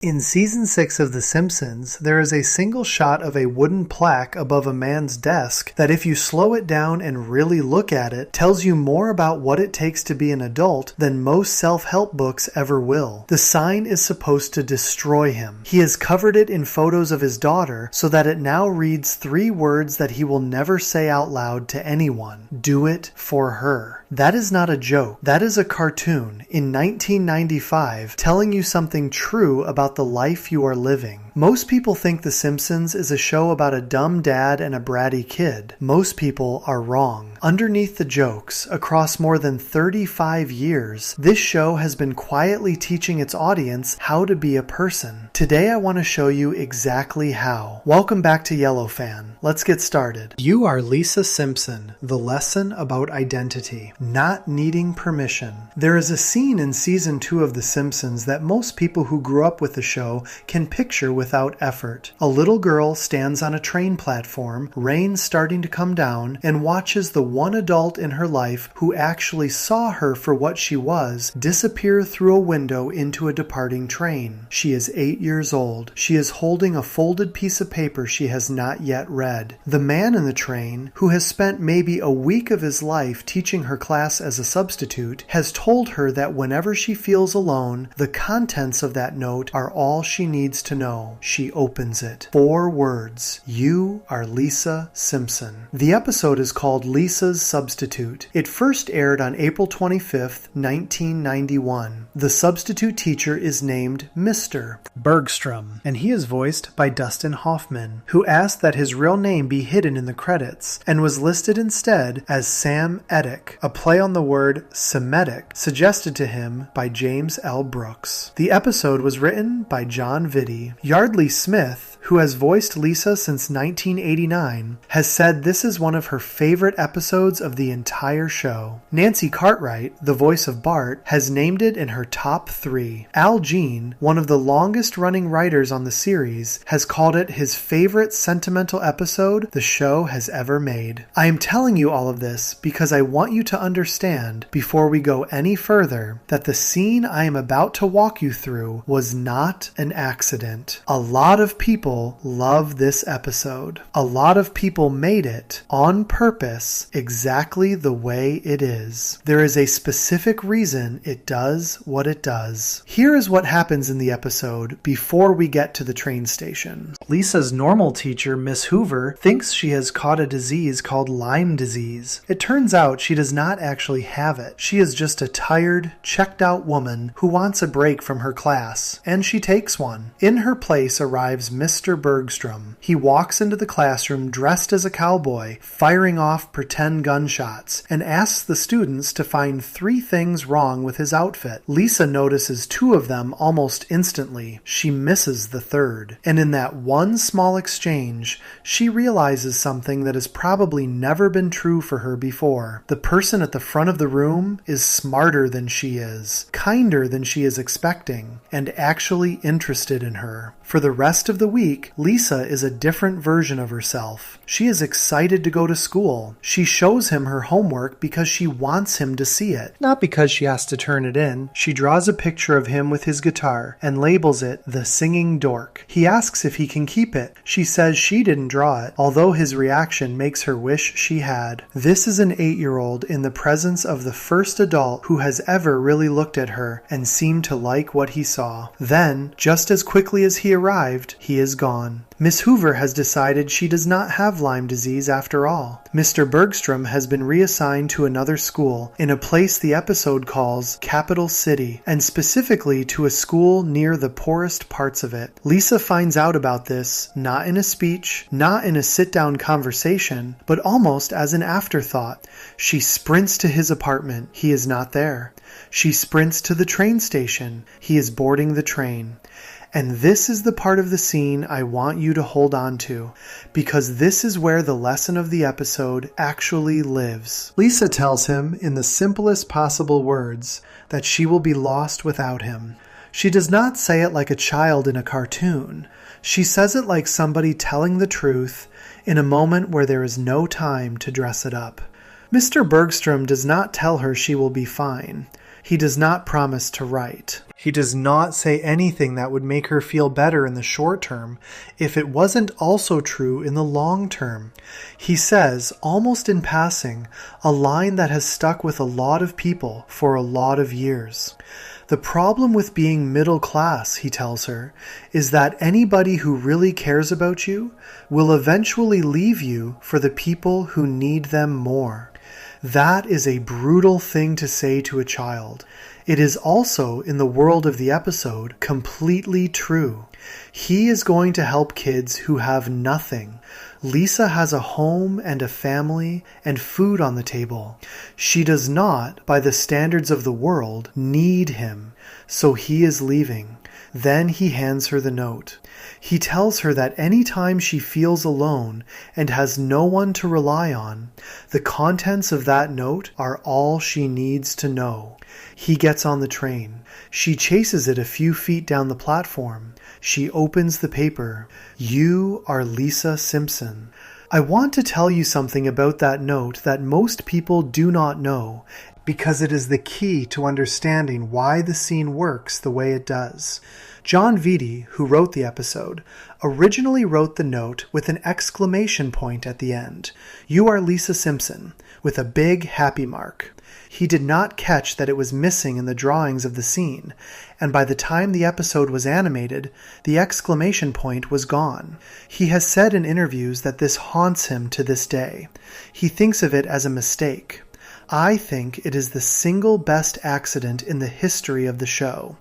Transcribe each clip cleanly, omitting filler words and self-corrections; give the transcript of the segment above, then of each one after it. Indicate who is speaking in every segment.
Speaker 1: In Season 6 of The Simpsons, there is a single shot of a wooden plaque above a man's desk that, if you slow it down and really look at it, tells you more about what it takes to be an adult than most self-help books ever will. The sign is supposed to destroy him. He has covered it in photos of his daughter so that it now reads 3 words that he will never say out loud to anyone. Do it for her. That is not a joke. That is a cartoon in 1995 telling you something true about the life you are living. Most people think The Simpsons is a show about a dumb dad and a bratty kid. Most people are wrong. Underneath the jokes, across more than 35 years, this show has been quietly teaching its audience how to be a person. Today I want to show you exactly how. Welcome back to Yellowfan. Let's get started. You are Lisa Simpson, the lesson about identity, not needing permission. There is a scene in Season 2 of The Simpsons that most people who grew up with the show can picture without effort. A little girl stands on a train platform, rain starting to come down, and watches the one adult in her life who actually saw her for what she was disappear through a window into a departing train. She is 8 years old. She is holding a folded piece of paper she has not yet read. The man in the train, who has spent maybe a week of his life teaching her class as a substitute, has told her that whenever she feels alone, the contents of that note are all she needs to know. She opens it. 4 words. You are Lisa Simpson. The episode is called Lisa's Substitute. It first aired on April 25th, 1991. The substitute teacher is named Mr. Bergstrom, and he is voiced by Dustin Hoffman, who asked that his real name be hidden in the credits, and was listed instead as Sam Ettick, a play on the word Semitic, suggested to him by James L. Brooks. The episode was written by John Vitti. Yardley Smith, who has voiced Lisa since 1989, has said this is one of her favorite episodes of the entire show. Nancy Cartwright, the voice of Bart, has named it in her top 3. Al Jean, one of the longest-running writers on the series, has called it his favorite sentimental episode the show has ever made. I am telling you all of this because I want you to understand, before we go any further, that the scene I am about to walk you through was not an accident. A lot of people love this episode. A lot of people made it on purpose exactly the way it is. There is a specific reason it does what it does. Here is what happens in the episode before we get to the train station. Lisa's normal teacher, Miss Hoover, thinks she has caught a disease called Lyme disease. It turns out she does not actually have it. She is just a tired, checked-out woman who wants a break from her class, and she takes one. In her place arrives Mr. Bergstrom. He walks into the classroom dressed as a cowboy, firing off pretend gunshots, and asks the students to find 3 things wrong with his outfit. Lisa notices 2 of them almost instantly. She misses the 3rd. And in that one small exchange, she realizes something that has probably never been true for her before. The person at the front of the room is smarter than she is, kinder than she is expecting, and actually interested in her. For the rest of the week, Lisa is a different version of herself. She is excited to go to school. She shows him her homework because she wants him to see it, not because she has to turn it in. She draws a picture of him with his guitar and labels it the Singing Dork. He asks if he can keep it. She says she didn't draw it, although his reaction makes her wish she had. This is an 8-year-old in the presence of the first adult who has ever really looked at her and seemed to like what he saw. Then, just as quickly as he arrived, he is gone. Miss Hoover has decided she does not have Lyme disease after all. Mr. Bergstrom has been reassigned to another school, in a place the episode calls Capital City, and specifically to a school near the poorest parts of it. Lisa finds out about this, not in a speech, not in a sit-down conversation, but almost as an afterthought. She sprints to his apartment. He is not there. She sprints to the train station. He is boarding the train. And this is the part of the scene I want you to hold on to, because this is where the lesson of the episode actually lives. Lisa tells him in the simplest possible words that she will be lost without him. She does not say it like a child in a cartoon. She says it like somebody telling the truth in a moment where there is no time to dress it up. Mr. Bergstrom does not tell her she will be fine. He does not promise to write. He does not say anything that would make her feel better in the short term if it wasn't also true in the long term. He says, almost in passing, a line that has stuck with a lot of people for a lot of years. The problem with being middle class, he tells her, is that anybody who really cares about you will eventually leave you for the people who need them more. That is a brutal thing to say to a child. It is also, in the world of the episode, completely true. He is going to help kids who have nothing. Lisa has a home and a family and food on the table. She does not, by the standards of the world, need him, so he is leaving. Then he hands her the note. He tells her that any time she feels alone and has no one to rely on, the contents of that note are all she needs to know. He gets on the train. She chases it a few feet down the platform. She opens the paper. You are Lisa Simpson. I want to tell you something about that note that most people do not know, because it is the key to understanding why the scene works the way it does. John Vitti, who wrote the episode, originally wrote the note with an exclamation point at the end. You are Lisa Simpson, with a big happy mark. He did not catch that it was missing in the drawings of the scene, and by the time the episode was animated, the exclamation point was gone. He has said in interviews that this haunts him to this day. He thinks of it as a mistake. I think it is the single best accident in the history of the show.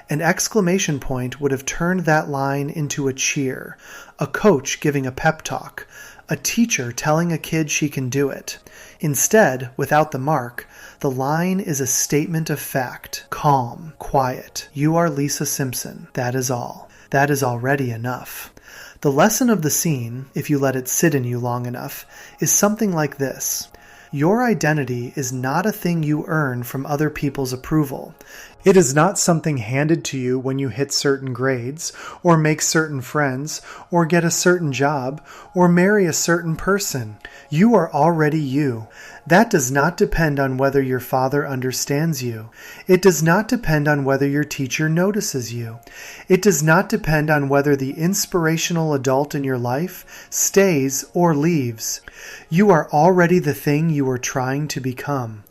Speaker 1: An exclamation point would have turned that line into a cheer, a coach giving a pep talk, a teacher telling a kid she can do it. Instead, without the mark, the line is a statement of fact. Calm, quiet. You are Lisa Simpson. That is all. That is already enough. The lesson of the scene, if you let it sit in you long enough, is something like this. Your identity is not a thing you earn from other people's approval. It is not something handed to you when you hit certain grades, or make certain friends, or get a certain job, or marry a certain person. You are already you. That does not depend on whether your father understands you. It does not depend on whether your teacher notices you. It does not depend on whether the inspirational adult in your life stays or leaves. You are already the thing you are trying to become.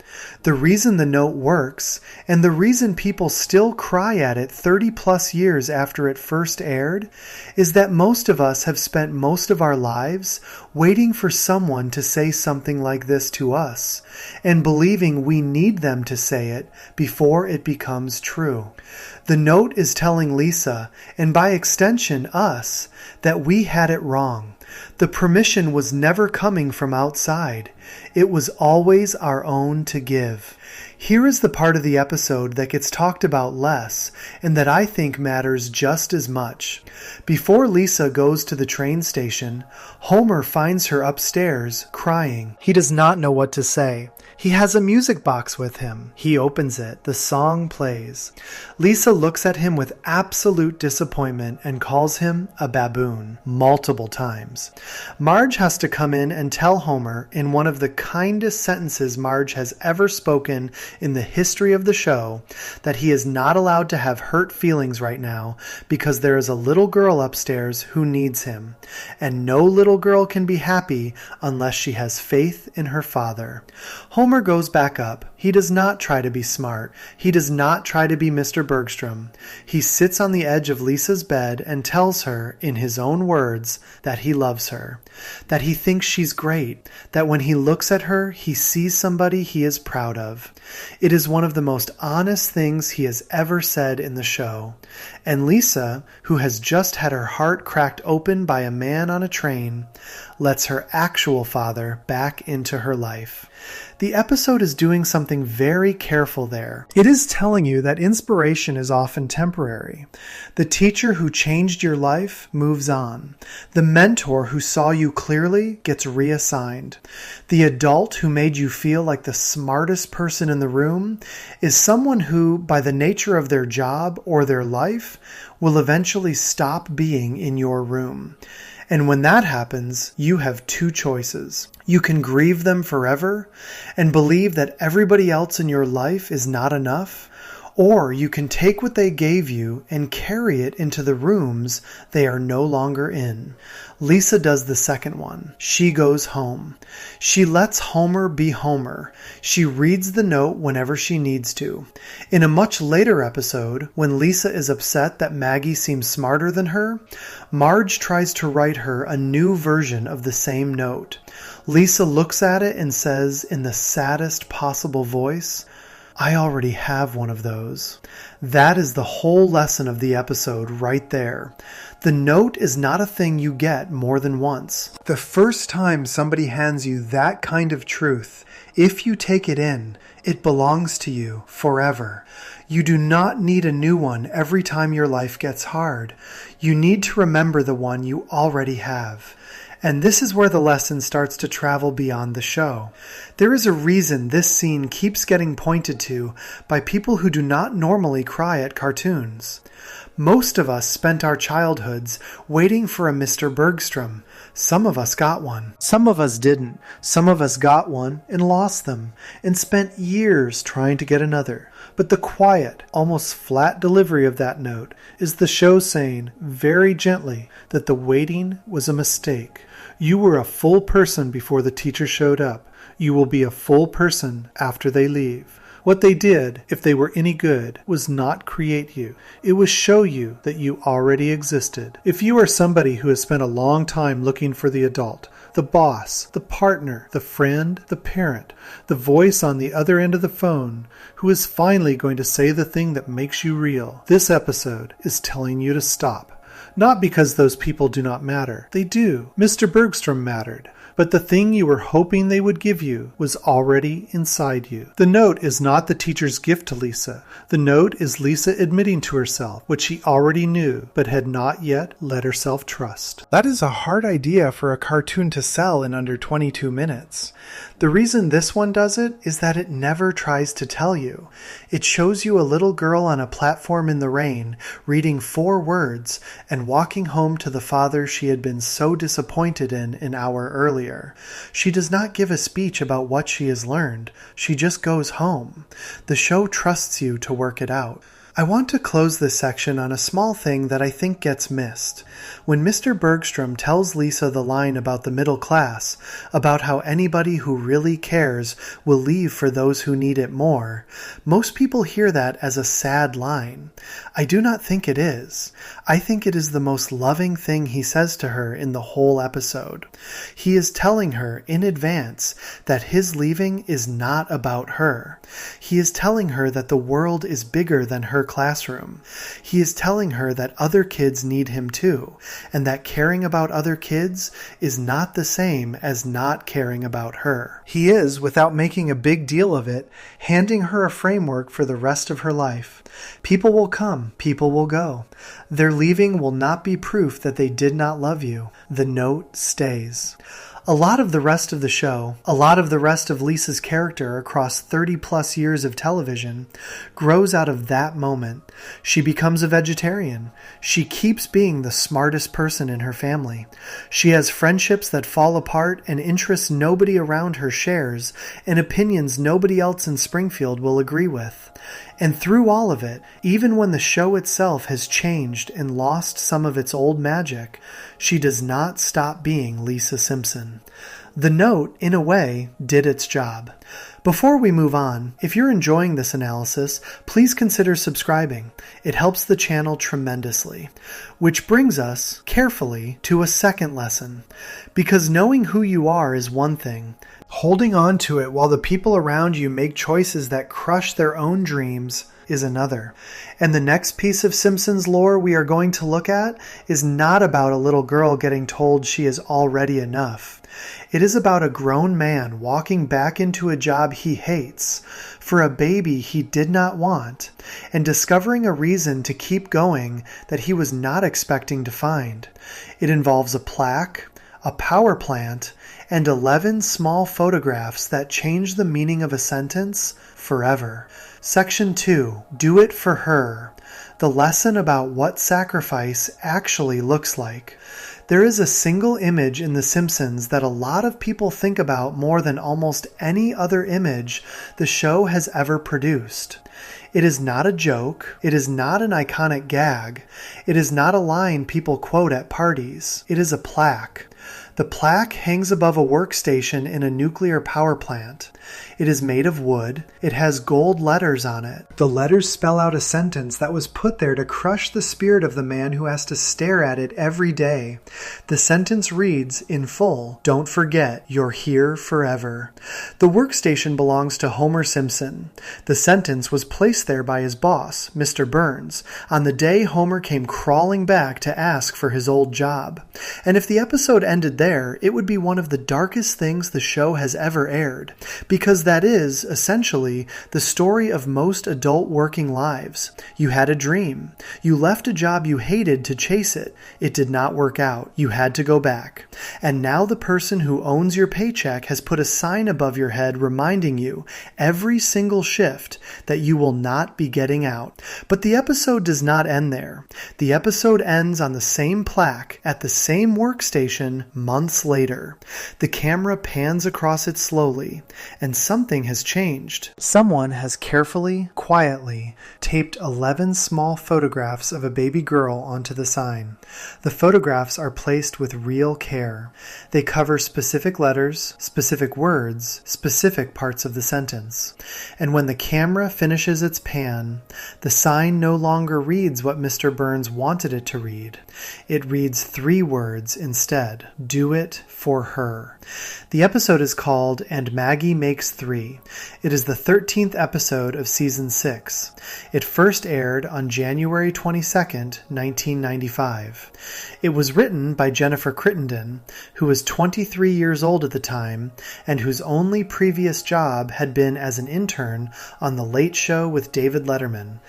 Speaker 1: The reason the note works, and the reason people still cry at it 30 plus years after it first aired, is that most of us have spent most of our lives waiting for someone to say something like this to us, and believing we need them to say it before it becomes true. The note is telling Lisa, and by extension us, that we had it wrong. The permission was never coming from outside. It was always our own to give. Here is the part of the episode that gets talked about less and that I think matters just as much. Before Lisa goes to the train station, Homer finds her upstairs crying. He does not know what to say. He has a music box with him. He opens it. The song plays. Lisa looks at him with absolute disappointment and calls him a baboon multiple times. Marge has to come in and tell Homer, in one of the kindest sentences Marge has ever spoken in the history of the show, that he is not allowed to have hurt feelings right now because there is a little girl upstairs who needs him, and no little girl can be happy unless she has faith in her father. Homer goes back up. He does not try to be smart. He does not try to be Mr. Bergstrom. He sits on the edge of Lisa's bed and tells her, in his own words, that he loves her, that he thinks she's great, that when he looks at her, he sees somebody he is proud of. It is one of the most honest things he has ever said in the show. And Lisa, who has just had her heart cracked open by a man on a train, lets her actual father back into her life. The episode is doing something very careful there. It is telling you that inspiration is often temporary. The teacher who changed your life moves on. The mentor who saw you clearly gets reassigned. The adult who made you feel like the smartest person in the room is someone who, by the nature of their job or their life, life will eventually stop being in your room. And when that happens, you have two choices. You can grieve them forever and believe that everybody else in your life is not enough, or you can take what they gave you and carry it into the rooms they are no longer in. Lisa does the second one. She goes home. She lets Homer be Homer. She reads the note whenever she needs to. In a much later episode, when Lisa is upset that Maggie seems smarter than her, Marge tries to write her a new version of the same note. Lisa looks at it and says in the saddest possible voice, "I already have one of those." That is the whole lesson of the episode right there. The note is not a thing you get more than once. The first time somebody hands you that kind of truth, if you take it in, it belongs to you forever. You do not need a new one every time your life gets hard. You need to remember the one you already have. And this is where the lesson starts to travel beyond the show. There is a reason this scene keeps getting pointed to by people who do not normally cry at cartoons. Most of us spent our childhoods waiting for a Mr. Bergstrom. Some of us got one. Some of us didn't. Some of us got one and lost them and spent years trying to get another. But the quiet, almost flat delivery of that note is the show saying, very gently, that the waiting was a mistake. You were a full person before the teacher showed up. You will be a full person after they leave. What they did, if they were any good, was not create you. It was show you that you already existed. If you are somebody who has spent a long time looking for the adult, the boss, the partner, the friend, the parent, the voice on the other end of the phone, who is finally going to say the thing that makes you real, this episode is telling you to stop. Not because those people do not matter. They do. Mr. Bergstrom mattered. But the thing you were hoping they would give you was already inside you. The note is not the teacher's gift to Lisa. The note is Lisa admitting to herself what she already knew, but had not yet let herself trust. That is a hard idea for a cartoon to sell in under 22 minutes. The reason this one does it is that it never tries to tell you. It shows you a little girl on a platform in the rain, reading 4 words, and walking home to the father she had been so disappointed in an hour earlier. She does not give a speech about what she has learned. She just goes home. The show trusts you to work it out. I want to close this section on a small thing that I think gets missed. When Mr. Bergstrom tells Lisa the line about the middle class, about how anybody who really cares will leave for those who need it more, most people hear that as a sad line. I do not think it is. I think it is the most loving thing he says to her in the whole episode. He is telling her in advance that his leaving is not about her. He is telling her that the world is bigger than her classroom. He is telling her that other kids need him too, and that caring about other kids is not the same as not caring about her. He is, without making a big deal of it, handing her a framework for the rest of her life. People will come, people will go. Their leaving will not be proof that they did not love you. The note stays. A lot of the rest of the show, a lot of the rest of Lisa's character across 30 plus years of television, grows out of that moment. She becomes a vegetarian. She keeps being the smartest person in her family. She has friendships that fall apart and interests nobody around her shares, and opinions nobody else in Springfield will agree with. And through all of it, even when the show itself has changed and lost some of its old magic, she does not stop being Lisa Simpson. The note, in a way, did its job. Before we move on, if you're enjoying this analysis, please consider subscribing. It helps the channel tremendously. Which brings us, carefully, to a second lesson. Because knowing who you are is one thing. Holding on to it while the people around you make choices that crush their own dreams is another. And the next piece of Simpsons lore we are going to look at is not about a little girl getting told she is already enough. It is about a grown man walking back into a job he hates, for a baby he did not want, and discovering a reason to keep going that he was not expecting to find. It involves a plaque, a power plant, and 11 small photographs that change the meaning of a sentence forever. Section 2. Do it for her. The lesson about what sacrifice actually looks like. There is a single image in The Simpsons that a lot of people think about more than almost any other image the show has ever produced. It is not a joke. It is not an iconic gag. It is not a line people quote at parties. It is a plaque. The plaque hangs above a workstation in a nuclear power plant. It is made of wood. It has gold letters on it. The letters spell out a sentence that was put there to crush the spirit of the man who has to stare at it every day. The sentence reads, in full, "Don't forget, you're here forever." The workstation belongs to Homer Simpson. The sentence was placed there by his boss, Mr. Burns, on the day Homer came crawling back to ask for his old job. And if the episode ended there, it would be one of the darkest things the show has ever aired, because that is, essentially, the story of most adult working lives. You had a dream. You left a job you hated to chase it. It did not work out. You had to go back. And now the person who owns your paycheck has put a sign above your head reminding you, every single shift, that you will not be getting out. But the episode does not end there. The episode ends on the same plaque, at the same workstation, months later. The camera pans across it slowly, and something has changed. Someone has carefully, quietly, taped 11 small photographs of a baby girl onto the sign. The photographs are placed with real care. They cover specific letters, specific words, specific parts of the sentence. And when the camera finishes its pan, the sign no longer reads what Mr. Burns wanted it to read. It reads 3 words instead. Do it for her. The episode is called And Maggie Makes 3. It is the 13th episode of Season 6. It first aired on January 22nd, 1995. It was written by Jennifer Crittenden, who was 23 years old at the time and whose only previous job had been as an intern on The Late Show with David Letterman.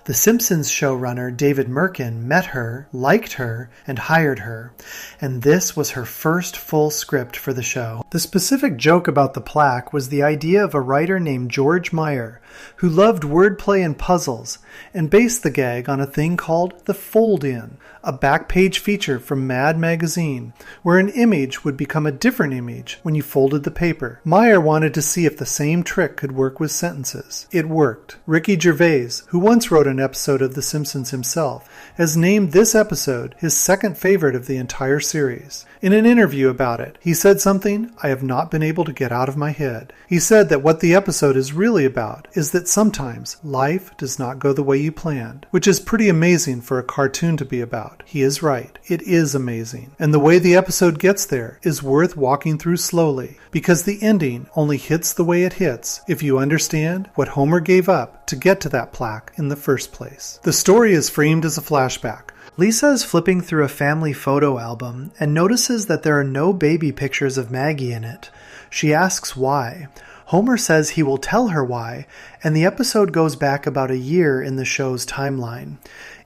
Speaker 1: The Simpsons showrunner David Merkin met her, liked her, and hired her, and this was her first full script for the show. The specific joke about the plaque was the idea of a writer named George Meyer, who loved wordplay and puzzles, and based the gag on a thing called the fold-in, a back-page feature from Mad magazine, where an image would become a different image when you folded the paper. Meyer wanted to see if the same trick could work with sentences. It worked. Ricky Gervais, who once wrote an episode of The Simpsons himself, has named this episode his second favorite of the entire series. In an interview about it, he said something I have not been able to get out of my head. He said that what the episode is really about is that sometimes life does not go the way you planned, which is pretty amazing for a cartoon to be about. He is right. It is amazing. And the way the episode gets there is worth walking through slowly, because the ending only hits the way it hits if you understand what Homer gave up to get to that plaque in the first place. The story is framed as a flashback. Lisa is flipping through a family photo album and notices that there are no baby pictures of Maggie in it. She asks why. Homer says he will tell her why, and the episode goes back about a year in the show's timeline.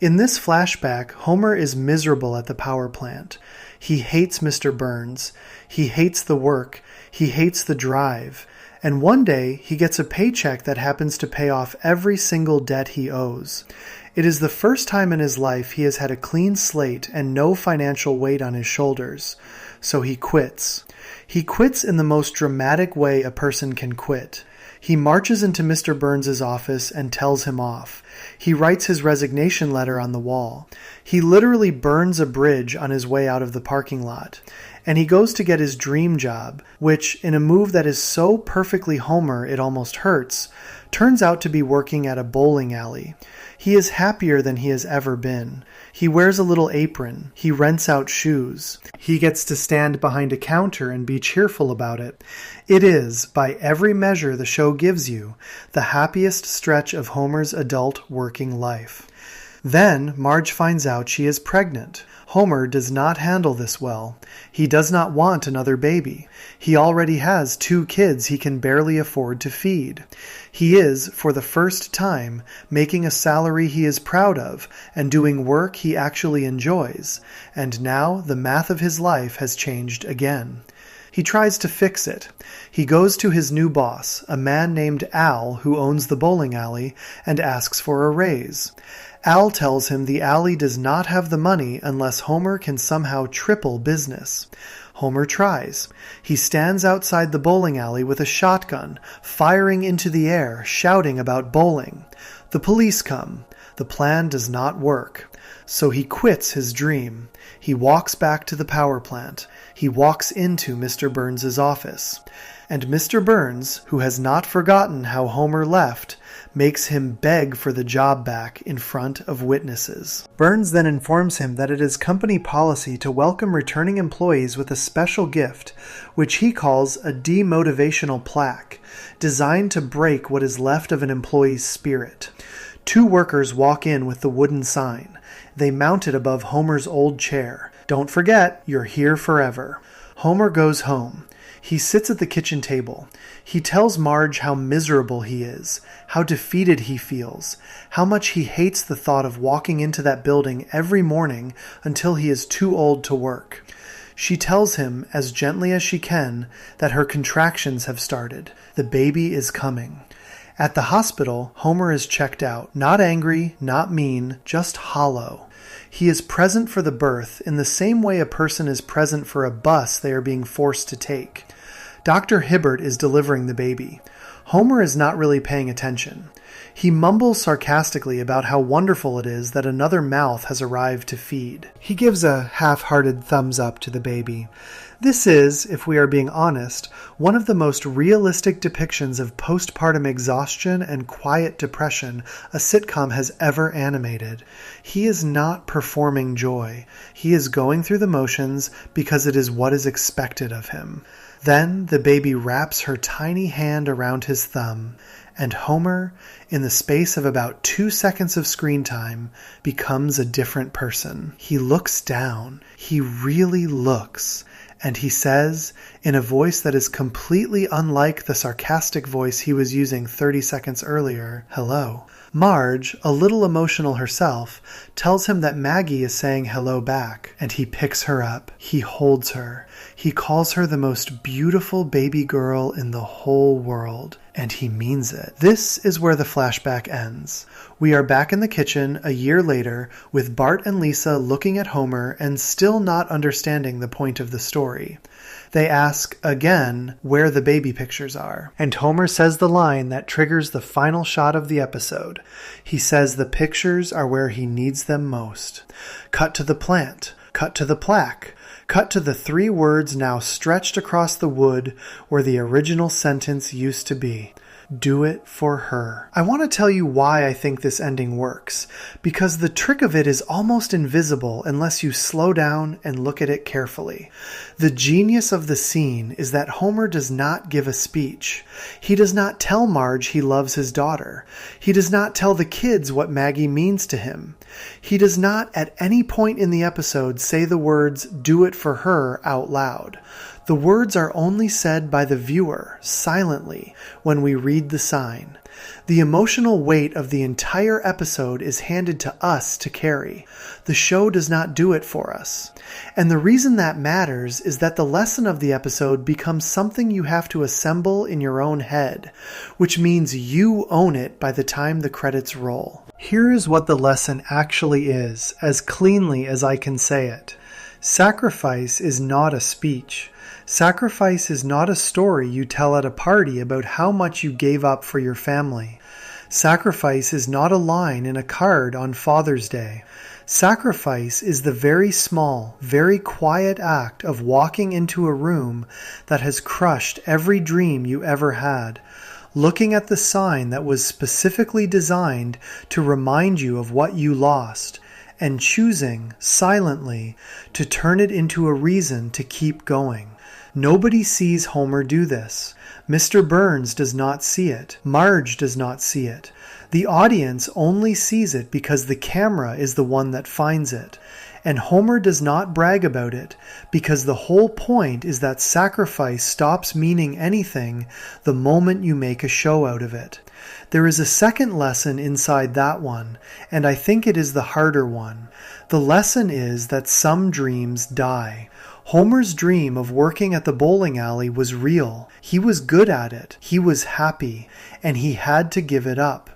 Speaker 1: In this flashback, Homer is miserable at the power plant. He hates Mr. Burns. He hates the work. He hates the drive. And one day, he gets a paycheck that happens to pay off every single debt he owes. It is the first time in his life he has had a clean slate and no financial weight on his shoulders. So he quits. He quits in the most dramatic way a person can quit. He marches into Mr. Burns' office and tells him off. He writes his resignation letter on the wall. He literally burns a bridge on his way out of the parking lot. And he goes to get his dream job, which, in a move that is so perfectly Homer it almost hurts, turns out to be working at a bowling alley. He is happier than he has ever been. He wears a little apron. He rents out shoes. He gets to stand behind a counter and be cheerful about it. It is, by every measure the show gives you, the happiest stretch of Homer's adult working life. Then Marge finds out she is pregnant. Homer does not handle this well. He does not want another baby. He already has 2 kids he can barely afford to feed. He is, for the first time, making a salary he is proud of and doing work he actually enjoys. And now the math of his life has changed again. He tries to fix it. He goes to his new boss, a man named Al who owns the bowling alley, and asks for a raise. Al tells him the alley does not have the money unless Homer can somehow triple business. Homer tries. He stands outside the bowling alley with a shotgun, firing into the air, shouting about bowling. The police come. The plan does not work. So he quits his dream. He walks back to the power plant. He walks into Mr. Burns's office. And Mr. Burns, who has not forgotten how Homer left, makes him beg for the job back in front of witnesses. Burns then informs him that it is company policy to welcome returning employees with a special gift, which he calls a demotivational plaque, designed to break what is left of an employee's spirit. 2 workers walk in with the wooden sign. They mount it above Homer's old chair. Don't forget, you're here forever. Homer goes home. He sits at the kitchen table. He tells Marge how miserable he is, how defeated he feels, how much he hates the thought of walking into that building every morning until he is too old to work. She tells him, as gently as she can, that her contractions have started. The baby is coming. At the hospital, Homer is checked out. Not angry, not mean, just hollow. He is present for the birth in the same way a person is present for a bus they are being forced to take. Dr. Hibbert is delivering the baby. Homer is not really paying attention. He mumbles sarcastically about how wonderful it is that another mouth has arrived to feed. He gives a half-hearted thumbs up to the baby. This is, if we are being honest, one of the most realistic depictions of postpartum exhaustion and quiet depression a sitcom has ever animated. He is not performing joy. He is going through the motions because it is what is expected of him. Then the baby wraps her tiny hand around his thumb, and Homer, in the space of about 2 seconds of screen time, becomes a different person. He looks down. He really looks. And he says, in a voice that is completely unlike the sarcastic voice he was using 30 seconds earlier, hello. Marge, a little emotional herself, tells him that Maggie is saying hello back, and he picks her up. He holds her. He calls her the most beautiful baby girl in the whole world, and he means it. This is where the flashback ends. We are back in the kitchen a year later with Bart and Lisa looking at Homer and still not understanding the point of the story. They ask, again, where the baby pictures are. And Homer says the line that triggers the final shot of the episode. He says the pictures are where he needs them most. Cut to the plant. Cut to the plaque. Cut to the 3 words now stretched across the wood where the original sentence used to be. Do it for her. I want to tell you why I think this ending works, because the trick of it is almost invisible unless you slow down and look at it carefully. The genius of the scene is that Homer does not give a speech. He does not tell Marge he loves his daughter. He does not tell the kids what Maggie means to him. He does not at any point in the episode say the words, "do it for her," out loud. The words are only said by the viewer, silently, when we read the sign. The emotional weight of the entire episode is handed to us to carry. The show does not do it for us. And the reason that matters is that the lesson of the episode becomes something you have to assemble in your own head, which means you own it by the time the credits roll. Here is what the lesson actually is, as cleanly as I can say it. Sacrifice is not a speech. Sacrifice is not a story you tell at a party about how much you gave up for your family. Sacrifice is not a line in a card on Father's Day. Sacrifice is the very small, very quiet act of walking into a room that has crushed every dream you ever had, looking at the sign that was specifically designed to remind you of what you lost, and choosing, silently, to turn it into a reason to keep going. Nobody sees Homer do this. Mr. Burns does not see it. Marge does not see it. The audience only sees it because the camera is the one that finds it. And Homer does not brag about it because the whole point is that sacrifice stops meaning anything the moment you make a show out of it. There is a second lesson inside that one, and I think it is the harder one. The lesson is that some dreams die. Homer's dream of working at the bowling alley was real. He was good at it. He was happy. And he had to give it up.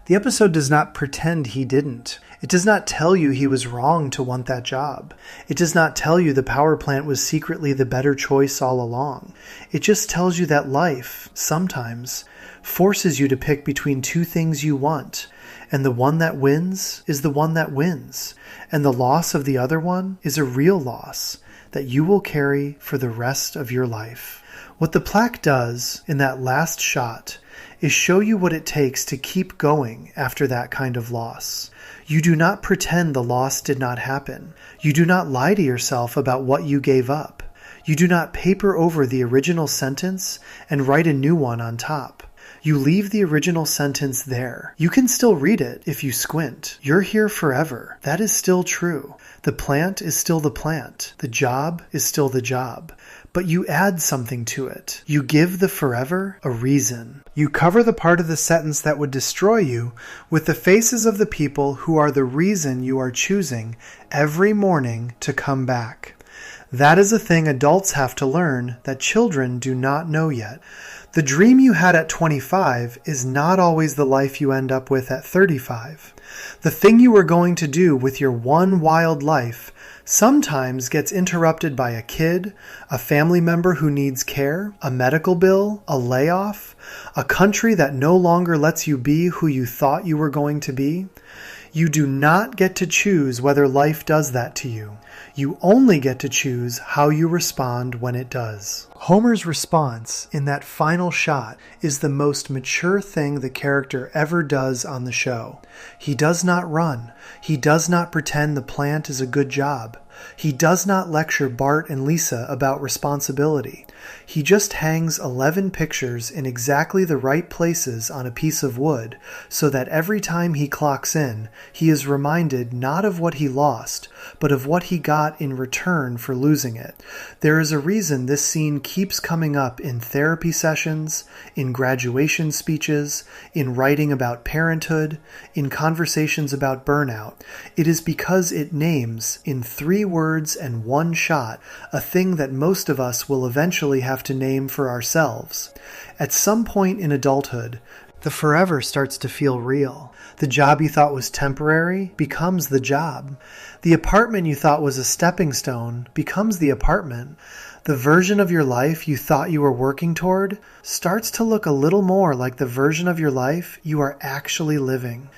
Speaker 1: The episode does not pretend he didn't. It does not tell you he was wrong to want that job. It does not tell you the power plant was secretly the better choice all along. It just tells you that life, sometimes, forces you to pick between two things you want, and the one that wins is the one that wins, and the loss of the other one is a real loss that you will carry for the rest of your life. What the plaque does in that last shot is show you what it takes to keep going after that kind of loss. You do not pretend the loss did not happen. You do not lie to yourself about what you gave up. You do not paper over the original sentence and write a new one on top. You leave the original sentence there. You can still read it if you squint. You're here forever. That is still true. The plant is still the plant. The job is still the job. But you add something to it. You give the forever a reason. You cover the part of the sentence that would destroy you with the faces of the people who are the reason you are choosing every morning to come back. That is a thing adults have to learn that children do not know yet. The dream you had at 25 is not always the life you end up with at 35. The thing you were going to do with your one wild life sometimes gets interrupted by a kid, a family member who needs care, a medical bill, a layoff, a country that no longer lets you be who you thought you were going to be. You do not get to choose whether life does that to you. You only get to choose how you respond when it does. Homer's response in that final shot is the most mature thing the character ever does on the show. He does not run. He does not pretend the plant is a good job. He does not lecture Bart and Lisa about responsibility. He just hangs 11 pictures in exactly the right places on a piece of wood so that every time he clocks in, he is reminded not of what he lost, but of what he got in return for losing it. There is a reason this scene keeps coming up in therapy sessions, in graduation speeches, in writing about parenthood, in conversations about burnout. It is because it names, in 3 words and 1 shot, a thing that most of us will eventually have to name for ourselves. At some point in adulthood, the forever starts to feel real. The job you thought was temporary becomes the job. The apartment you thought was a stepping stone becomes the apartment. The version of your life you thought you were working toward starts to look a little more like the version of your life you are actually living.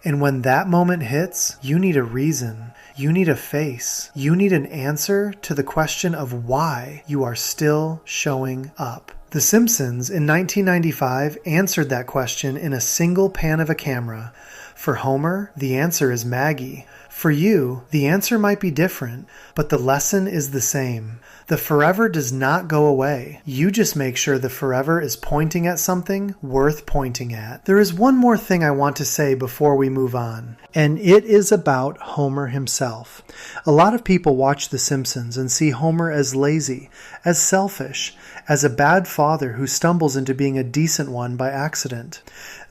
Speaker 1: And when that moment hits, you need a reason. You need a face. You need an answer to the question of why you are still showing up. The Simpsons in 1995 answered that question in a single pan of a camera. For Homer, the answer is Maggie. For you, the answer might be different, but the lesson is the same. The forever does not go away. You just make sure the forever is pointing at something worth pointing at. There is one more thing I want to say before we move on, and it is about Homer himself. A lot of people watch The Simpsons and see Homer as lazy, as selfish, as a bad father who stumbles into being a decent one by accident.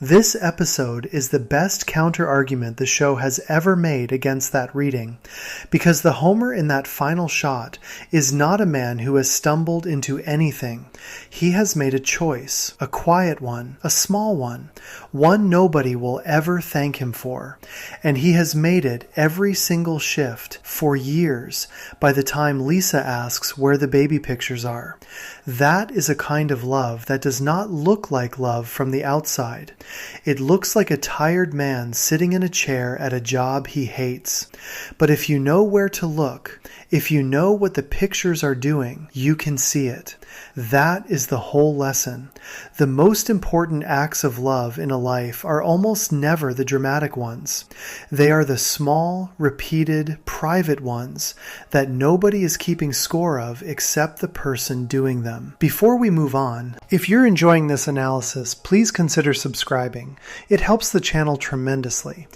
Speaker 1: This episode is the best counter-argument the show has ever made against that reading, because the Homer in that final shot is not a man who has stumbled into anything. He has made a choice, a quiet one, a small one nobody will ever thank him for, and he has made it every single shift for years by the time Lisa asks where the baby pictures are. That is a kind of love that does not look like love from the outside. It looks like a tired man sitting in a chair at a job he hates. But if you know where to look, if you know what the pictures are doing, you can see it. That is the whole lesson. The most important acts of love in a life are almost never the dramatic ones. They are the small, repeated, private ones that nobody is keeping score of except the person doing them. Before we move on, if you're enjoying this analysis, please consider subscribing. It helps the channel tremendously.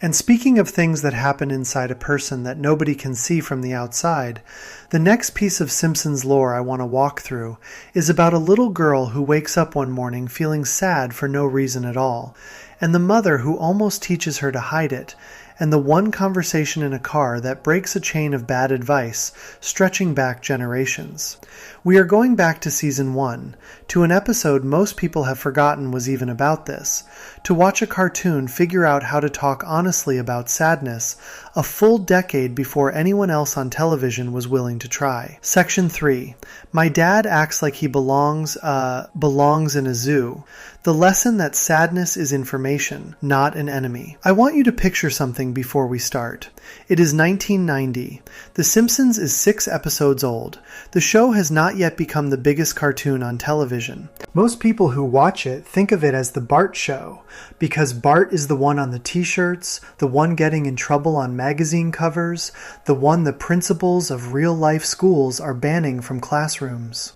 Speaker 1: And speaking of things that happen inside a person that nobody can see from the outside, the next piece of Simpsons lore I want to walk through is about a little girl who wakes up one morning feeling sad for no reason at all, and the mother who almost teaches her to hide it, and the one conversation in a car that breaks a chain of bad advice, stretching back generations. We are going back to season 1, to an episode most people have forgotten was even about this, to watch a cartoon figure out how to talk honestly about sadness a full decade before anyone else on television was willing to try. Section 3. My dad acts like he belongs in a zoo. The lesson that sadness is information, not an enemy. I want you to picture something before we start. It is 1990. The Simpsons is 6 episodes old. The show has not yet become the biggest cartoon on television. Most people who watch it think of it as the Bart Show, because Bart is the one on the t-shirts, the one getting in trouble on magazine covers, the one the principals of real-life schools are banning from classrooms.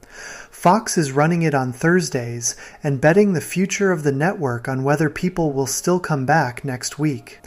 Speaker 1: Fox is running it on Thursdays and betting the future of the network on whether people will still come back next week.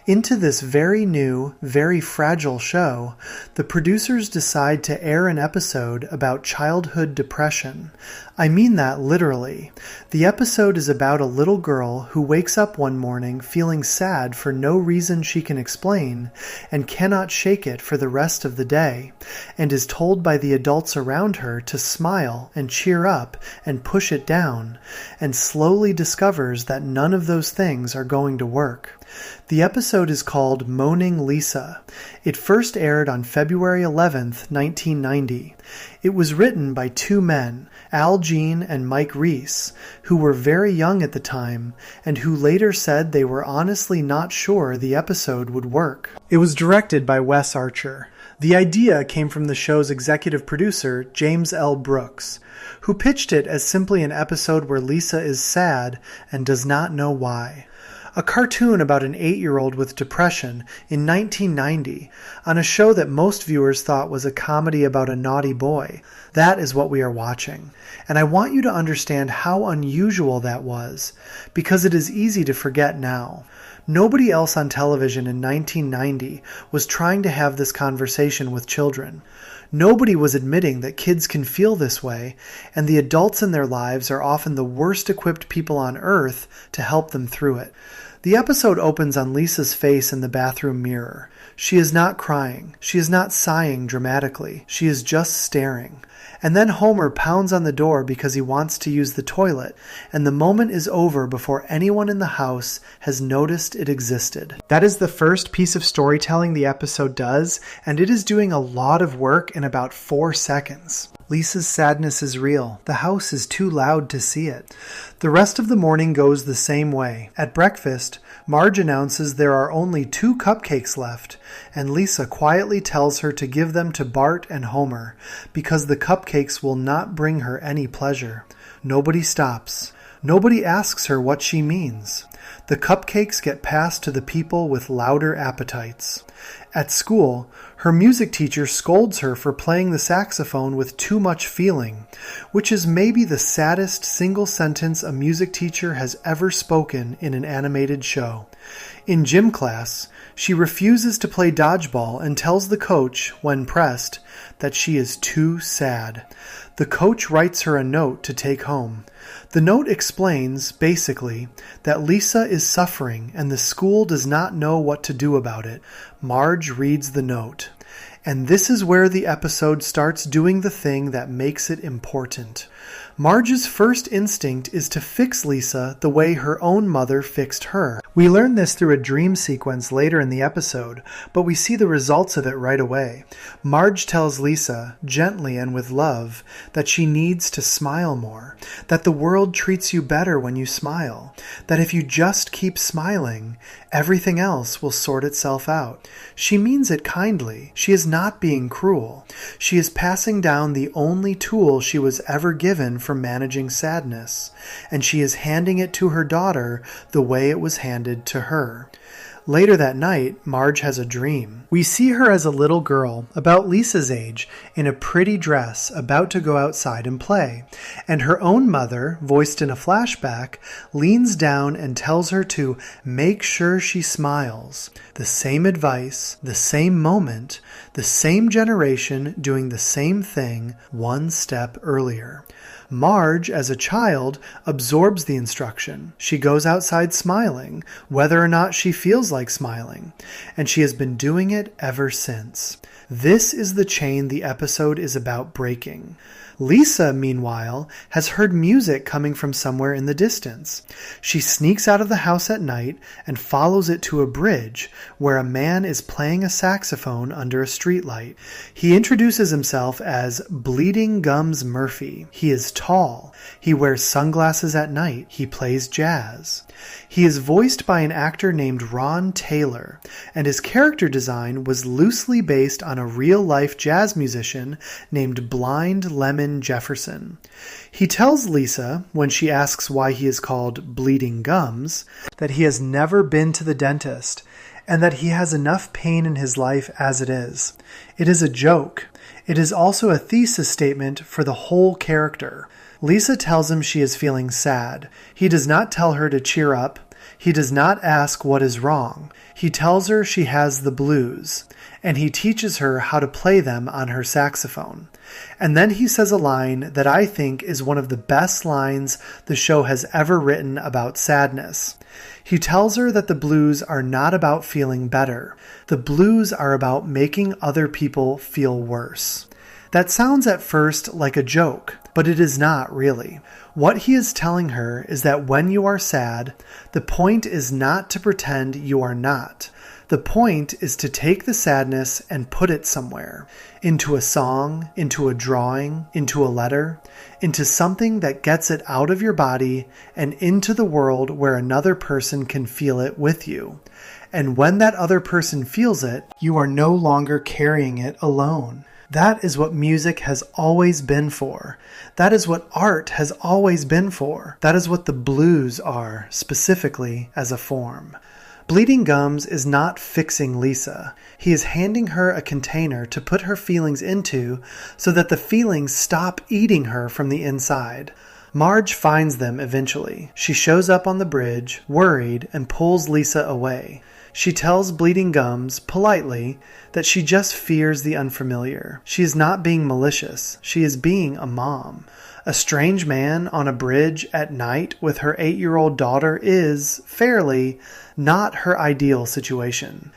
Speaker 1: Into this very new, very fragile show, the producers decide to air an episode about childhood depression. I mean that literally. The episode is about a little girl who wakes up one morning feeling sad for no reason she can explain and cannot shake it for the rest of the day, and is told by the adults around her to smile and cheer up and push it down, and slowly discovers that none of those things are going to work. The episode is called Moaning Lisa. It first aired on February 11th, 1990. It was written by 2 men, Al Jean and Mike Reiss, who were very young at the time and who later said they were honestly not sure the episode would work. It was directed by Wes Archer. The idea came from the show's executive producer, James L. Brooks, who pitched it as simply an episode where Lisa is sad and does not know why. A cartoon about an 8-year-old with depression in 1990 on a show that most viewers thought was a comedy about a naughty boy. That is what we are watching. And I want you to understand how unusual that was, because it is easy to forget now. Nobody else on television in 1990 was trying to have this conversation with children. Nobody was admitting that kids can feel this way, and the adults in their lives are often the worst equipped people on earth to help them through it. The episode opens on Lisa's face in the bathroom mirror. She is not crying. She is not sighing dramatically. She is just staring. And then Homer pounds on the door because he wants to use the toilet, and the moment is over before anyone in the house has noticed it existed. That is the first piece of storytelling the episode does, and it is doing a lot of work in about 4 seconds. Lisa's sadness is real. The house is too loud to see it. The rest of the morning goes the same way. At breakfast, Marge announces there are only 2 cupcakes left, and Lisa quietly tells her to give them to Bart and Homer, because the cupcakes will not bring her any pleasure. Nobody stops. Nobody asks her what she means. The cupcakes get passed to the people with louder appetites. At school, her music teacher scolds her for playing the saxophone with too much feeling, which is maybe the saddest single sentence a music teacher has ever spoken in an animated show. In gym class, she refuses to play dodgeball and tells the coach, when pressed, that she is too sad. The coach writes her a note to take home. The note explains, basically, that Lisa is suffering and the school does not know what to do about it. Marge reads the note. And this is where the episode starts doing the thing that makes it important. Marge's first instinct is to fix Lisa the way her own mother fixed her. We learn this through a dream sequence later in the episode, but we see the results of it right away. Marge tells Lisa, gently and with love, that she needs to smile more, that the world treats you better when you smile, that if you just keep smiling, everything else will sort itself out. She means it kindly. She is not being cruel. She is passing down the only tool she was ever given for managing sadness, and she is handing it to her daughter the way it was handed to her. Later that night, Marge has a dream. We see her as a little girl, about Lisa's age, in a pretty dress, about to go outside and play. And her own mother, voiced in a flashback, leans down and tells her to make sure she smiles. The same advice, the same moment, The same generation doing the same thing one step earlier. Marge, as a child, absorbs the instruction. She goes outside smiling, whether or not she feels like smiling, and she has been doing it ever since. This is the chain the episode is about breaking. Lisa, meanwhile, has heard music coming from somewhere in the distance. She sneaks out of the house at night and follows it to a bridge where a man is playing a saxophone under a streetlight. He introduces himself as Bleeding Gums Murphy. He is tall. He wears sunglasses at night. He plays jazz. He is voiced by an actor named Ron Taylor, and his character design was loosely based on a real-life jazz musician named Blind Lemon Jefferson. He tells Lisa, when she asks why he is called Bleeding Gums, that he has never been to the dentist, and that he has enough pain in his life as it is. It is a joke. It is also a thesis statement for the whole character. Lisa tells him she is feeling sad. He does not tell her to cheer up. He does not ask what is wrong. He tells her she has the blues, and he teaches her how to play them on her saxophone. And then he says a line that I think is one of the best lines the show has ever written about sadness. He tells her that the blues are not about feeling better. The blues are about making other people feel worse. That sounds at first like a joke, but it is not really. What he is telling her is that when you are sad, the point is not to pretend you are not. The point is to take the sadness and put it somewhere. Into a song, into a drawing, into a letter, into something that gets it out of your body and into the world where another person can feel it with you. And when that other person feels it, you are no longer carrying it alone. That is what music has always been for. That is what art has always been for. That is what the blues are, specifically as a form. Bleeding Gums is not fixing Lisa. He is handing her a container to put her feelings into so that the feelings stop eating her from the inside. Marge finds them eventually. She shows up on the bridge, worried, and pulls Lisa away. She tells Bleeding Gums, politely, that she just fears the unfamiliar. She is not being malicious. She is being a mom. A strange man on a bridge at night with her 8-year-old daughter is, fairly, not her ideal situation.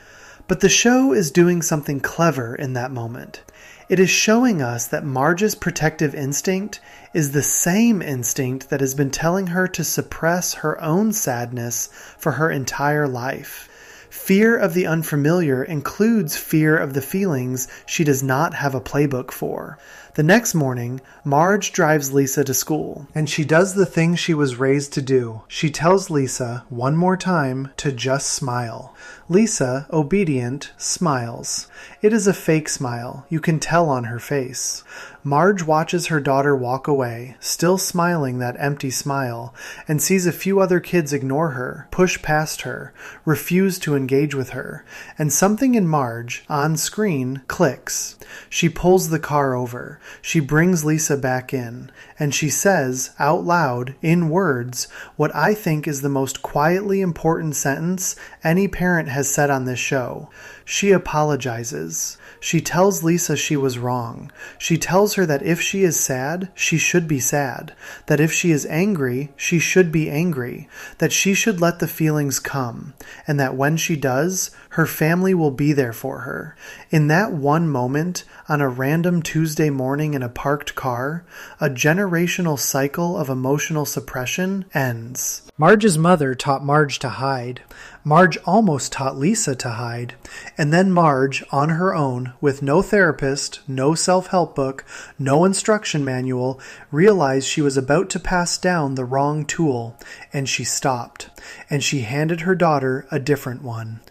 Speaker 1: But the show is doing something clever in that moment. It is showing us that Marge's protective instinct is the same instinct that has been telling her to suppress her own sadness for her entire life. Fear of the unfamiliar includes fear of the feelings she does not have a playbook for. The next morning, Marge drives Lisa to school, and she does the thing she was raised to do. She tells Lisa, one more time, to just smile. Lisa, obedient, smiles. It is a fake smile. You can tell on her face. Marge watches her daughter walk away, still smiling that empty smile, and sees a few other kids ignore her, push past her, refuse to engage with her, and something in Marge, on screen, clicks. She pulls the car over. She brings Lisa back in, and she says, out loud, in words, what I think is the most quietly important sentence any parent has said on this show. She apologizes. She tells Lisa she was wrong. She tells her that if she is sad, she should be sad. That if she is angry, she should be angry. That she should let the feelings come. And that when she does, her family will be there for her. In that one moment, on a random Tuesday morning in a parked car, a generational cycle of emotional suppression ends. Marge's mother taught Marge to hide. Marge almost taught Lisa to hide. And then Marge, on her own, with no therapist, no self-help book, no instruction manual, realized she was about to pass down the wrong tool, and she stopped. And she handed her daughter a different one.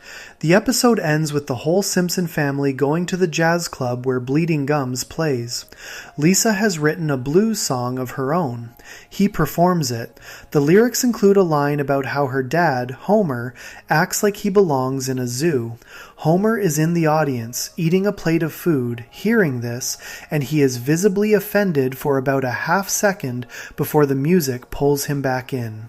Speaker 1: The episode ends with the whole Simpson family going to the jazz club where Bleeding Gums plays. Lisa has written a blues song of her own. He performs it. The lyrics include a line about how her dad, Homer, acts like he belongs in a zoo. Homer is in the audience, eating a plate of food, hearing this, and he is visibly offended for about a half second before the music pulls him back in.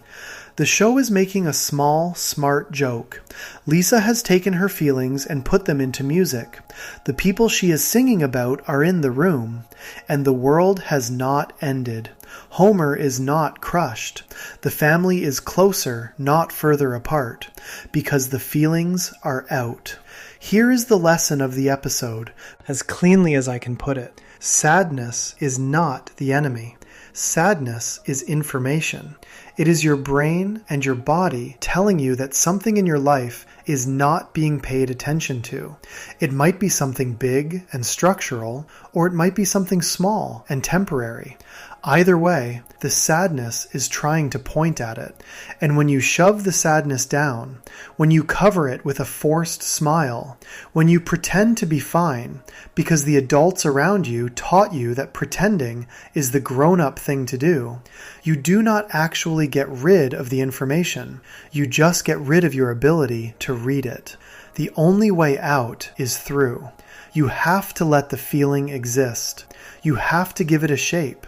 Speaker 1: The show is making a small, smart joke. Lisa has taken her feelings and put them into music. The people she is singing about are in the room, and the world has not ended. Homer is not crushed. The family is closer, not further apart, because the feelings are out. Here is the lesson of the episode, as cleanly as I can put it. Sadness is not the enemy. Sadness is information. It is your brain and your body telling you that something in your life is not being paid attention to. It might be something big and structural, or it might be something small and temporary. Either way, the sadness is trying to point at it. And when you shove the sadness down, when you cover it with a forced smile, when you pretend to be fine because the adults around you taught you that pretending is the grown-up thing to do, you do not actually get rid of the information. You just get rid of your ability to read it. The only way out is through. You have to let the feeling exist. You have to give it a shape.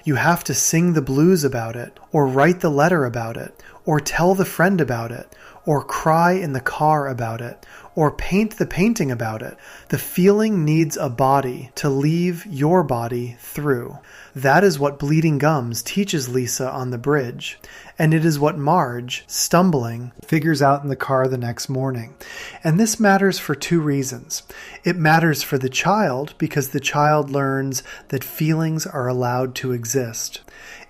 Speaker 1: You have to sing the blues about it, or write the letter about it, or tell the friend about it, or cry in the car about it, or paint the painting about it. The feeling needs a body to leave your body through. That is what Bleeding Gums teaches Lisa on the bridge, and it is what Marge, stumbling, figures out in the car the next morning. And this matters for two reasons. It matters for the child because the child learns that feelings are allowed to exist.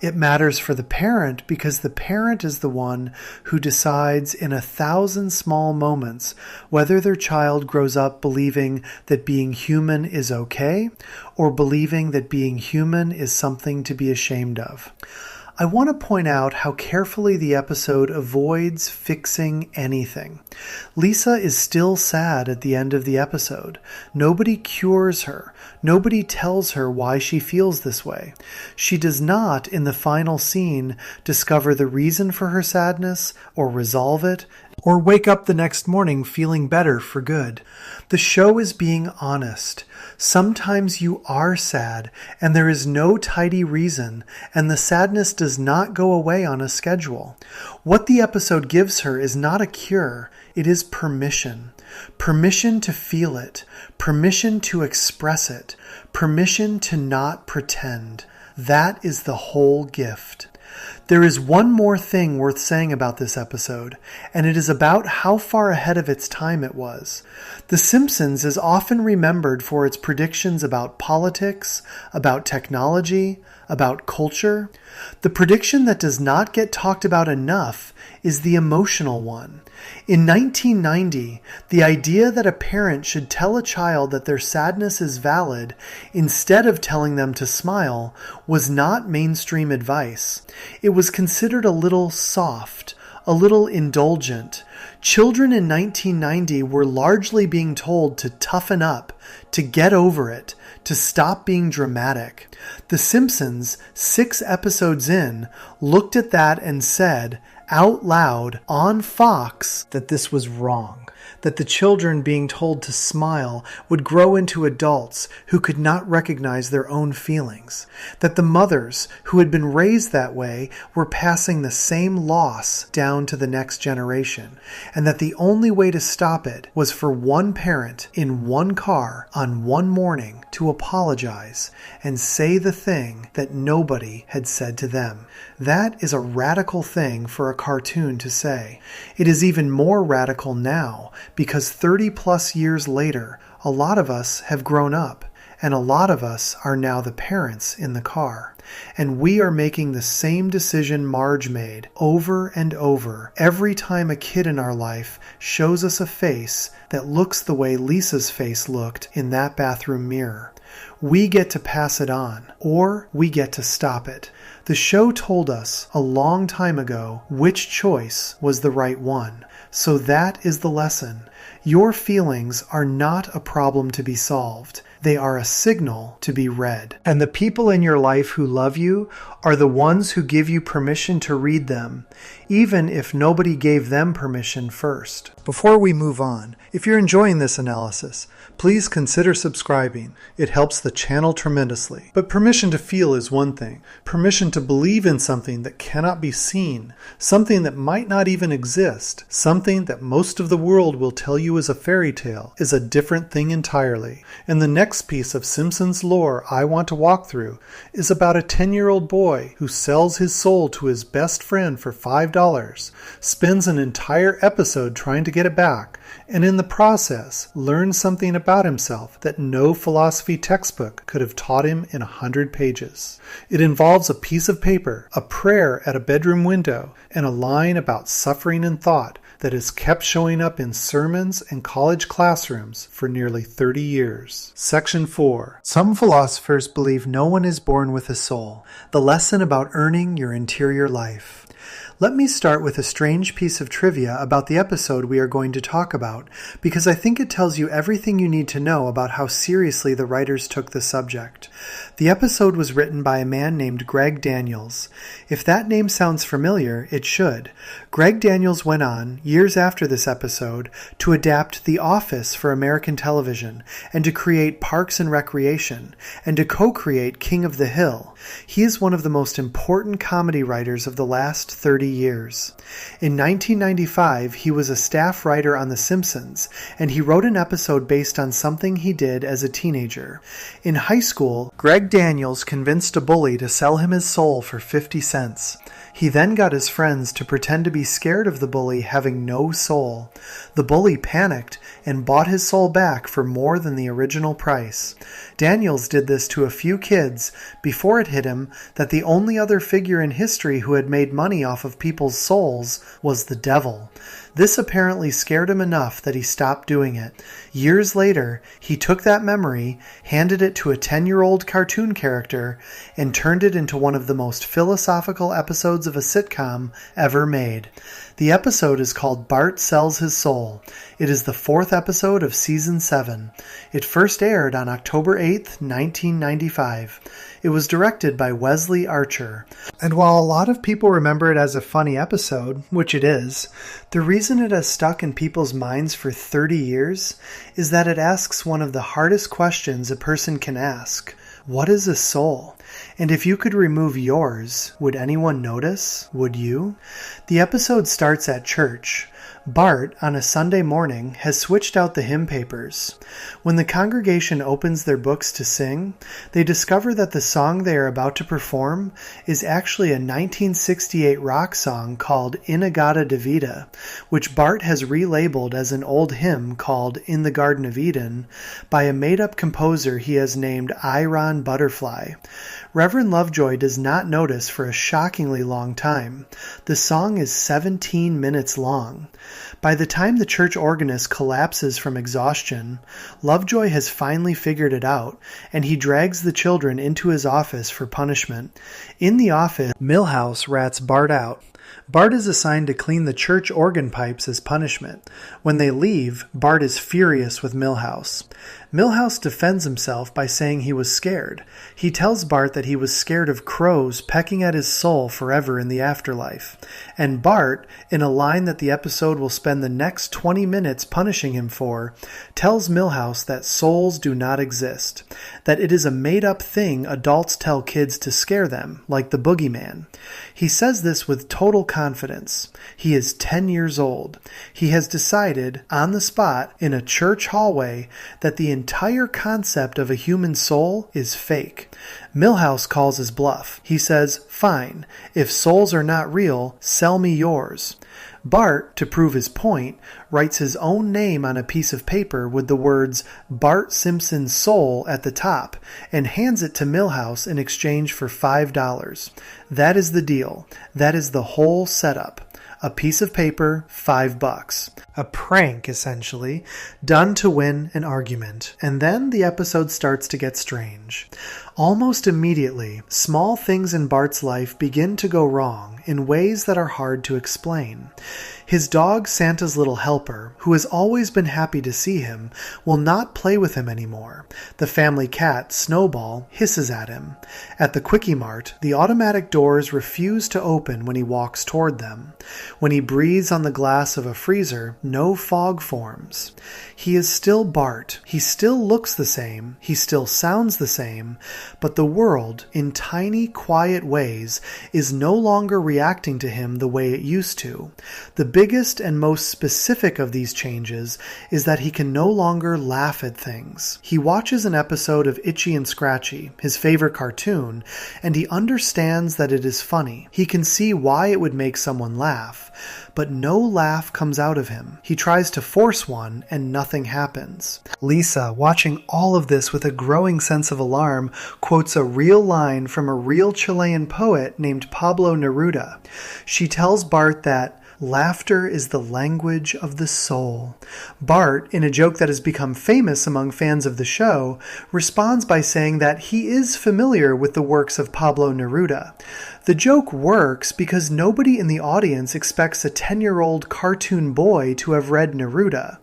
Speaker 1: It matters for the parent because the parent is the one who decides in 1,000 small moments whether their child grows up believing that being human is okay or believing that being human is something to be ashamed of. I want to point out how carefully the episode avoids fixing anything. Lisa is still sad at the end of the episode. Nobody cures her. Nobody tells her why she feels this way. She does not, in the final scene, discover the reason for her sadness or resolve it, or wake up the next morning feeling better for good. The show is being honest. Sometimes you are sad, and there is no tidy reason, and the sadness does not go away on a schedule. What the episode gives her is not a cure, it is permission. Permission to feel it, permission to express it, permission to not pretend. That is the whole gift. There is one more thing worth saying about this episode, and it is about how far ahead of its time it was. The Simpsons is often remembered for its predictions about politics, about technology, about culture. The prediction that does not get talked about enough is the emotional one. In 1990, the idea that a parent should tell a child that their sadness is valid instead of telling them to smile was not mainstream advice. It was considered a little soft, a little indulgent. Children in 1990 were largely being told to toughen up, to get over it, to stop being dramatic. The Simpsons, 6 episodes in, looked at that and said, out loud, on Fox, that this was wrong. That the children being told to smile would grow into adults who could not recognize their own feelings. That the mothers who had been raised that way were passing the same loss down to the next generation. And that the only way to stop it was for one parent in one car on one morning to apologize and say the thing that nobody had said to them. That is a radical thing for a cartoon to say. It is even more radical now because 30 plus years later, a lot of us have grown up and a lot of us are now the parents in the car. And we are making the same decision Marge made over and over every time a kid in our life shows us a face that looks the way Lisa's face looked in that bathroom mirror. We get to pass it on, or we get to stop it. The show told us a long time ago which choice was the right one. So that is the lesson. Your feelings are not a problem to be solved. They are a signal to be read. And the people in your life who love you are the ones who give you permission to read them, even if nobody gave them permission first. Before we move on, if you're enjoying this analysis, please consider subscribing. It helps the channel tremendously. But permission to feel is one thing. Permission to believe in something that cannot be seen, something that might not even exist, something that most of the world will tell you is a fairy tale, is a different thing entirely. And the next piece of Simpsons lore I want to walk through is about a 10-year-old boy who sells his soul to his best friend for $5, spends an entire episode trying to get it back, and in the process learns something about himself that no philosophy textbook could have taught him in 100 pages. It involves a piece of paper, a prayer at a bedroom window, and a line about suffering and thought that has kept showing up in sermons and college classrooms for nearly 30 years. Section 4. Some philosophers believe no one is born with a soul. The lesson about earning your interior life. Let me start with a strange piece of trivia about the episode we are going to talk about, because I think it tells you everything you need to know about how seriously the writers took the subject. The episode was written by a man named Greg Daniels. If that name sounds familiar, it should. Greg Daniels went on, years after this episode, to adapt The Office for American television, and to create Parks and Recreation, and to co-create King of the Hill. He is one of the most important comedy writers of the last 30 years. In 1995, he was a staff writer on The Simpsons, and he wrote an episode based on something he did as a teenager. In high school, Greg Daniels convinced a bully to sell him his soul for 50 cents. He then got his friends to pretend to be scared of the bully having no soul. The bully panicked and bought his soul back for more than the original price. Daniels did this to a few kids before it hit him that the only other figure in history who had made money off of people's souls was the devil. This apparently scared him enough that he stopped doing it. Years later, he took that memory, handed it to a 10-year-old cartoon character, and turned it into one of the most philosophical episodes of a sitcom ever made. The episode is called Bart Sells His Soul. It is the 4th episode of Season 7. It first aired on October 8th, 1995. It was directed by Wesley Archer. And while a lot of people remember it as a funny episode, which it is, the reason it has stuck in people's minds for 30 years is that it asks one of the hardest questions a person can ask. What is a soul? And if you could remove yours, would anyone notice? Would you? The episode starts at church. Bart, on a Sunday morning, has switched out the hymn papers. When the congregation opens their books to sing, they discover that the song they are about to perform is actually a 1968 rock song called In-A-Gadda-Da-Vida, which Bart has relabeled as an old hymn called In the Garden of Eden by a made-up composer he has named Iron Butterfly. Reverend Lovejoy does not notice for a shockingly long time. The song is 17 minutes long. By the time the church organist collapses from exhaustion, Lovejoy has finally figured it out, and he drags the children into his office for punishment. In the office, Milhouse rats Bart out. Bart is assigned to clean the church organ pipes as punishment. When they leave, Bart is furious with Milhouse. Milhouse defends himself by saying he was scared. He tells Bart that he was scared of crows pecking at his soul forever in the afterlife. And Bart, in a line that the episode will spend the next 20 minutes punishing him for, tells Milhouse that souls do not exist, that it is a made-up thing adults tell kids to scare them, like the boogeyman. He says this with total confidence. He is 10 years old. He has decided, on the spot, in a church hallway, that the entire concept of a human soul is fake. Milhouse calls his bluff. He says, "Fine, if souls are not real, sell me yours." Bart, to prove his point, writes his own name on a piece of paper with the words Bart Simpson's Soul at the top and hands it to Milhouse in exchange for $5. That is the deal. That is the whole setup. A piece of paper, $5. A prank, essentially, done to win an argument. And then the episode starts to get strange. Almost immediately, small things in Bart's life begin to go wrong in ways that are hard to explain. His dog, Santa's Little Helper, who has always been happy to see him, will not play with him anymore. The family cat, Snowball, hisses at him. At the Quickie Mart, the automatic doors refuse to open when he walks toward them. When he breathes on the glass of a freezer, no fog forms. He is still Bart. He still looks the same. He still sounds the same. But the world, in tiny, quiet ways, is no longer reacting to him the way it used to. The biggest and most specific of these changes is that he can no longer laugh at things. He watches an episode of Itchy and Scratchy, his favorite cartoon, and he understands that it is funny. He can see why it would make someone laugh, but no laugh comes out of him. He tries to force one, and nothing happens. Lisa, watching all of this with a growing sense of alarm, quotes a real line from a real Chilean poet named Pablo Neruda. She tells Bart that laughter is the language of the soul. Bart, in a joke that has become famous among fans of the show, responds by saying that he is familiar with the works of Pablo Neruda. The joke works because nobody in the audience expects a 10-year-old cartoon boy to have read Neruda.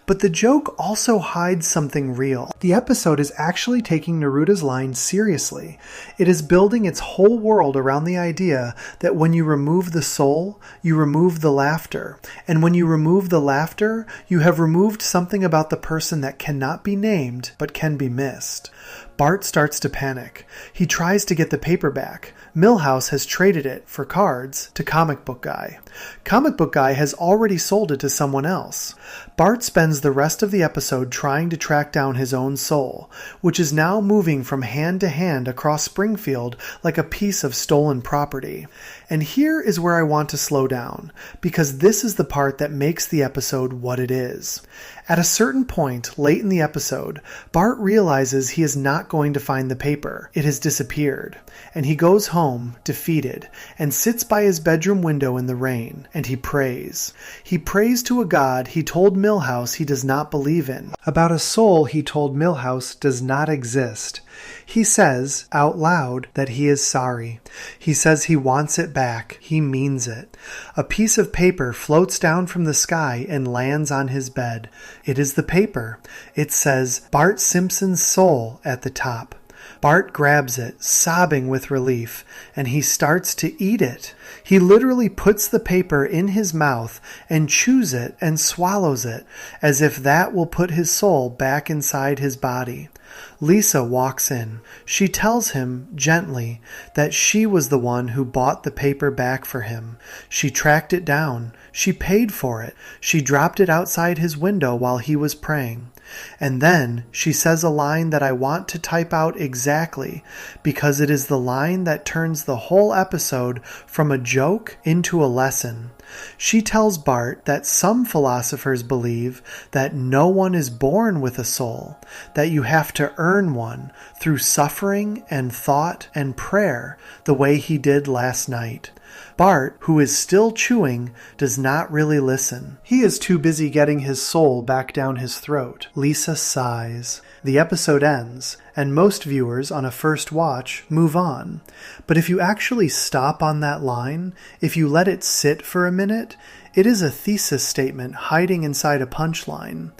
Speaker 1: But the joke also hides something real. The episode is actually taking Neruda's line seriously. It is building its whole world around the idea that when you remove the soul, you remove the laughter. And when you remove the laughter, you have removed something about the person that cannot be named but can be missed. Bart starts to panic. He tries to get the paper back. Milhouse has traded it for cards to Comic Book Guy. Comic Book Guy has already sold it to someone else. Bart spends the rest of the episode trying to track down his own soul, which is now moving from hand to hand across Springfield like a piece of stolen property. And here is where I want to slow down, because this is the part that makes the episode what it is. At a certain point, late in the episode, Bart realizes he is not going to find the paper. It has disappeared. And he goes home, defeated, and sits by his bedroom window in the rain, and he prays. He prays to a God he told Milhouse he does not believe in, about a soul he told Milhouse does not exist. He says, out loud, that he is sorry. He says he wants it back. He means it. A piece of paper floats down from the sky and lands on his bed. It is the paper. It says, Bart Simpson's soul at the top. Bart grabs it, sobbing with relief, and he starts to eat it. He literally puts the paper in his mouth and chews it and swallows it, as if that will put his soul back inside his body. Lisa walks in. She tells him, gently, that she was the one who bought the paper back for him. She tracked it down. She paid for it. She dropped it outside his window while he was praying. And then she says a line that I want to type out exactly, because it is the line that turns the whole episode from a joke into a lesson. She tells Bart that some philosophers believe that no one is born with a soul, that you have to earn one through suffering and thought and prayer, the way he did last night. Bart, who is still chewing, does not really listen. He is too busy getting his soul back down his throat. Lisa sighs. The episode ends, and most viewers on a first watch move on. But if you actually stop on that line, if you let it sit for a minute, it is a thesis statement hiding inside a punchline.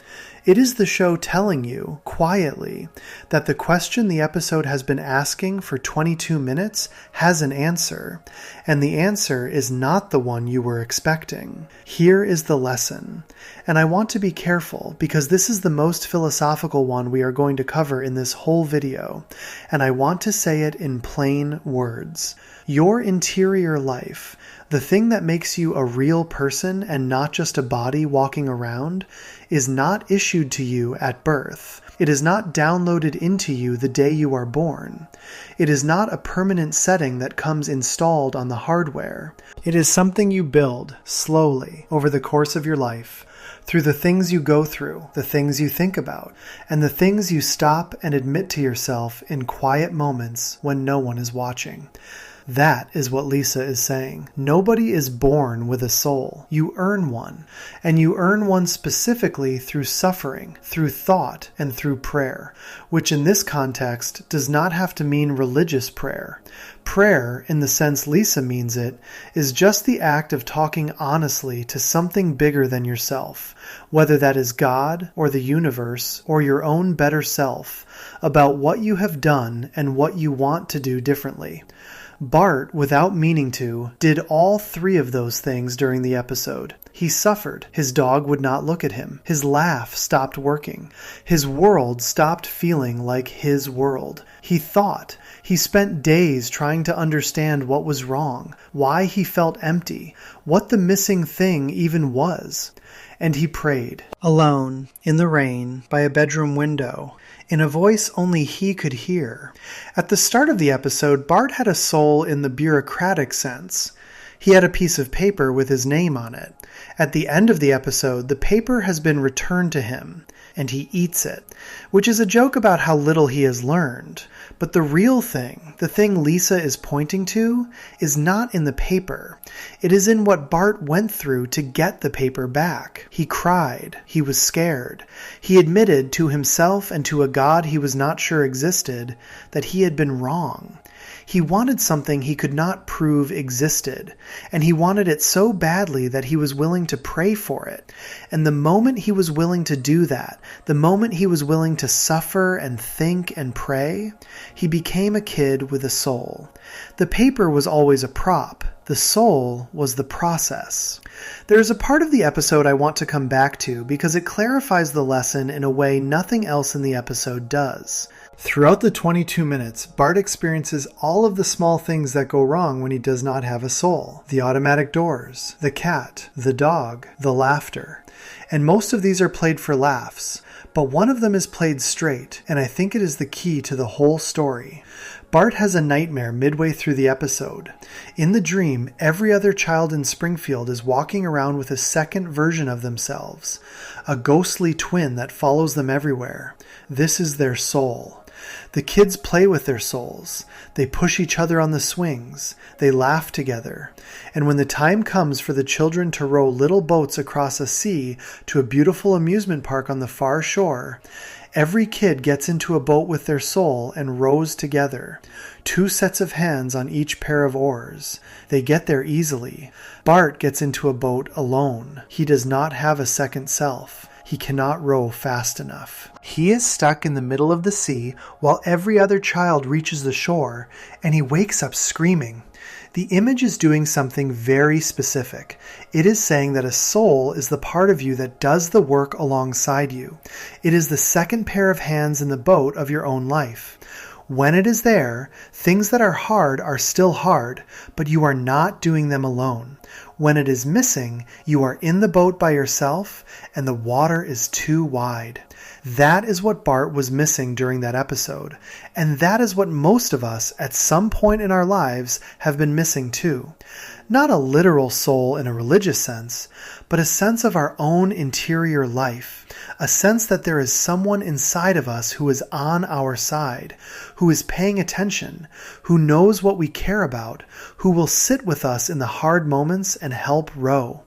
Speaker 1: It is the show telling you, quietly, that the question the episode has been asking for 22 minutes has an answer, and the answer is not the one you were expecting. Here is the lesson. And I want to be careful, because this is the most philosophical one we are going to cover in this whole video, and I want to say it in plain words. Your interior life, the thing that makes you a real person and not just a body walking around, is not issued to you at birth. It is not downloaded into you the day you are born. It is not a permanent setting that comes installed on the hardware. It is something you build slowly over the course of your life, through the things you go through, the things you think about, and the things you stop and admit to yourself in quiet moments when no one is watching. That is what Lisa is saying. Nobody is born with a soul. You earn one. And you earn one specifically through suffering, through thought, and through prayer, which in this context does not have to mean religious prayer. Prayer, in the sense Lisa means it, is just the act of talking honestly to something bigger than yourself, whether that is God or the universe or your own better self, about what you have done and what you want to do differently. Bart, without meaning to, did all three of those things during the episode. He suffered. His dog would not look at him. His laugh stopped working. His world stopped feeling like his world. He thought. He spent days trying to understand what was wrong, why he felt empty, what the missing thing even was. And he prayed. Alone, in the rain, by a bedroom window, in a voice only he could hear. At the start of the episode, Bart had a soul in the bureaucratic sense. He had a piece of paper with his name on it. At the end of the episode, the paper has been returned to him, and he eats it, which is a joke about how little he has learned. But the real thing, the thing Lisa is pointing to, is not in the paper. It is in what Bart went through to get the paper back. He cried. He was scared. He admitted to himself and to a God he was not sure existed that he had been wrong. He wanted something he could not prove existed, and he wanted it so badly that he was willing to pray for it. And the moment he was willing to do that, the moment he was willing to suffer and think and pray, he became a kid with a soul. The paper was always a prop. The soul was the process. There is a part of the episode I want to come back to because it clarifies the lesson in a way nothing else in the episode does. Throughout the 22 minutes, Bart experiences all of the small things that go wrong when he does not have a soul. The automatic doors, the cat, the dog, the laughter. And most of these are played for laughs, but one of them is played straight, and I think it is the key to the whole story. Bart has a nightmare midway through the episode. In the dream, every other child in Springfield is walking around with a second version of themselves, a ghostly twin that follows them everywhere. This is their soul. The kids play with their souls. They push each other on the swings. They laugh together. And when the time comes for the children to row little boats across a sea to a beautiful amusement park on the far shore, every kid gets into a boat with their soul and rows together. 2 sets of hands on each pair of oars. They get there easily. Bart gets into a boat alone. He does not have a second self. He cannot row fast enough. He is stuck in the middle of the sea while every other child reaches the shore, and he wakes up screaming. The image is doing something very specific. It is saying that a soul is the part of you that does the work alongside you. It is the second pair of hands in the boat of your own life. When it is there, things that are hard are still hard, but you are not doing them alone. When it is missing, you are in the boat by yourself, and the water is too wide. That is what Bart was missing during that episode, and that is what most of us at some point in our lives have been missing too. Not a literal soul in a religious sense, but a sense of our own interior life, a sense that there is someone inside of us who is on our side, who is paying attention, who knows what we care about, who will sit with us in the hard moments and help row.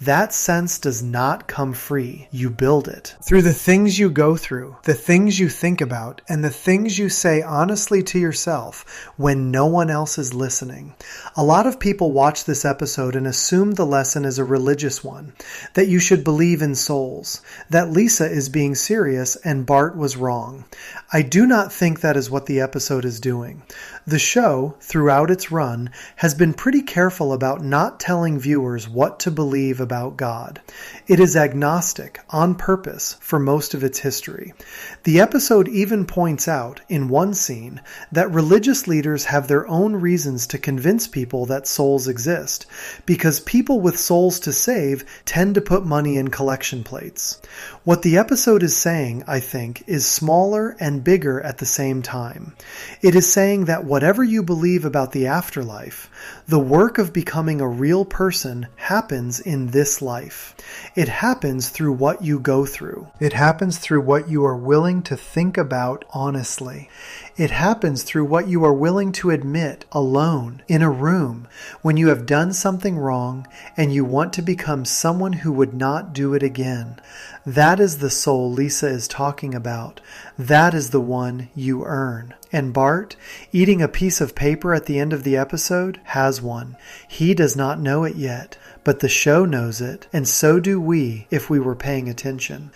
Speaker 1: That sense does not come free. You build it. Through the things you go through, the things you think about, and the things you say honestly to yourself when no one else is listening. A lot of people watch this episode and assume the lesson is a religious one, that you should believe in souls, that Lisa is being serious and Bart was wrong. I do not think that is what the episode is doing. The show, throughout its run, has been pretty careful about not telling viewers what to believe about God. It is agnostic, on purpose, for most of its history. The episode even points out, in one scene, that religious leaders have their own reasons to convince people that souls exist, because people with souls to save tend to put money in collection plates. What the episode is saying, I think, is smaller and bigger at the same time. It is saying that whatever you believe about the afterlife, the work of becoming a real person happens in this life. It happens through what you go through. It happens through what you are willing to think about honestly. It happens through what you are willing to admit alone in a room when you have done something wrong and you want to become someone who would not do it again. That is the soul Lisa is talking about. That is the one you earn. And Bart, eating a piece of paper at the end of the episode, has one. He does not know it yet, but the show knows it, and so do we if we were paying attention.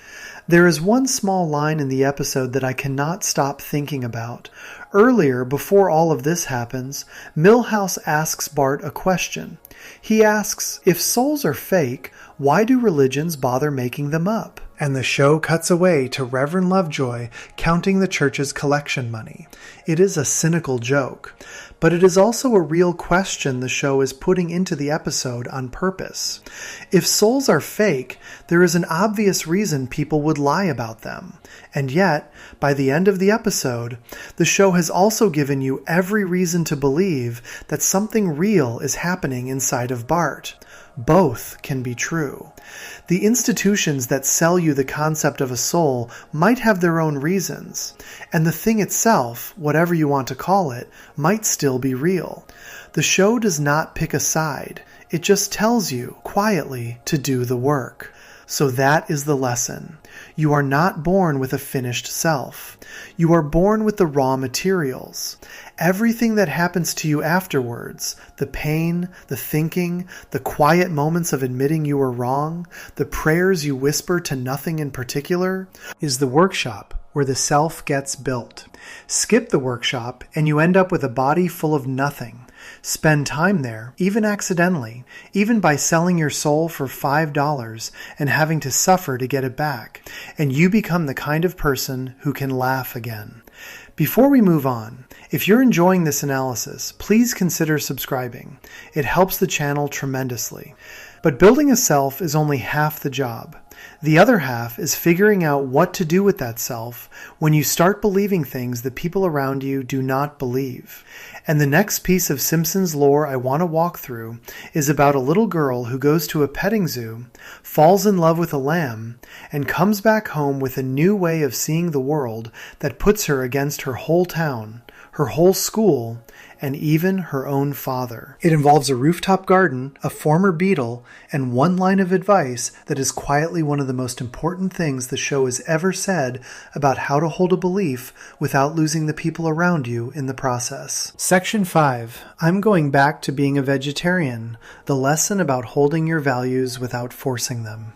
Speaker 1: There is one small line in the episode that I cannot stop thinking about. Earlier, before all of this happens, Milhouse asks Bart a question. He asks, if souls are fake, why do religions bother making them up? And the show cuts away to Reverend Lovejoy counting the church's collection money. It is a cynical joke, but it is also a real question the show is putting into the episode on purpose. If souls are fake, there is an obvious reason people would lie about them. And yet, by the end of the episode, the show has also given you every reason to believe that something real is happening inside of Bart. Both can be true. The institutions that sell you the concept of a soul might have their own reasons, and the thing itself, whatever you want to call it, might still be real. The show does not pick a side. It just tells you, quietly, to do the work. So that is the lesson. You are not born with a finished self. You are born with the raw materials. Everything that happens to you afterwards, the pain, the thinking, the quiet moments of admitting you were wrong, the prayers you whisper to nothing in particular, is the workshop where the self gets built. Skip the workshop and you end up with a body full of nothing. Spend time there, even accidentally, even by selling your soul for $5 and having to suffer to get it back, and you become the kind of person who can laugh again. Before we move on, if you're enjoying this analysis, please consider subscribing. It helps the channel tremendously. But building a self is only half the job. The other half is figuring out what to do with that self when you start believing things that people around you do not believe. And the next piece of Simpsons lore I want to walk through is about a little girl who goes to a petting zoo, falls in love with a lamb, and comes back home with a new way of seeing the world that puts her against her whole town, her whole school, and even her own father. It involves a rooftop garden, a former beetle, and one line of advice that is quietly one of the most important things the show has ever said about how to hold a belief without losing the people around you in the process. Section 5. I'm going back to being a vegetarian, the lesson about holding your values without forcing them.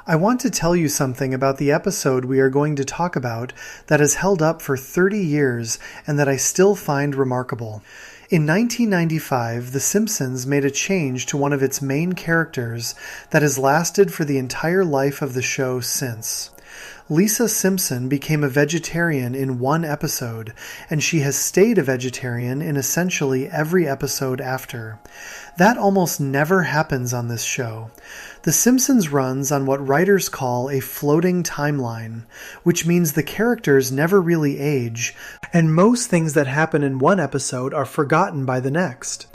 Speaker 1: I want to tell you something about the episode we are going to talk about that has held up for 30 years and that I still find remarkable. In 1995, The Simpsons made a change to one of its main characters that has lasted for the entire life of the show since. Lisa Simpson became a vegetarian in one episode, and she has stayed a vegetarian in essentially every episode after. That almost never happens on this show. The Simpsons runs on what writers call a floating timeline, which means the characters never really age, and most things that happen in one episode are forgotten by the next.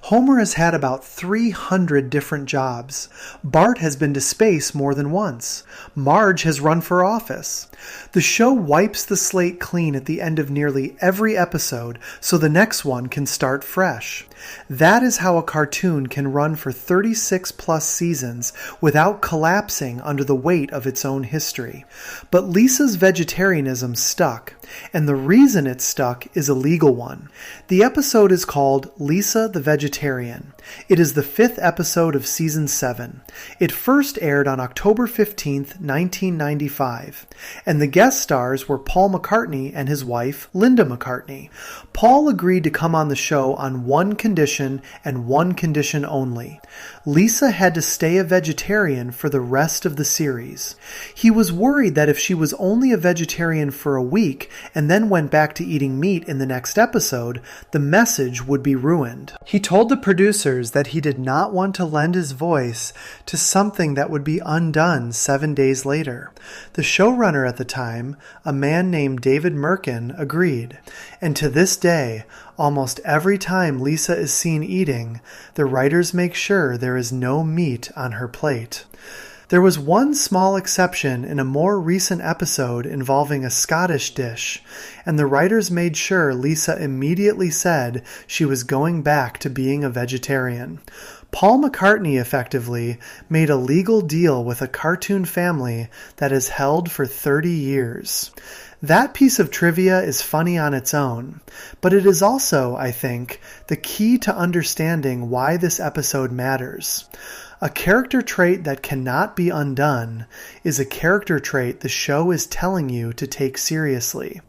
Speaker 1: Homer has had about 300 different jobs. Bart has been to space more than once. Marge has run for office. The show wipes the slate clean at the end of nearly every episode so the next one can start fresh. That is how a cartoon can run for 36 plus seasons without collapsing under the weight of its own history. But Lisa's vegetarianism stuck, and the reason it stuck is a legal one. The episode is called Lisa the Vegetarian. It is the 5th episode of Season 7. It first aired on October 15th, 1995, and the guest stars were Paul McCartney and his wife, Linda McCartney. Paul agreed to come on the show on one condition and one condition only. Lisa had to stay a vegetarian for the rest of the series. He was worried that if she was only a vegetarian for a week and then went back to eating meat in the next episode, the message would be ruined. He told the producers that he did not want to lend his voice to something that would be undone 7 days later. The showrunner at the time, a man named David Merkin, agreed, and to this day, almost every time Lisa is seen eating, the writers make sure there is no meat on her plate. There was one small exception in a more recent episode involving a Scottish dish, and the writers made sure Lisa immediately said she was going back to being a vegetarian. Paul McCartney effectively made a legal deal with a cartoon family that is held for 30 years. That piece of trivia is funny on its own, but it is also, I think, the key to understanding why this episode matters. A character trait that cannot be undone is a character trait the show is telling you to take seriously.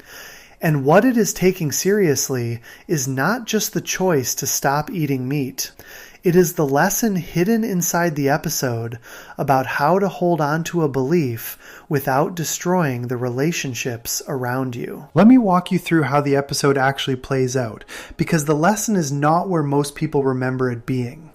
Speaker 1: And what it is taking seriously is not just the choice to stop eating meat. It is the lesson hidden inside the episode about how to hold on to a belief without destroying the relationships around you. Let me walk you through how the episode actually plays out, because the lesson is not where most people remember it being.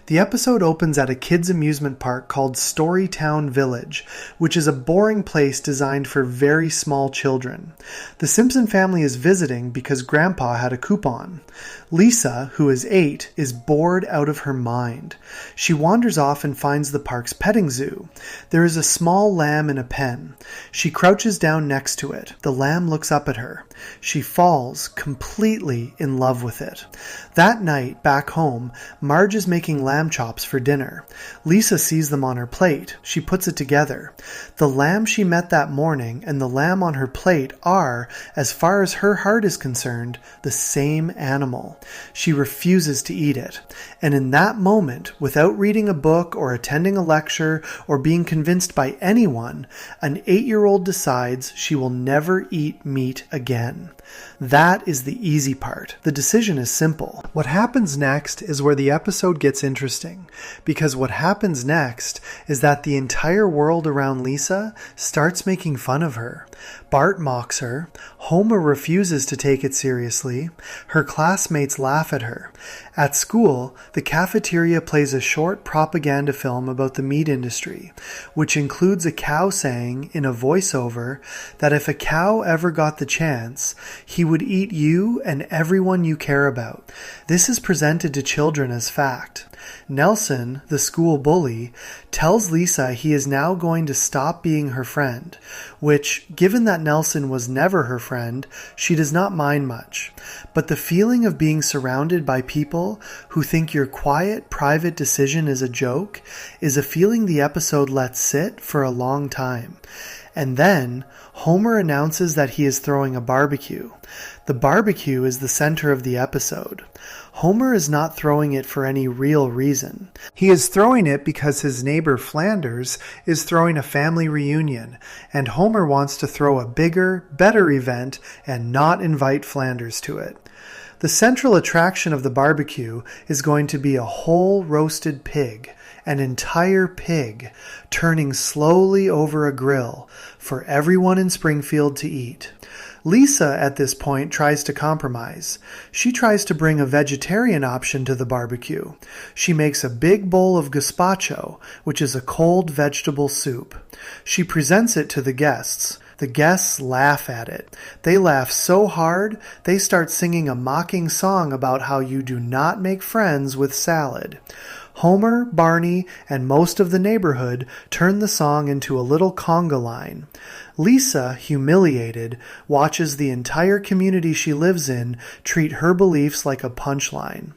Speaker 1: The episode opens at a kids' amusement park called Storytown Village, which is a boring place designed for very small children. The Simpson family is visiting because Grandpa had a coupon. Lisa, who is 8, is bored out of her mind. She wanders off and finds the park's petting zoo. There is a small lamb in a pen. She crouches down next to it. The lamb looks up at her. She falls completely in love with it. That night, back home, Marge is making lamb chops for dinner. Lisa sees them on her plate. She puts it together. The lamb she met that morning and the lamb on her plate are, as far as her heart is concerned, the same animal. She refuses to eat it. And in that moment, without reading a book or attending a lecture or being convinced by anyone, an 8-year-old decides she will never eat meat again. That is the easy part. The decision is simple. What happens next is where the episode gets interesting, because what happens next is that the entire world around Lisa starts making fun of her. Bart mocks her. Homer refuses to take it seriously. Her classmates laugh at her. At school, the cafeteria plays a short propaganda film about the meat industry, which includes a cow saying, in a voiceover, that if a cow ever got the chance, he would eat you and everyone you care about. This is presented to children as fact. Nelson, the school bully, tells Lisa he is now going to stop being her friend, which, given that Nelson was never her friend, she does not mind much. But the feeling of being surrounded by people who think your quiet, private decision is a joke is a feeling the episode lets sit for a long time. And then, Homer announces that he is throwing a barbecue. The barbecue is the center of the episode. Homer is not throwing it for any real reason. He is throwing it because his neighbor Flanders is throwing a family reunion, and Homer wants to throw a bigger, better event and not invite Flanders to it. The central attraction of the barbecue is going to be a whole roasted pig, an entire pig, turning slowly over a grill for everyone in Springfield to eat. Lisa, at this point, tries to compromise. She tries to bring a vegetarian option to the barbecue. She makes a big bowl of gazpacho, which is a cold vegetable soup. She presents it to the guests. The guests laugh at it. They laugh so hard, they start singing a mocking song about how you do not make friends with salad. Homer, Barney, and most of the neighborhood turn the song into a little conga line. Lisa, humiliated, watches the entire community she lives in treat her beliefs like a punchline.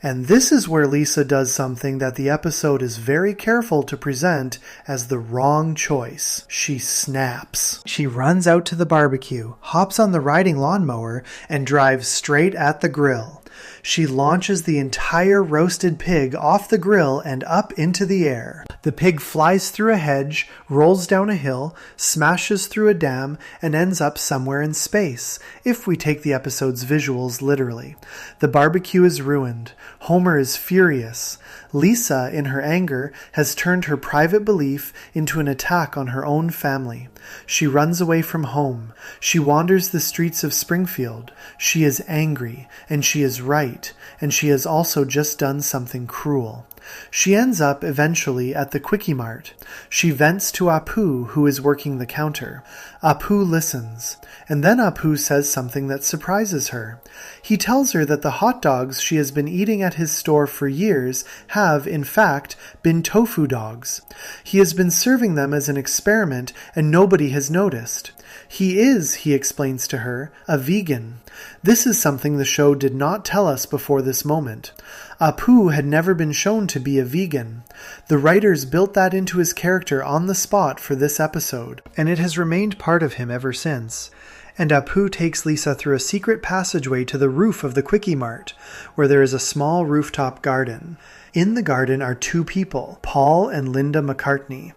Speaker 1: And this is where Lisa does something that the episode is very careful to present as the wrong choice. She snaps. She runs out to the barbecue, hops on the riding lawnmower, and drives straight at the grill. She launches the entire roasted pig off the grill and up into the air. The pig flies through a hedge, rolls down a hill, smashes through a dam, and ends up somewhere in space, if we take the episode's visuals literally. The barbecue is ruined. Homer is furious. Lisa, in her anger, has turned her private belief into an attack on her own family. She runs away from home. She wanders the streets of Springfield. She is angry, and she is right, and she has also just done something cruel. She ends up eventually at the Quickie Mart. She vents to Apu, who is working the counter. Apu listens, and then Apu says something that surprises her. He tells her that the hot dogs she has been eating at his store for years have, in fact, been tofu dogs. He has been serving them as an experiment, and nobody has noticed. He is, he explains to her, a vegan. This is something the show did not tell us before this moment. Apu had never been shown to be a vegan. The writers built that into his character on the spot for this episode, and it has remained part of him ever since. And Apu takes Lisa through a secret passageway to the roof of the Quickie Mart, where there is a small rooftop garden. In the garden are two people, Paul and Linda McCartney.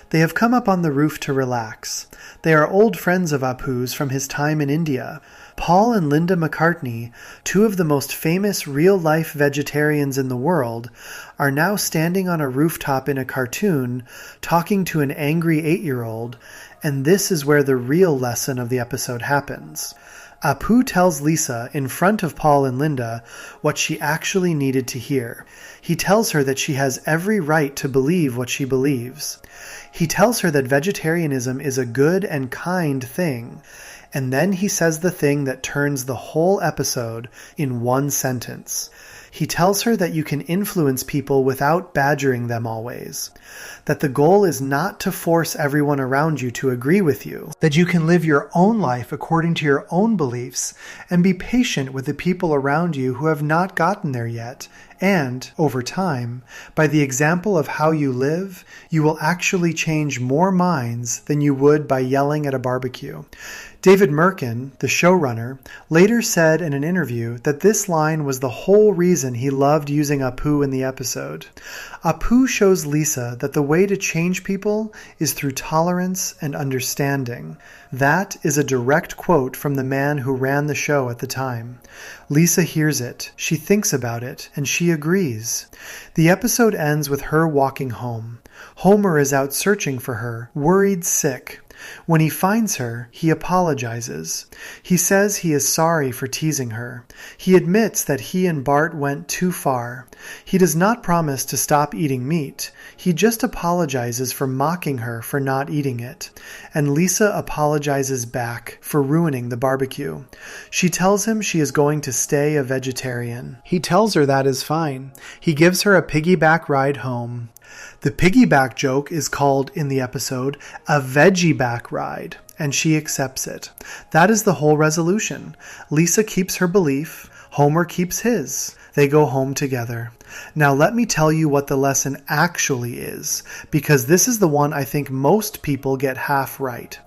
Speaker 1: They have come up on the roof to relax. They are old friends of Apu's from his time in India. Paul and Linda McCartney, two of the most famous real-life vegetarians in the world, are now standing on a rooftop in a cartoon, talking to an angry 8-year-old, and this is where the real lesson of the episode happens. Apu tells Lisa, in front of Paul and Linda, what she actually needed to hear. He tells her that she has every right to believe what she believes. He tells her that vegetarianism is a good and kind thing. And then he says the thing that turns the whole episode in one sentence. He tells her that you can influence people without badgering them always. That the goal is not to force everyone around you to agree with you. That you can live your own life according to your own beliefs and be patient with the people around you who have not gotten there yet. And, over time, by the example of how you live, you will actually change more minds than you would by yelling at a barbecue. David Merkin, the showrunner, later said in an interview that this line was the whole reason he loved using Apu in the episode. Apu shows Lisa that the way to change people is through tolerance and understanding. That is a direct quote from the man who ran the show at the time. Lisa hears it, she thinks about it, and she agrees. The episode ends with her walking home. Homer is out searching for her, worried sick. When he finds her, he apologizes. He says he is sorry for teasing her. He admits that he and Bart went too far. He does not promise to stop eating meat. He just apologizes for mocking her for not eating it. And Lisa apologizes back for ruining the barbecue. She tells him she is going to stay a vegetarian. He tells her that is fine. He gives her a piggyback ride home. The piggyback joke is called, in the episode, a veggie-back ride, and she accepts it. That is the whole resolution. Lisa keeps her belief, Homer keeps his. They go home together. Now let me tell you what the lesson actually is, because this is the one I think most people get half right.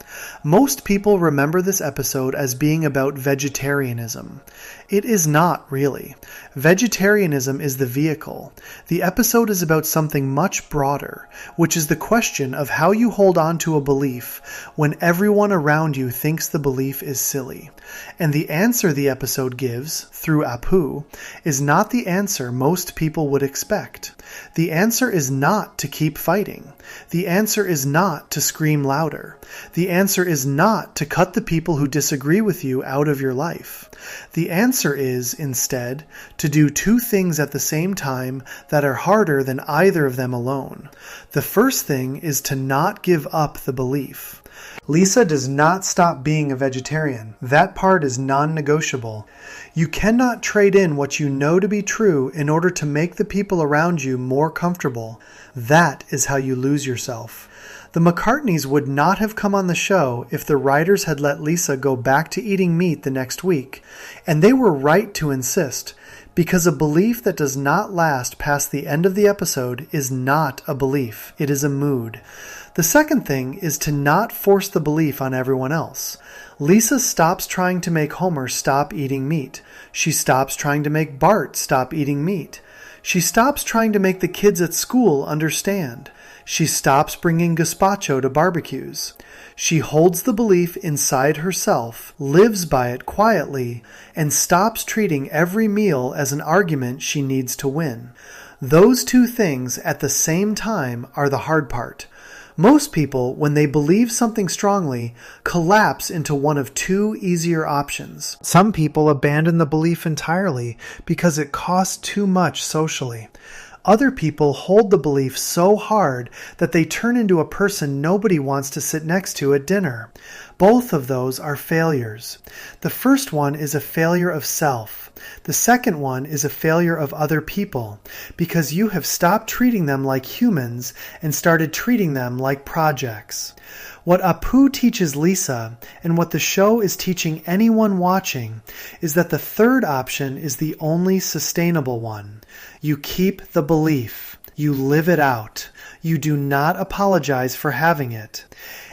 Speaker 1: Most people remember this episode as being about vegetarianism. It is not really. Vegetarianism is the vehicle. The episode is about something much broader, which is the question of how you hold on to a belief when everyone around you thinks the belief is silly. And the answer the episode gives, through Apu, is not the answer most people would expect. The answer is not to keep fighting. The answer is not to scream louder. The answer is not to cut the people who disagree with you out of your life. The answer is, instead, to do two things at the same time that are harder than either of them alone. The first thing is to not give up the belief. Lisa does not stop being a vegetarian. That part is non-negotiable. You cannot trade in what you know to be true in order to make the people around you more comfortable. That is how you lose yourself. The McCartneys would not have come on the show if the writers had let Lisa go back to eating meat the next week, and they were right to insist, because a belief that does not last past the end of the episode is not a belief, it is a mood. The second thing is to not force the belief on everyone else. Lisa stops trying to make Homer stop eating meat. She stops trying to make Bart stop eating meat. She stops trying to make the kids at school understand. She stops bringing gazpacho to barbecues. She holds the belief inside herself, lives by it quietly, and stops treating every meal as an argument she needs to win. Those two things at the same time are the hard part. Most people, when they believe something strongly, collapse into one of two easier options. Some people abandon the belief entirely because it costs too much socially. Other people hold the belief so hard that they turn into a person nobody wants to sit next to at dinner. Both of those are failures. The first one is a failure of self. The second one is a failure of other people, because you have stopped treating them like humans and started treating them like projects. What Apu teaches Lisa, and what the show is teaching anyone watching, is that the third option is the only sustainable one. You keep the belief. You live it out. You do not apologize for having it.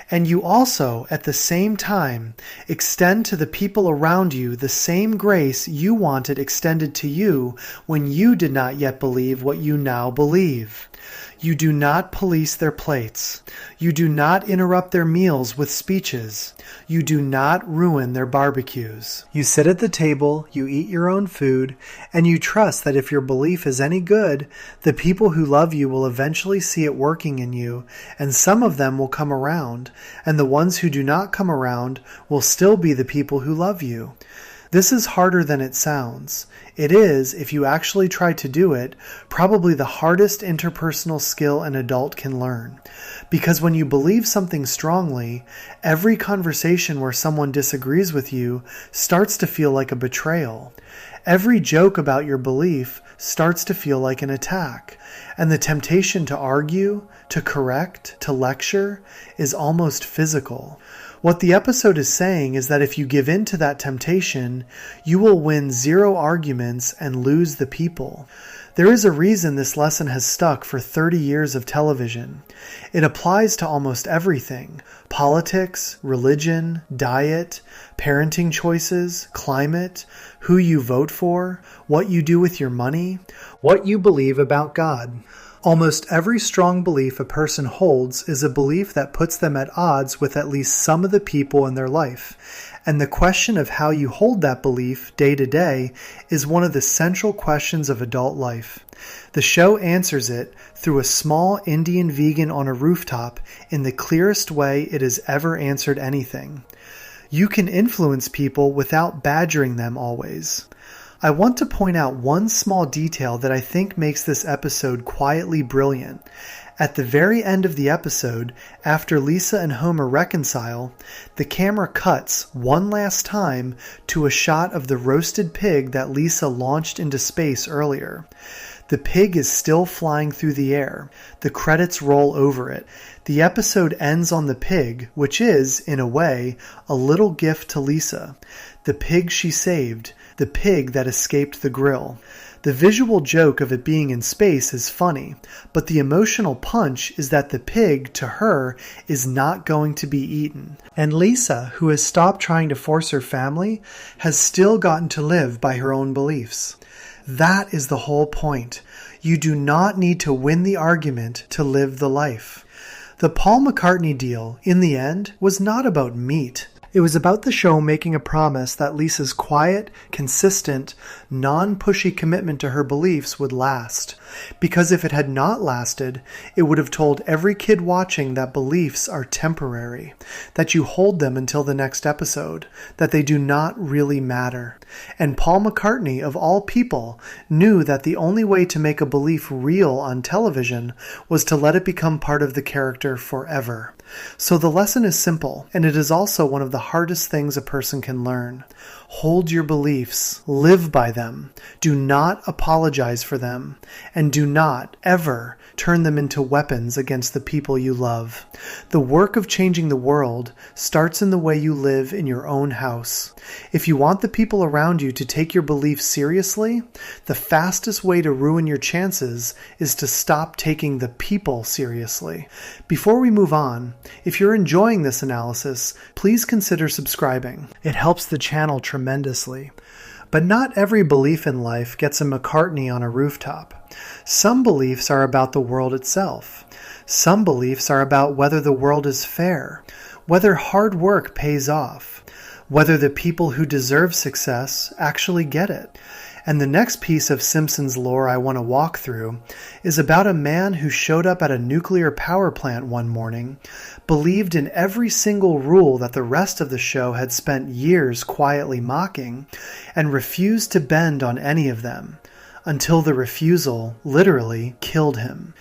Speaker 1: And you also, at the same time, extend to the people around you the same grace you wanted extended to you when you did not yet believe what you now believe. You do not police their plates. You do not interrupt their meals with speeches. You do not ruin their barbecues. You sit at the table, you eat your own food, and you trust that if your belief is any good, the people who love you will eventually see it working in you, and some of them will come around, and the ones who do not come around will still be the people who love you. This is harder than it sounds. It is, if you actually try to do it, probably the hardest interpersonal skill an adult can learn. Because when you believe something strongly, every conversation where someone disagrees with you starts to feel like a betrayal. Every joke about your belief starts to feel like an attack. And the temptation to argue, to correct, to lecture is almost physical. What the episode is saying is that if you give in to that temptation, you will win 0 arguments and lose the people. There is a reason this lesson has stuck for 30 years of television. It applies to almost everything: politics, religion, diet, parenting choices, climate, who you vote for, what you do with your money, what you believe about God. Almost every strong belief a person holds is a belief that puts them at odds with at least some of the people in their life. And the question of how you hold that belief day to day is one of the central questions of adult life. The show answers it through a small Indian vegan on a rooftop in the clearest way it has ever answered anything. You can influence people without badgering them always. I want to point out one small detail that I think makes this episode quietly brilliant. At the very end of the episode, after Lisa and Homer reconcile, the camera cuts one last time to a shot of the roasted pig that Lisa launched into space earlier. The pig is still flying through the air. The credits roll over it. The episode ends on the pig, which is, in a way, a little gift to Lisa. The pig she saved. The pig that escaped the grill. The visual joke of it being in space is funny, but the emotional punch is that the pig, to her, is not going to be eaten. And Lisa, who has stopped trying to force her family, has still gotten to live by her own beliefs. That is the whole point. You do not need to win the argument to live the life. The Paul McCartney deal, in the end, was not about meat. It was about the show making a promise that Lisa's quiet, consistent, non-pushy commitment to her beliefs would last. Because if it had not lasted, it would have told every kid watching that beliefs are temporary, that you hold them until the next episode, that they do not really matter. And Paul McCartney, of all people, knew that the only way to make a belief real on television was to let it become part of the character forever. So the lesson is simple, and it is also one of the hardest things a person can learn. Hold your beliefs, live by them, do not apologize for them, and do not, ever, turn them into weapons against the people you love. The work of changing the world starts in the way you live in your own house. If you want the people around you to take your beliefs seriously, the fastest way to ruin your chances is to stop taking the people seriously. Before we move on, if you're enjoying this analysis, please consider subscribing. It helps the channel tremendously. But not every belief in life gets a McCartney on a rooftop. Some beliefs are about the world itself. Some beliefs are about whether the world is fair, whether hard work pays off, whether the people who deserve success actually get it. And the next piece of Simpsons lore I want to walk through is about a man who showed up at a nuclear power plant one morning, believed in every single rule that the rest of the show had spent years quietly mocking, and refused to bend on any of them, until the refusal literally killed him.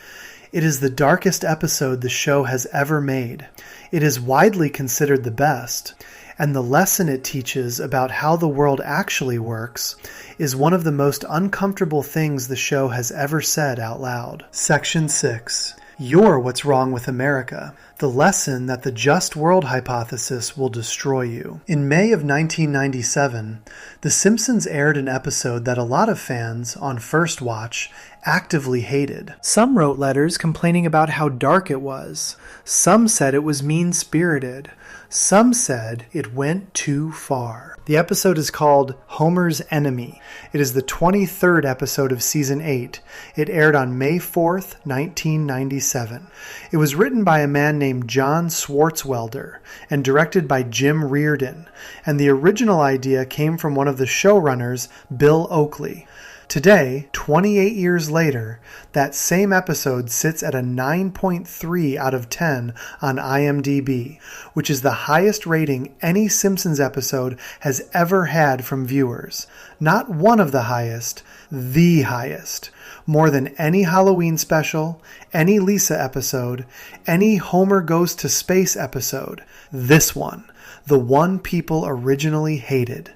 Speaker 1: It is the darkest episode the show has ever made. It is widely considered the best, and the lesson it teaches about how the world actually works is one of the most uncomfortable things the show has ever said out loud. Section 6. You're what's wrong with America. The lesson that the just world hypothesis will destroy you. In May of 1997, The Simpsons aired an episode that a lot of fans, on first watch, actively hated. Some wrote letters complaining about how dark it was. Some said it was mean-spirited. Some said it went too far. The episode is called Homer's Enemy. It is the 23rd episode of Season 8. It aired on May 4th, 1997. It was written by a man named John Swartzwelder and directed by Jim Reardon, and the original idea came from one of the showrunners, Bill Oakley. Today, 28 years later, that same episode sits at a 9.3 out of 10 on IMDb, which is the highest rating any Simpsons episode has ever had from viewers. Not one of the highest, the highest. More than any Halloween special, any Lisa episode, any Homer Goes to Space episode. This one, the one people originally hated.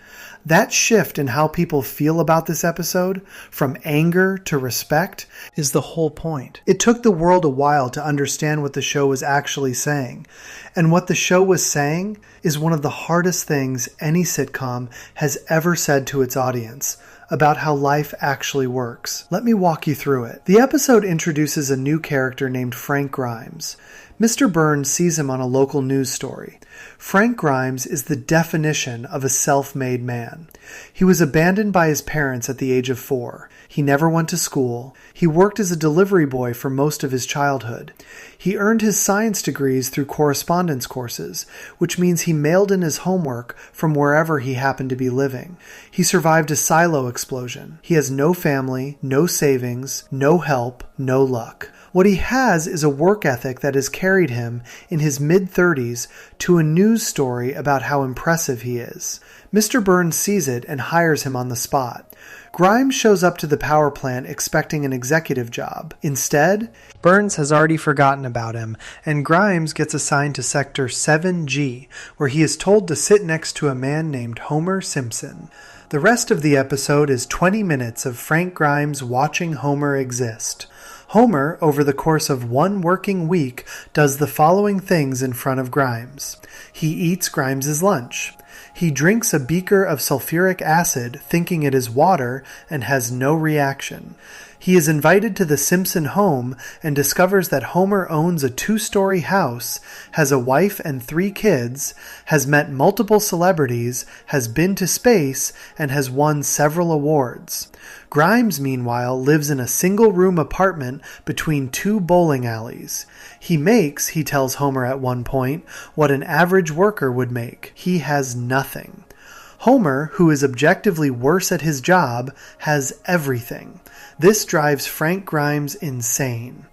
Speaker 1: That shift in how people feel about this episode, from anger to respect, is the whole point. It took the world a while to understand what the show was actually saying. And what the show was saying is one of the hardest things any sitcom has ever said to its audience about how life actually works. Let me walk you through it. The episode introduces a new character named Frank Grimes. Mr. Burns sees him on a local news story. Frank Grimes is the definition of a self-made man. He was abandoned by his parents at the age of 4. He never went to school. He worked as a delivery boy for most of his childhood. He earned his science degrees through correspondence courses, which means he mailed in his homework from wherever he happened to be living. He survived a silo explosion. He has no family, no savings, no help, no luck. What he has is a work ethic that has carried him in his mid-30s to a news story about how impressive he is. Mr. Burns sees it and hires him on the spot. Grimes shows up to the power plant expecting an executive job. Instead, Burns has already forgotten about him, and Grimes gets assigned to Sector 7G, where he is told to sit next to a man named Homer Simpson. The rest of the episode is 20 minutes of Frank Grimes watching Homer exist. Homer, over the course of one working week, does the following things in front of Grimes. He eats Grimes's lunch. He drinks a beaker of sulfuric acid, thinking it is water, and has no reaction. He is invited to the Simpson home and discovers that Homer owns a 2-story house, has a wife and 3 kids, has met multiple celebrities, has been to space, and has won several awards. Grimes, meanwhile, lives in a single-room apartment between 2 bowling alleys. He makes, he tells Homer at one point, what an average worker would make. He has nothing. Homer, who is objectively worse at his job, has everything. This drives Frank Grimes insane.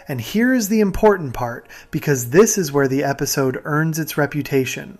Speaker 1: And here is the important part, because this is where the episode earns its reputation.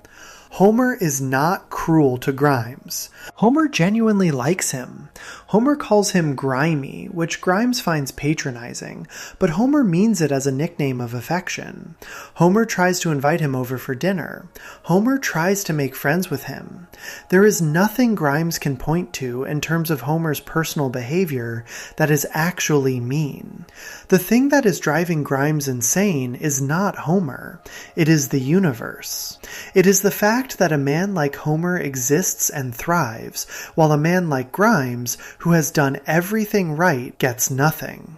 Speaker 1: Homer is not cruel to Grimes. Homer genuinely likes him. Homer calls him Grimy, which Grimes finds patronizing, but Homer means it as a nickname of affection. Homer tries to invite him over for dinner. Homer tries to make friends with him. There is nothing Grimes can point to in terms of Homer's personal behavior that is actually mean. The thing that is driving Grimes insane is not Homer. It is the universe. It is the fact that a man like Homer exists and thrives, while a man like Grimes, who has done everything right, gets nothing.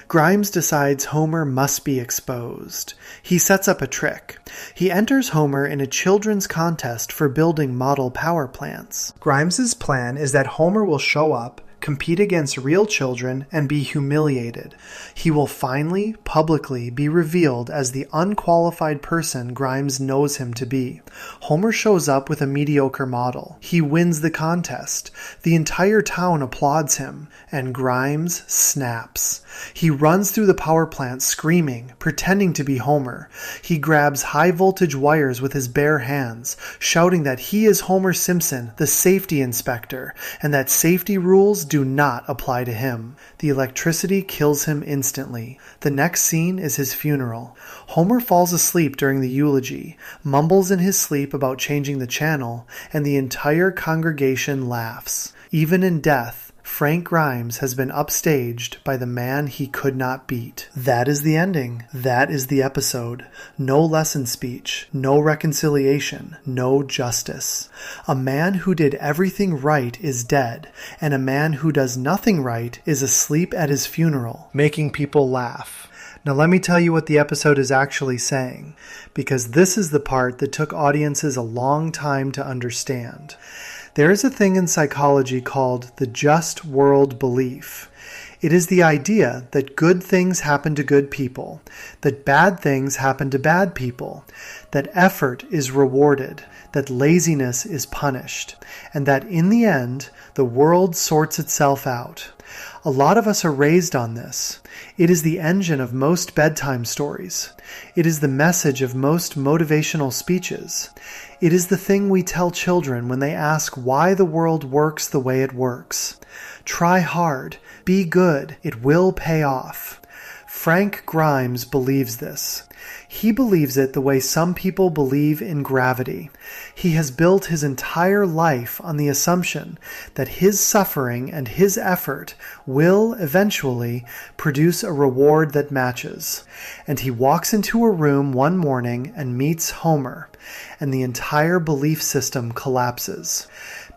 Speaker 1: Grimes decides Homer must be exposed. He sets up a trick. He enters Homer in a children's contest for building model power plants. Grimes's plan is that Homer will show up, compete against real children, and be humiliated. He will finally, publicly be revealed as the unqualified person Grimes knows him to be. Homer shows up with a mediocre model. He wins the contest. The entire town applauds him, and Grimes snaps. He runs through the power plant screaming, pretending to be Homer. He grabs high-voltage wires with his bare hands, shouting that he is Homer Simpson, the safety inspector, and that safety rules do not apply to him. The electricity kills him instantly. The next scene is his funeral. Homer falls asleep during the eulogy, mumbles in his sleep about changing the channel, and the entire congregation laughs. Even in death, Frank Grimes has been upstaged by the man he could not beat. That is the ending. That is the episode. No lesson speech, no reconciliation, no justice. A man who did everything right is dead, and a man who does nothing right is asleep at his funeral, making people laugh. Now let me tell you what the episode is actually saying, because this is the part that took audiences a long time to understand. There is a thing in psychology called the just world belief. It is the idea that good things happen to good people, that bad things happen to bad people, that effort is rewarded, that laziness is punished, and that in the end, the world sorts itself out. A lot of us are raised on this. It is the engine of most bedtime stories. It is the message of most motivational speeches. It is the thing we tell children when they ask why the world works the way it works. Try hard. Be good. It will pay off. Frank Grimes believes this. He believes it the way some people believe in gravity. He has built his entire life on the assumption that his suffering and his effort will eventually produce a reward that matches. And he walks into a room one morning and meets Homer, and the entire belief system collapses.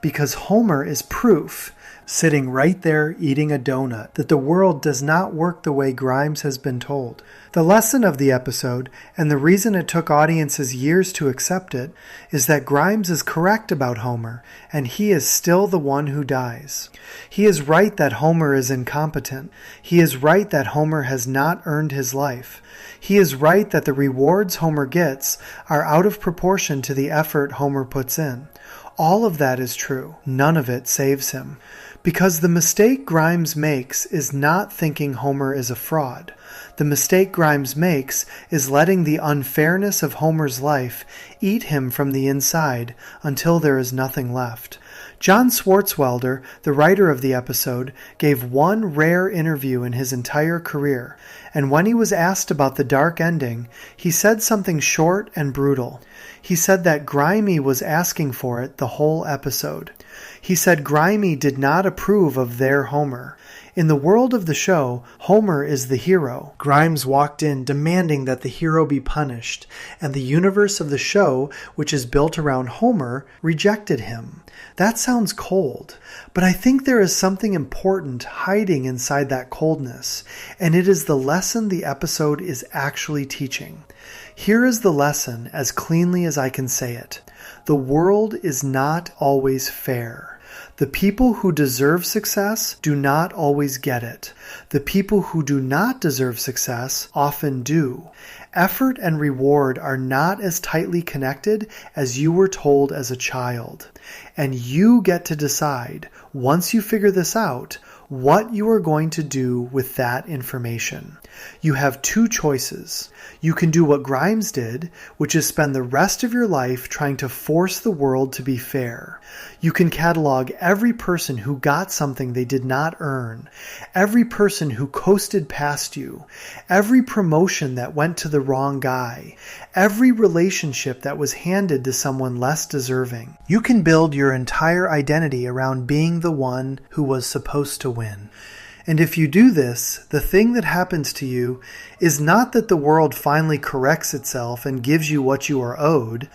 Speaker 1: Because Homer is proof, sitting right there eating a donut, that the world does not work the way Grimes has been told. The lesson of the episode, and the reason it took audiences years to accept it, is that Grimes is correct about Homer, and he is still the one who dies. He is right that Homer is incompetent. He is right that Homer has not earned his life. He is right that the rewards Homer gets are out of proportion to the effort Homer puts in. All of that is true. None of it saves him. Because the mistake Grimes makes is not thinking Homer is a fraud. The mistake Grimes makes is letting the unfairness of Homer's life eat him from the inside until there is nothing left. John Swartzwelder, the writer of the episode, gave one rare interview in his entire career, and when he was asked about the dark ending, he said something short and brutal. He said that Grimey was asking for it the whole episode. He said Grimey did not approve of their Homer. In the world of the show, Homer is the hero. Grimes walked in demanding that the hero be punished, and the universe of the show, which is built around Homer, rejected him. That sounds cold, but I think there is something important hiding inside that coldness, and it is the lesson the episode is actually teaching. Here is the lesson as cleanly as I can say it. The world is not always fair. The people who deserve success do not always get it. The people who do not deserve success often do. Effort and reward are not as tightly connected as you were told as a child. And you get to decide, once you figure this out, what you are going to do with that information. You have two choices. You can do what Grimes did, which is spend the rest of your life trying to force the world to be fair. You can catalog every person who got something they did not earn, every person who coasted past you, every promotion that went to the wrong guy, every relationship that was handed to someone less deserving. You can build your entire identity around being the one who was supposed to win. And if you do this, the thing that happens to you is not that the world finally corrects itself and gives you what you are owed.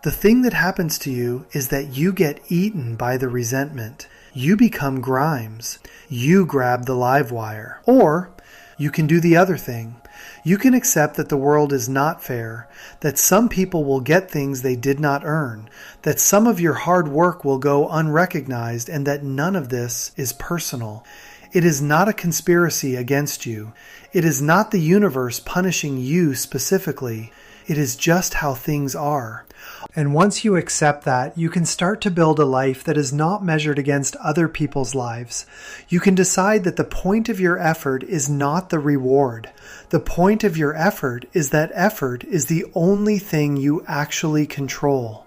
Speaker 1: The thing that happens to you is that you get eaten by the resentment. You become Grimes. You grab the live wire. Or you can do the other thing. You can accept that the world is not fair, that some people will get things they did not earn, that some of your hard work will go unrecognized, and that none of this is personal. It is not a conspiracy against you. It is not the universe punishing you specifically. It is just how things are. And once you accept that, you can start to build a life that is not measured against other people's lives. You can decide that the point of your effort is not the reward. The point of your effort is that effort is the only thing you actually control.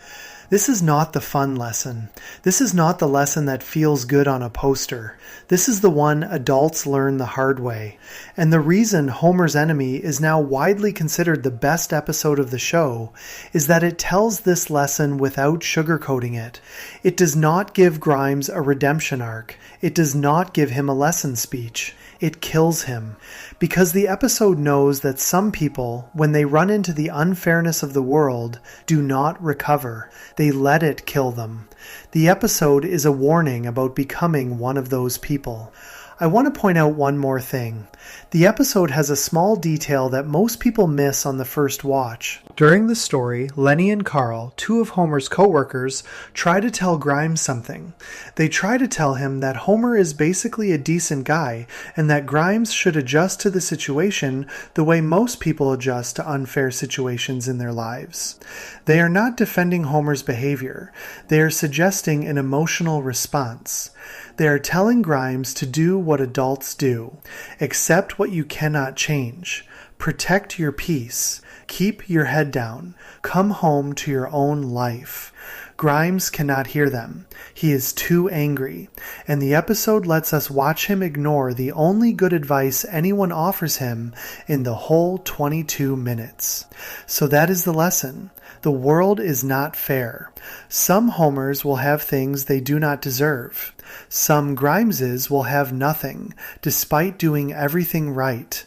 Speaker 1: This is not the fun lesson. This is not the lesson that feels good on a poster. This is the one adults learn the hard way. And the reason Homer's Enemy is now widely considered the best episode of the show is that it tells this lesson without sugarcoating it. It does not give Grimes a redemption arc. It does not give him a lesson speech. It kills him. Because the episode knows that some people, when they run into the unfairness of the world, do not recover. They let it kill them. The episode is a warning about becoming one of those people. I want to point out one more thing. The episode has a small detail that most people miss on the first watch. During the story, Lenny and Carl, two of Homer's co-workers, try to tell Grimes something. They try to tell him that Homer is basically a decent guy and that Grimes should adjust to the situation the way most people adjust to unfair situations in their lives. They are not defending Homer's behavior. They are suggesting an emotional response. They are telling Grimes to do what adults do. Accept what you cannot change. Protect your peace. Keep your head down. Come home to your own life. Grimes cannot hear them. He is too angry, and the episode lets us watch him ignore the only good advice anyone offers him in the whole 22 minutes. So that is the lesson. The world is not fair. Some Homers will have things they do not deserve. Some Grimeses will have nothing, despite doing everything right.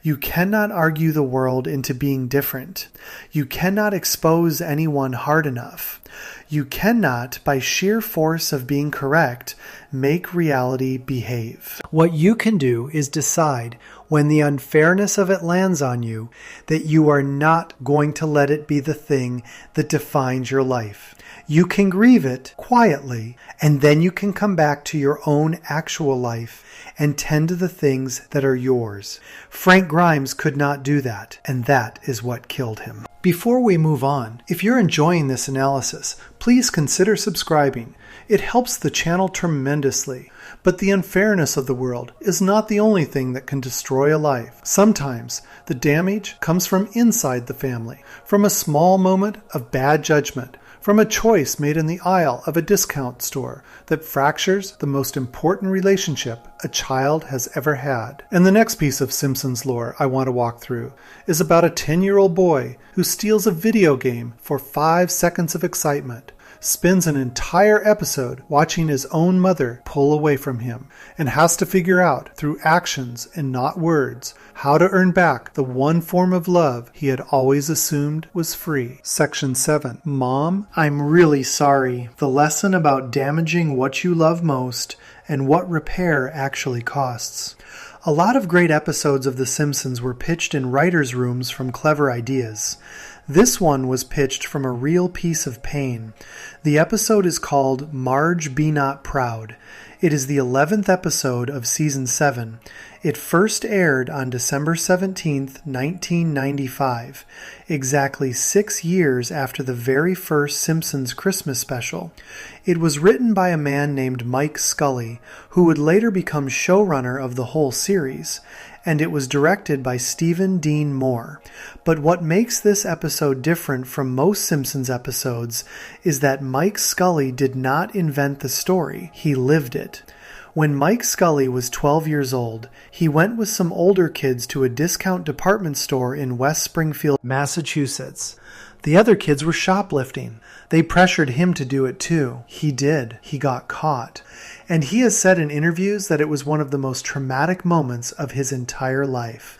Speaker 1: You cannot argue the world into being different. You cannot expose anyone hard enough. You cannot, by sheer force of being correct, make reality behave. What you can do is decide, when the unfairness of it lands on you, that you are not going to let it be the thing that defines your life. You can grieve it quietly, and then you can come back to your own actual life and tend to the things that are yours. Frank Grimes could not do that, and that is what killed him. Before we move on, if you're enjoying this analysis, please consider subscribing. It helps the channel tremendously. But the unfairness of the world is not the only thing that can destroy a life. Sometimes the damage comes from inside the family, from a small moment of bad judgment, from a choice made in the aisle of a discount store that fractures the most important relationship a child has ever had. And the next piece of Simpsons lore I want to walk through is about a 10-year-old boy who steals a video game for 5 seconds of excitement, spends an entire episode watching his own mother pull away from him, and has to figure out, through actions and not words, how to earn back the one form of love he had always assumed was free. Section 7. Mom, I'm really sorry. The lesson about damaging what you love most and what repair actually costs. A lot of great episodes of The Simpsons were pitched in writers' rooms from clever ideas. This one was pitched from a real piece of pain. The episode is called Marge Be Not Proud. It is the 11th episode of Season 7. It first aired on December 17th, 1995, exactly 6 years after the very first Simpsons Christmas special. It was written by a man named Mike Scully, who would later become showrunner of the whole series, and it was directed by Stephen Dean Moore. But what makes this episode different from most Simpsons episodes is that Mike Scully did not invent the story, he lived it. When Mike Scully was 12 years old, he went with some older kids to a discount department store in West Springfield, Massachusetts. The other kids were shoplifting. They pressured him to do it too. He did. He got caught. And he has said in interviews that it was one of the most traumatic moments of his entire life.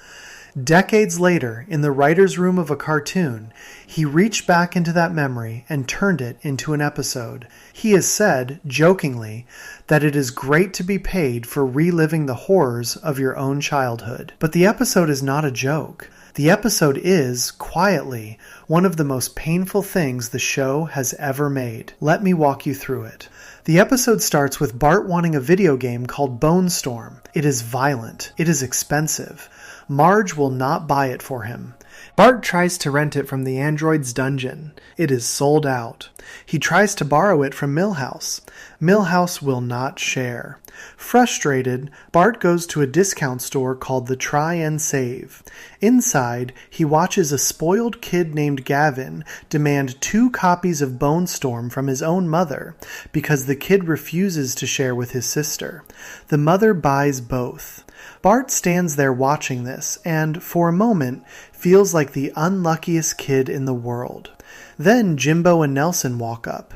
Speaker 1: Decades later, in the writer's room of a cartoon, he reached back into that memory and turned it into an episode. He has said, jokingly, that it is great to be paid for reliving the horrors of your own childhood. But the episode is not a joke. The episode is, quietly, one of the most painful things the show has ever made. Let me walk you through it. The episode starts with Bart wanting a video game called Bone Storm. It is violent. It is expensive. Marge will not buy it for him. Bart tries to rent it from the android's dungeon. It is sold out. He tries to borrow it from Milhouse. Milhouse will not share. Frustrated, Bart goes to a discount store called the Try and Save. Inside, he watches a spoiled kid named Gavin demand 2 copies of Bone Storm from his own mother because the kid refuses to share with his sister. The mother buys both. Bart stands there watching this and, for a moment, feels like the unluckiest kid in the world. Then Jimbo and Nelson walk up.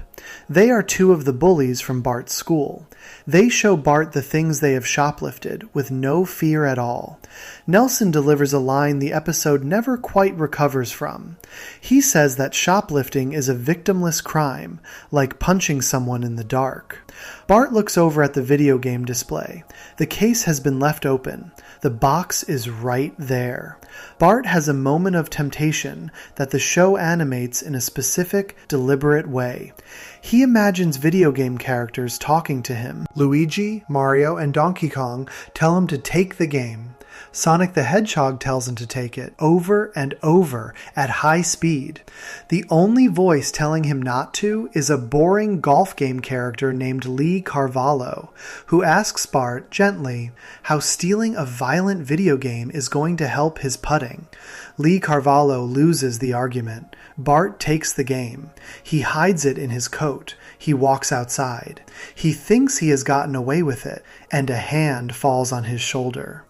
Speaker 1: They are 2 of the bullies from Bart's school. They show Bart the things they have shoplifted, with no fear at all. Nelson delivers a line the episode never quite recovers from. He says that shoplifting is a victimless crime, like punching someone in the dark. Bart looks over at the video game display. The case has been left open. The box is right there. Bart has a moment of temptation that the show animates in a specific, deliberate way. He imagines video game characters talking to him. Luigi, Mario, and Donkey Kong tell him to take the game. Sonic the Hedgehog tells him to take it, over and over, at high speed. The only voice telling him not to is a boring golf game character named Lee Carvalho, who asks Bart, gently, how stealing a violent video game is going to help his putting. Lee Carvalho loses the argument. Bart takes the game. He hides it in his coat. He walks outside. He thinks he has gotten away with it, and a hand falls on his shoulder.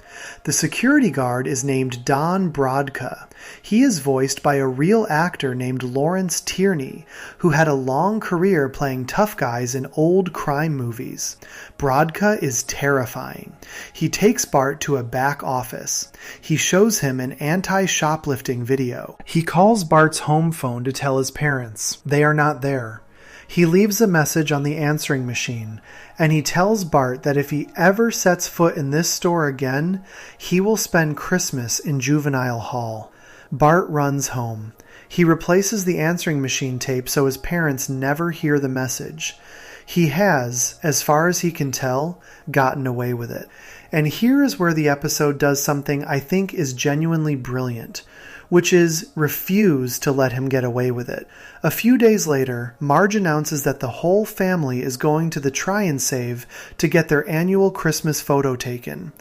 Speaker 1: The security guard is named Don Brodka. He is voiced by a real actor named Lawrence Tierney, who had a long career playing tough guys in old crime movies. Brodka is terrifying. He takes Bart to a back office. He shows him an anti-shoplifting video. He calls Bart's home phone to tell his parents. They are not there. He leaves a message on the answering machine, and he tells Bart that if he ever sets foot in this store again, he will spend Christmas in juvenile hall. Bart runs home. He replaces the answering machine tape so his parents never hear the message. He has, as far as he can tell, gotten away with it. And here is where the episode does something I think is genuinely brilliant, which is refuse to let him get away with it. A few days later, Marge announces that the whole family is going to the Try and Save to get their annual Christmas photo taken.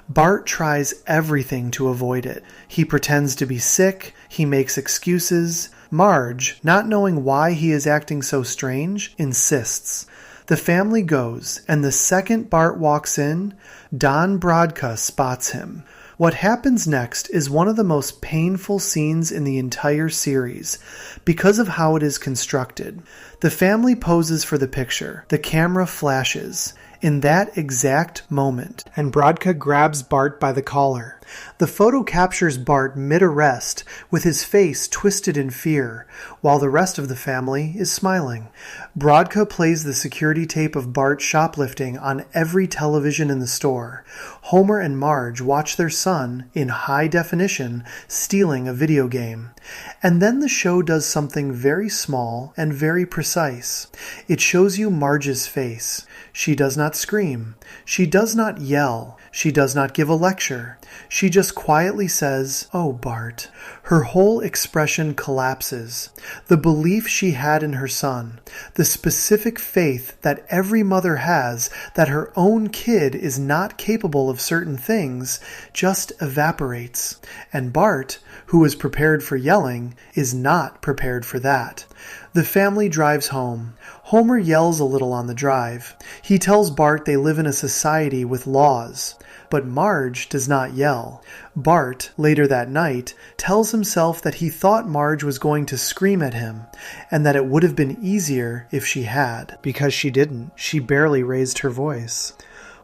Speaker 1: Bart tries everything to avoid it. He pretends to be sick, he makes excuses. Marge, not knowing why he is acting so strange, insists. The family goes, and the second Bart walks in, Don Brodka spots him. What happens next is one of the most painful scenes in the entire series because of how it is constructed. The family poses for the picture. The camera flashes in that exact moment, and Brodka grabs Bart by the collar. The photo captures Bart mid-arrest with his face twisted in fear, while the rest of the family is smiling. Brodka plays the security tape of Bart shoplifting on every television in the store. Homer and Marge watch their son, in high definition, stealing a video game. And then the show does something very small and very precise. It shows you Marge's face. She does not scream. She does not yell. She does not give a lecture. She just quietly says, "Oh, Bart." Her whole expression collapses. The belief she had in her son, the specific faith that every mother has that her own kid is not capable of certain things, just evaporates. And Bart, who was prepared for yelling, is not prepared for that. The family drives home. Homer yells a little on the drive. He tells Bart they live in a society with laws. But Marge does not yell. Bart, later that night, tells himself that he thought Marge was going to scream at him, and that it would have been easier if she had. Because she didn't. She barely raised her voice.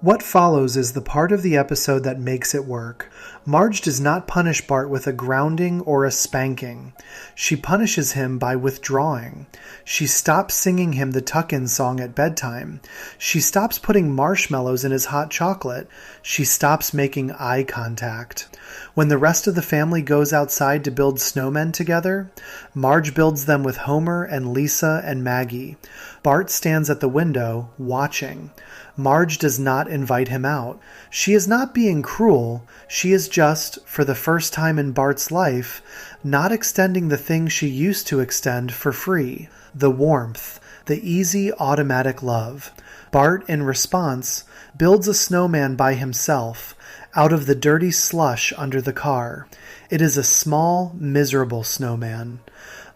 Speaker 1: What follows is the part of the episode that makes it work. Marge does not punish Bart with a grounding or a spanking. She punishes him by withdrawing. She stops singing him the tuck-in song at bedtime. She stops putting marshmallows in his hot chocolate. She stops making eye contact. When the rest of the family goes outside to build snowmen together, Marge builds them with Homer and Lisa and Maggie. Bart stands at the window, watching. Marge does not invite him out. She is not being cruel. She is just, for the first time in Bart's life, not extending the things she used to extend for free. The warmth, the easy automatic love. Bart, in response, builds a snowman by himself, out of the dirty slush under the car. It is a small, miserable snowman.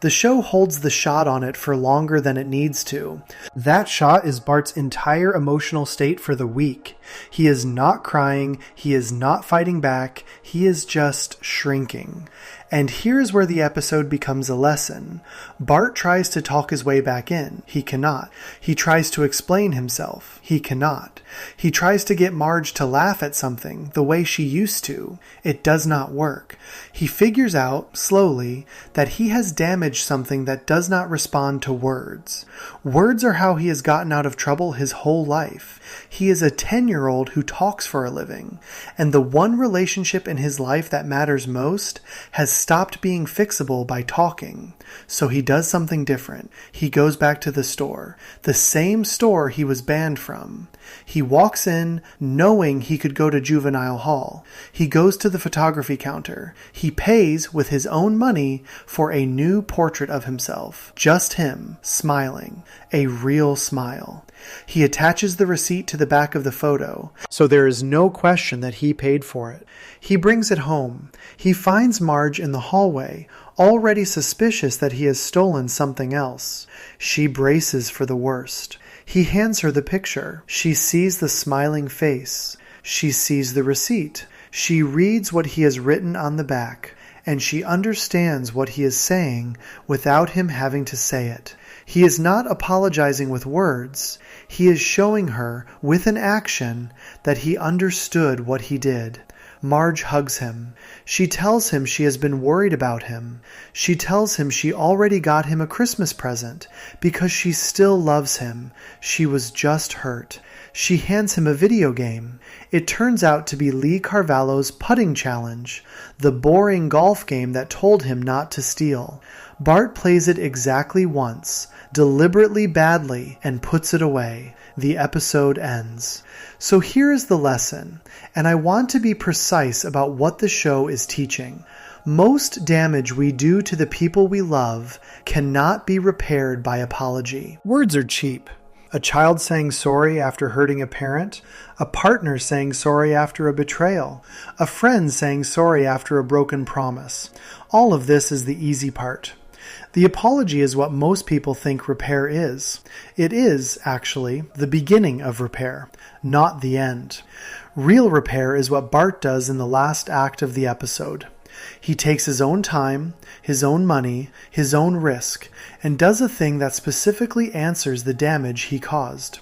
Speaker 1: The show holds the shot on it for longer than it needs to. That shot is Bart's entire emotional state for the week. He is not crying, he is not fighting back, he is just shrinking. And here's where the episode becomes a lesson. Bart tries to talk his way back in. He cannot. He tries to explain himself. He cannot. He tries to get Marge to laugh at something the way she used to. It does not work. He figures out, slowly, that he has damaged something that does not respond to words. Words are how he has gotten out of trouble his whole life. He is a 10-year-old who talks for a living, and the one relationship in his life that matters most has stopped being fixable by talking. So he does something different. He goes back to the store, the same store he was banned from. He walks in knowing he could go to juvenile hall. He goes to the photography counter. He pays with his own money for a new portrait of himself. Just him, smiling. A real smile. He attaches the receipt to the back of the photo, so there is no question that he paid for it. He brings it home. He finds Marge in the hallway, already suspicious that he has stolen something else. She braces for the worst. He hands her the picture. She sees the smiling face. She sees the receipt. She reads what he has written on the back, and she understands what he is saying without him having to say it. He is not apologizing with words. He is showing her, with an action, that he understood what he did. Marge hugs him. She tells him she has been worried about him. She tells him she already got him a Christmas present because she still loves him. She was just hurt. She hands him a video game. It turns out to be Lee Carvalho's putting challenge, the boring golf game that told him not to steal. Bart plays it exactly once, deliberately badly, and puts it away. The episode ends. So here is the lesson, and I want to be precise about what the show is teaching. Most damage we do to the people we love cannot be repaired by apology. Words are cheap. A child saying sorry after hurting a parent, a partner saying sorry after a betrayal, a friend saying sorry after a broken promise. All of this is the easy part. The apology is what most people think repair is. It is, actually, the beginning of repair, not the end. Real repair is what Bart does in the last act of the episode. He takes his own time, his own money, his own risk, and does a thing that specifically answers the damage he caused.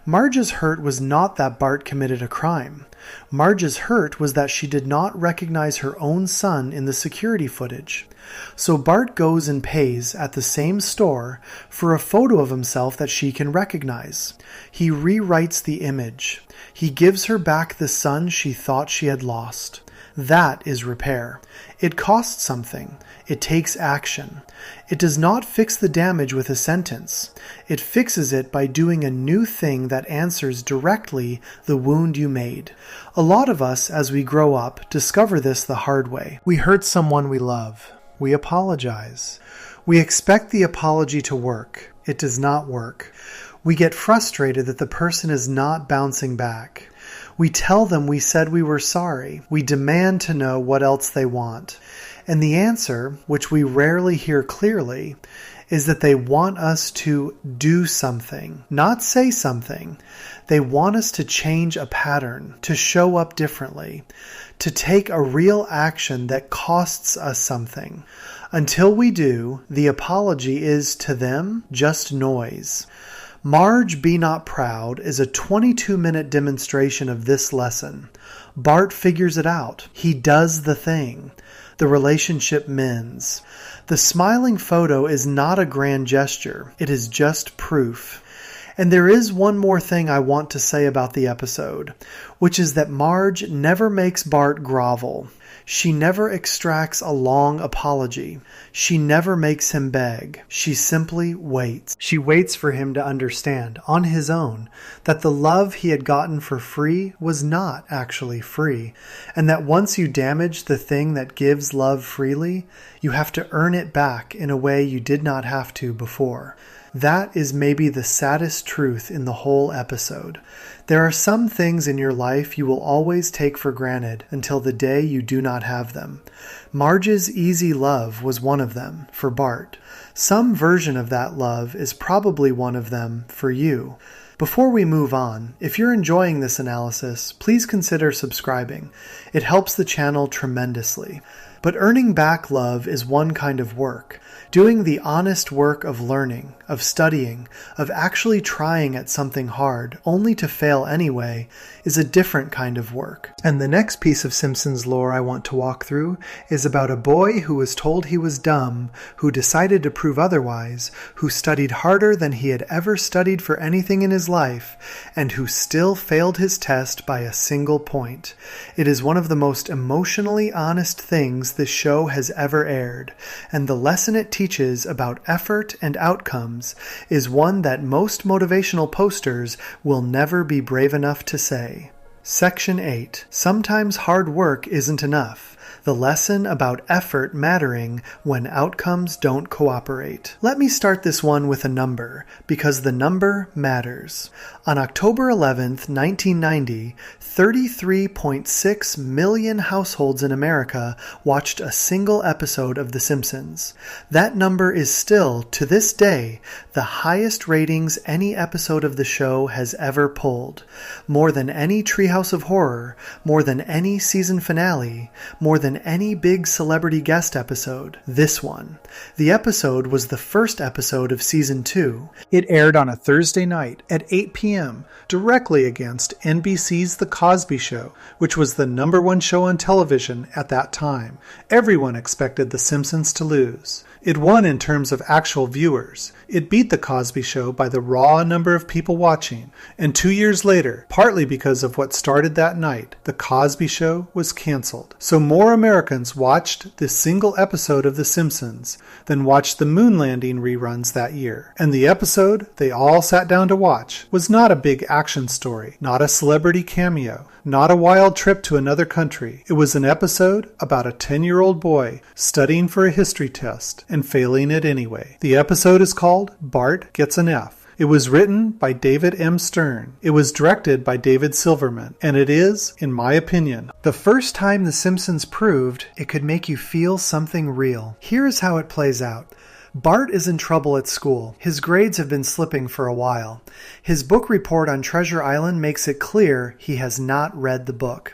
Speaker 1: Marge's hurt was not that Bart committed a crime. Marge's hurt was that she did not recognize her own son in the security footage. So Bart goes and pays at the same store for a photo of himself that she can recognize. He rewrites the image. He gives her back the son she thought she had lost. That is repair. It costs something. It takes action. It does not fix the damage with a sentence. It fixes it by doing a new thing that answers directly the wound you made. A lot of us, as we grow up, discover this the hard way. We hurt someone we love. We apologize. We expect the apology to work. It does not work. We get frustrated that the person is not bouncing back. We tell them we said we were sorry. We demand to know what else they want. And the answer, which we rarely hear clearly, is that they want us to do something, not say something. They want us to change a pattern, to show up differently, to take a real action that costs us something. Until we do, the apology is to them just noise. Marge Be Not Proud is a 22-minute demonstration of this lesson. Bart figures it out. He does the thing. The relationship mends. The smiling photo is not a grand gesture. It is just proof. And there is one more thing I want to say about the episode, which is that Marge never makes Bart grovel. She never extracts a long apology. She never makes him beg. She simply waits. She waits for him to understand, on his own, that the love he had gotten for free was not actually free, and that once you damage the thing that gives love freely, you have to earn it back in a way you did not have to before. That is maybe the saddest truth in the whole episode. There are some things in your life you will always take for granted until the day you do not have them. Marge's easy love was one of them for Bart. Some version of that love is probably one of them for you. Before we move on, if you're enjoying this analysis, please consider subscribing. It helps the channel tremendously. But earning back love is one kind of work. Doing the honest work of learning, of studying, of actually trying at something hard, only to fail anyway, is a different kind of work. And the next piece of Simpsons lore I want to walk through is about a boy who was told he was dumb, who decided to prove otherwise, who studied harder than he had ever studied for anything in his life, and who still failed his test by a single point. It is one of the most emotionally honest things this show has ever aired, and the lesson it teaches about effort and outcomes is one that most motivational posters will never be brave enough to say. Section 8. Sometimes hard work isn't enough. The lesson about effort mattering when outcomes don't cooperate. Let me start this one with a number, because the number matters. On October 11th, 1990, 33.6 million households in America watched a single episode of The Simpsons. That number is still, to this day, the highest ratings any episode of the show has ever pulled. More than any Treehouse of Horror, more than any season finale, more than any big celebrity guest episode. This one. The episode was the first episode of Season 2. It aired on a Thursday night at 8 p.m., directly against NBC's The Cosby Show, which was the #1 show on television at that time. Everyone expected The Simpsons to lose. It won in terms of actual viewers. It beat The Cosby Show by the raw number of people watching. And 2 years later, partly because of what started that night, The Cosby Show was canceled. So more Americans watched this single episode of The Simpsons than watched the moon landing reruns that year. And the episode they all sat down to watch was not a big action story, not a celebrity cameo, not a wild trip to another country. It was an episode about a 10-year-old boy studying for a history test and failing it anyway. The episode is called Bart Gets an F. It was written by David M. Stern. It was directed by David Silverman. And it is, in my opinion, the first time The Simpsons proved it could make you feel something real. Here is how it plays out. Bart is in trouble at school. His grades have been slipping for a while. His book report on Treasure Island makes it clear he has not read the book.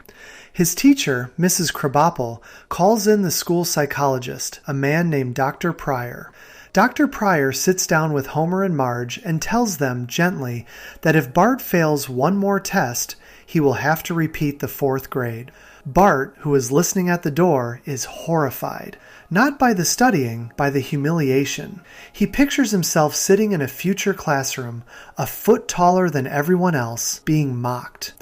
Speaker 1: His teacher, Mrs. Krabappel, calls in the school psychologist, a man named Dr. Pryor. Dr. Pryor sits down with Homer and Marge and tells them gently that if Bart fails one more test, he will have to repeat the 4th grade. Bart, who is listening at the door, is horrified. Not by the studying, by the humiliation. He pictures himself sitting in a future classroom, a foot taller than everyone else, being mocked.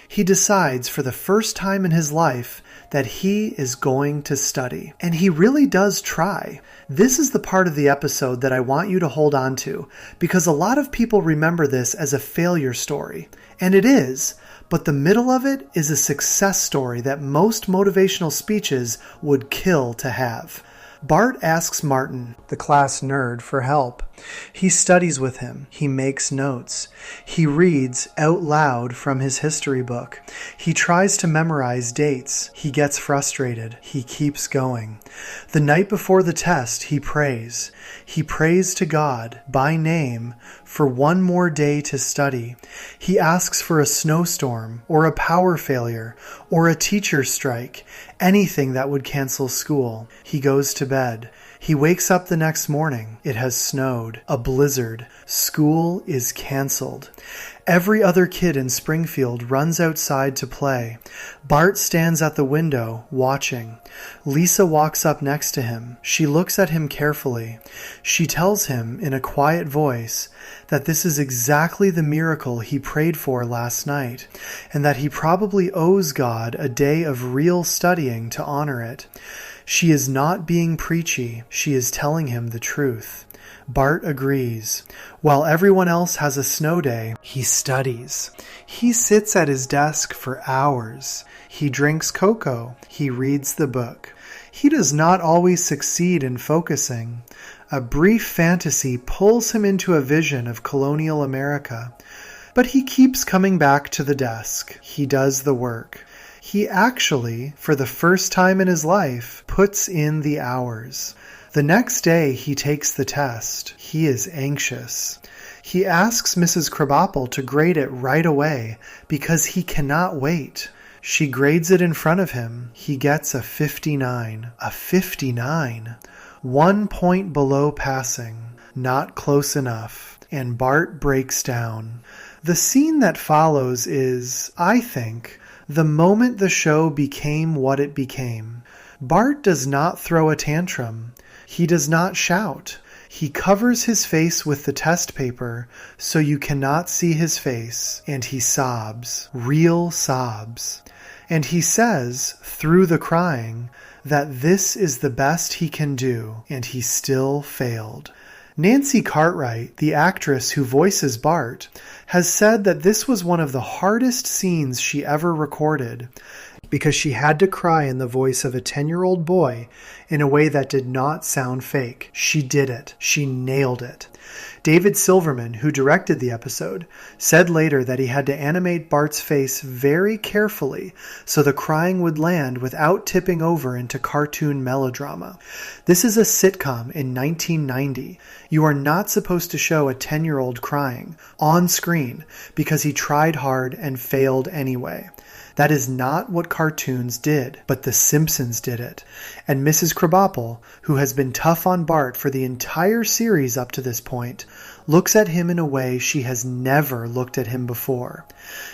Speaker 1: He decides for the first time in his life that he is going to study. And he really does try. This is the part of the episode that I want you to hold on to, because a lot of people remember this as a failure story. And it is, but the middle of it is a success story that most motivational speeches would kill to have. Bart asks Martin, the class nerd, for help. He studies with him. He makes notes. He reads out loud from his history book. He tries to memorize dates. He gets frustrated. He keeps going. The night before the test, he prays. He prays to God, by name, for one more day to study. He asks for a snowstorm, or a power failure, or a teacher strike, anything that would cancel school. He goes to bed. He wakes up the next morning. It has snowed. snowed, a blizzard. School is canceled. Every other kid in Springfield runs outside to play. Bart stands at the window, watching. Lisa walks up next to him. She looks at him carefully. She tells him in a quiet voice that this is exactly the miracle he prayed for last night, and that he probably owes God a day of real studying to honor it. She is not being preachy. She is telling him the truth. Bart agrees. While everyone else has a snow day, he studies. He sits at his desk for hours. He drinks cocoa. He reads the book. He does not always succeed in focusing. A brief fantasy pulls him into a vision of colonial America. But he keeps coming back to the desk. He does the work. He actually, for the first time in his life, puts in the hours. The next day he takes the test. He is anxious. He asks Mrs. Krabappel to grade it right away because he cannot wait. She grades it in front of him. He gets a 59. A 59. 1 point below passing. Not close enough. And Bart breaks down. The scene that follows is, I think, the moment the show became what it became. Bart does not throw a tantrum. He does not shout. He covers his face with the test paper so you cannot see his face, and he sobs, real sobs. And he says, through the crying, that this is the best he can do, and he still failed. Nancy Cartwright, the actress who voices Bart, has said that this was one of the hardest scenes she ever recorded because she had to cry in the voice of a 10-year-old boy in a way that did not sound fake. She did it. She nailed it. David Silverman, who directed the episode, said later that he had to animate Bart's face very carefully so the crying would land without tipping over into cartoon melodrama. This is a sitcom in 1990. You are not supposed to show a 10-year-old crying on screen because he tried hard and failed anyway. That is not what cartoons did, but The Simpsons did it. And Mrs. Krabappel, who has been tough on Bart for the entire series up to this point, looks at him in a way she has never looked at him before.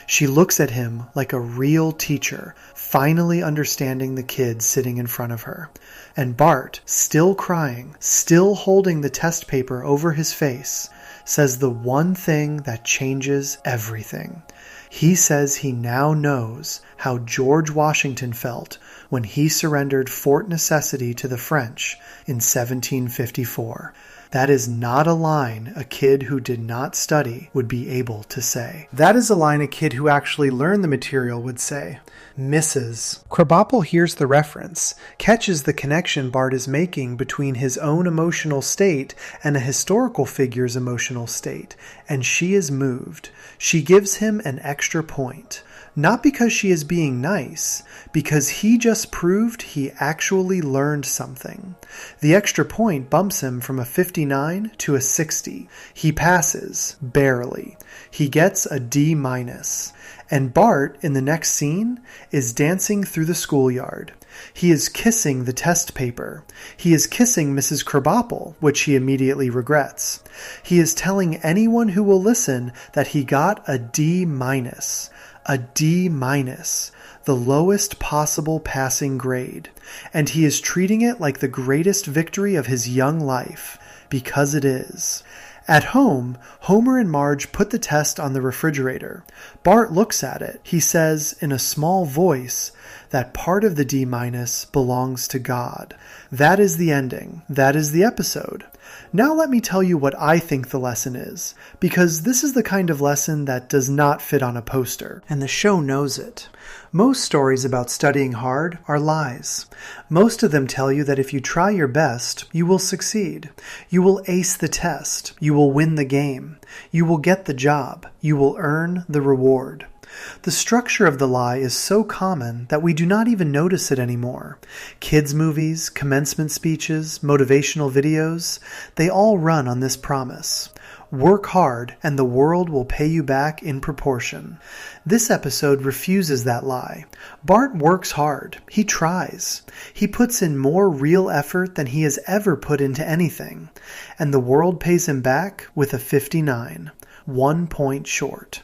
Speaker 1: She looks at him like a real teacher, finally understanding the kid sitting in front of her. And Bart, still crying, still holding the test paper over his face, says the one thing that changes everything. He says he now knows how George Washington felt when he surrendered Fort Necessity to the French in 1754. That is not a line a kid who did not study would be able to say. That is a line a kid who actually learned the material would say. Mrs. Krabappel hears the reference, catches the connection Bart is making between his own emotional state and a historical figure's emotional state, and she is moved. She gives him an extra point. Not because she is being nice, because he just proved he actually learned something. The extra point bumps him from a 59 to a 60. He passes, barely. He gets a D-. And Bart, in the next scene, is dancing through the schoolyard. He is kissing the test paper. He is kissing Mrs. Krabappel, which he immediately regrets. He is telling anyone who will listen that he got a D-. A D-, the lowest possible passing grade. And he is treating it like the greatest victory of his young life, because it is. At home, Homer and Marge put the test on the refrigerator. Bart looks at it. He says, in a small voice, that part of the D- belongs to God. That is the ending. That is the episode. Now let me tell you what I think the lesson is, because this is the kind of lesson that does not fit on a poster, and the show knows it. Most stories about studying hard are lies. Most of them tell you that if you try your best, you will succeed. You will ace the test. You will win the game. You will get the job. You will earn the reward. The structure of the lie is so common that we do not even notice it anymore. Kids' movies, commencement speeches, motivational videos, they all run on this promise. Work hard and the world will pay you back in proportion. This episode refuses that lie. Bart works hard. He tries. He puts in more real effort than he has ever put into anything. And the world pays him back with a 59. 1 point short.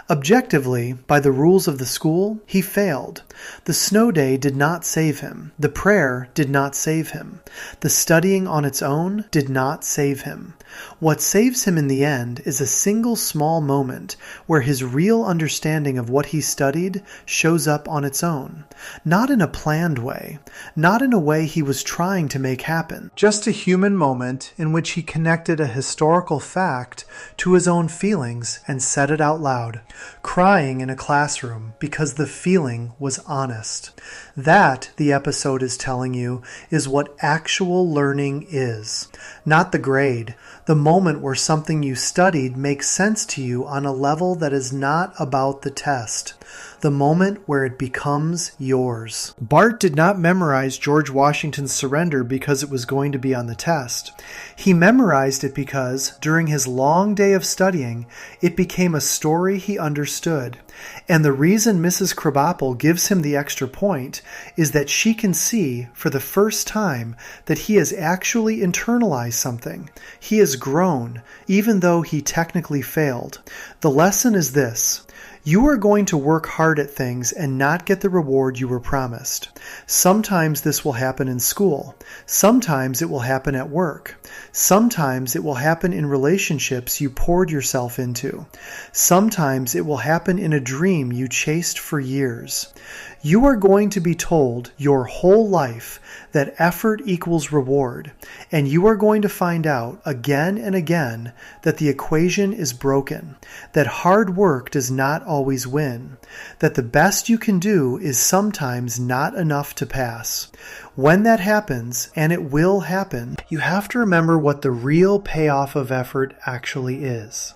Speaker 1: Objectively, by the rules of the school, he failed. The snow day did not save him. The prayer did not save him. The studying on its own did not save him. What saves him in the end is a single small moment where his real understanding of what he studied shows up on its own. Not in a planned way. Not in a way he was trying to make happen. Just a human moment in which he connected a historical fact to his own feelings and said it out loud. Crying in a classroom because the feeling was honest. That, the episode is telling you, is what actual learning is. Not the grade. The moment where something you studied makes sense to you on a level that is not about the test. The moment where it becomes yours. Bart did not memorize George Washington's surrender because it was going to be on the test. He memorized it because, during his long day of studying, it became a story he understood. And the reason Mrs. Krabappel gives him the extra point is that she can see, for the first time, that he has actually internalized something. He has grown, even though he technically failed. The lesson is this. You are going to work hard at things and not get the reward you were promised. Sometimes this will happen in school. Sometimes it will happen at work. Sometimes it will happen in relationships you poured yourself into. Sometimes it will happen in a dream you chased for years. You are going to be told your whole life that effort equals reward, and you are going to find out again and again that the equation is broken, that hard work does not always win, that the best you can do is sometimes not enough to pass. When that happens, and it will happen, you have to remember what the real payoff of effort actually is.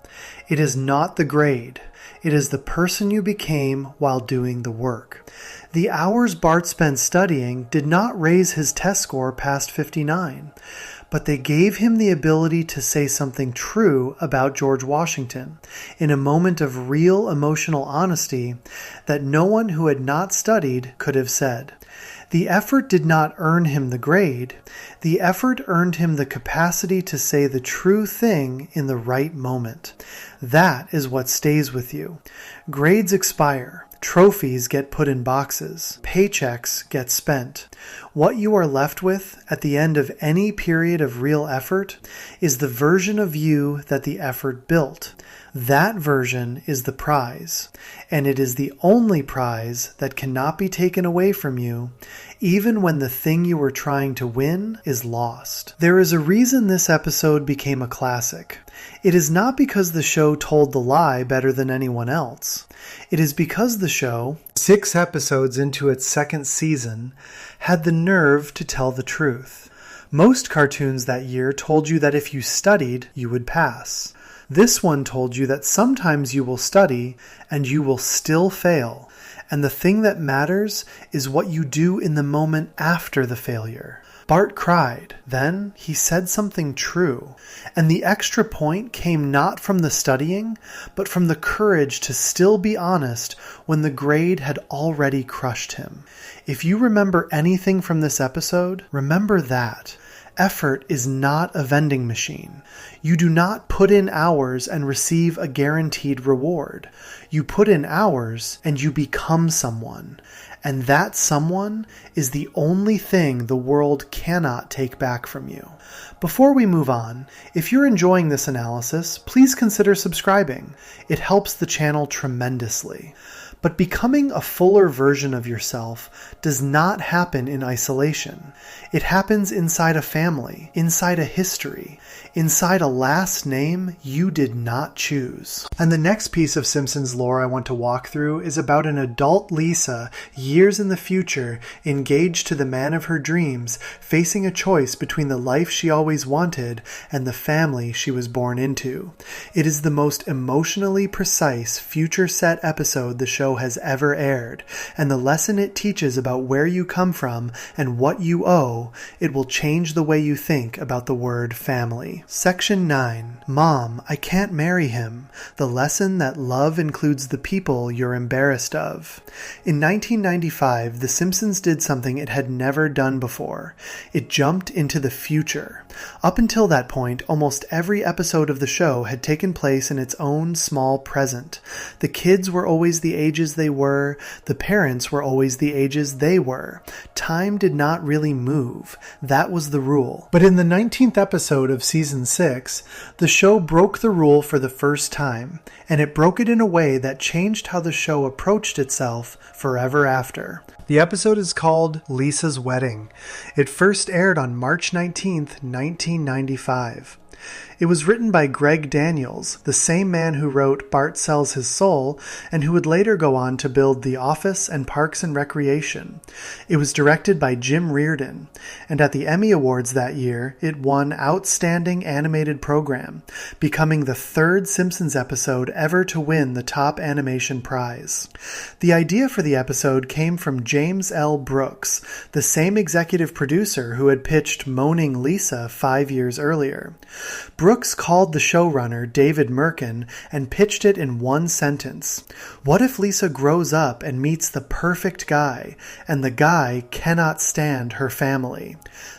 Speaker 1: It is not the grade. It is the person you became while doing the work. The hours Bart spent studying did not raise his test score past 59, but they gave him the ability to say something true about George Washington in a moment of real emotional honesty that no one who had not studied could have said. The effort did not earn him the grade. The effort earned him the capacity to say the true thing in the right moment. That is what stays with you. Grades expire. Trophies get put in boxes. Paychecks get spent. What you are left with at the end of any period of real effort is the version of you that the effort built. That version is the prize, and it is the only prize that cannot be taken away from you, even when the thing you were trying to win is lost. There is a reason this episode became a classic. It is not because the show told the lie better than anyone else. It is because the show, 6 episodes into its second season, had the nerve to tell the truth. Most cartoons that year told you that if you studied, you would pass. This one told you that sometimes you will study and you will still fail, and the thing that matters is what you do in the moment after the failure. Bart cried. Then he said something true, and the extra point came not from the studying, but from the courage to still be honest when the grade had already crushed him. If you remember anything from this episode, remember that. Effort is not a vending machine. You do not put in hours and receive a guaranteed reward. You put in hours and you become someone. And that someone is the only thing the world cannot take back from you. Before we move on, if you're enjoying this analysis, please consider subscribing. It helps the channel tremendously. But becoming a fuller version of yourself does not happen in isolation. It happens inside a family, inside a history, inside a last name you did not choose. And the next piece of Simpsons lore I want to walk through is about an adult Lisa, years in the future, engaged to the man of her dreams, facing a choice between the life she always wanted and the family she was born into. It is the most emotionally precise future set episode the show show has ever aired, and the lesson it teaches about where you come from and what you owe, it will change the way you think about the word family. Section 9. Mom, I can't marry him. The lesson that love includes the people you're embarrassed of. In 1995, The Simpsons did something it had never done before. It jumped into the future. Up until that point, almost every episode of the show had taken place in its own small present. The kids were always the ages they were. The parents were always the ages they were. Time did not really move. That was the rule. But in the 19th episode of Season 6, the show broke the rule for the first time, and it broke it in a way that changed how the show approached itself forever after. The episode is called Lisa's Wedding. It first aired on March 19th, 1995. It was written by Greg Daniels, the same man who wrote Bart Sells His Soul, and who would later go on to build The Office and Parks and Recreation. It was directed by Jim Reardon, and at the Emmy Awards that year, it won Outstanding Animated Program, becoming the third Simpsons episode ever to win the top animation prize. The idea for the episode came from James L. Brooks, the same executive producer who had pitched Moaning Lisa 5 years earlier. Brooks called the showrunner, David Merkin, and pitched it in one sentence. What if Lisa grows up and meets the perfect guy, and the guy cannot stand her family?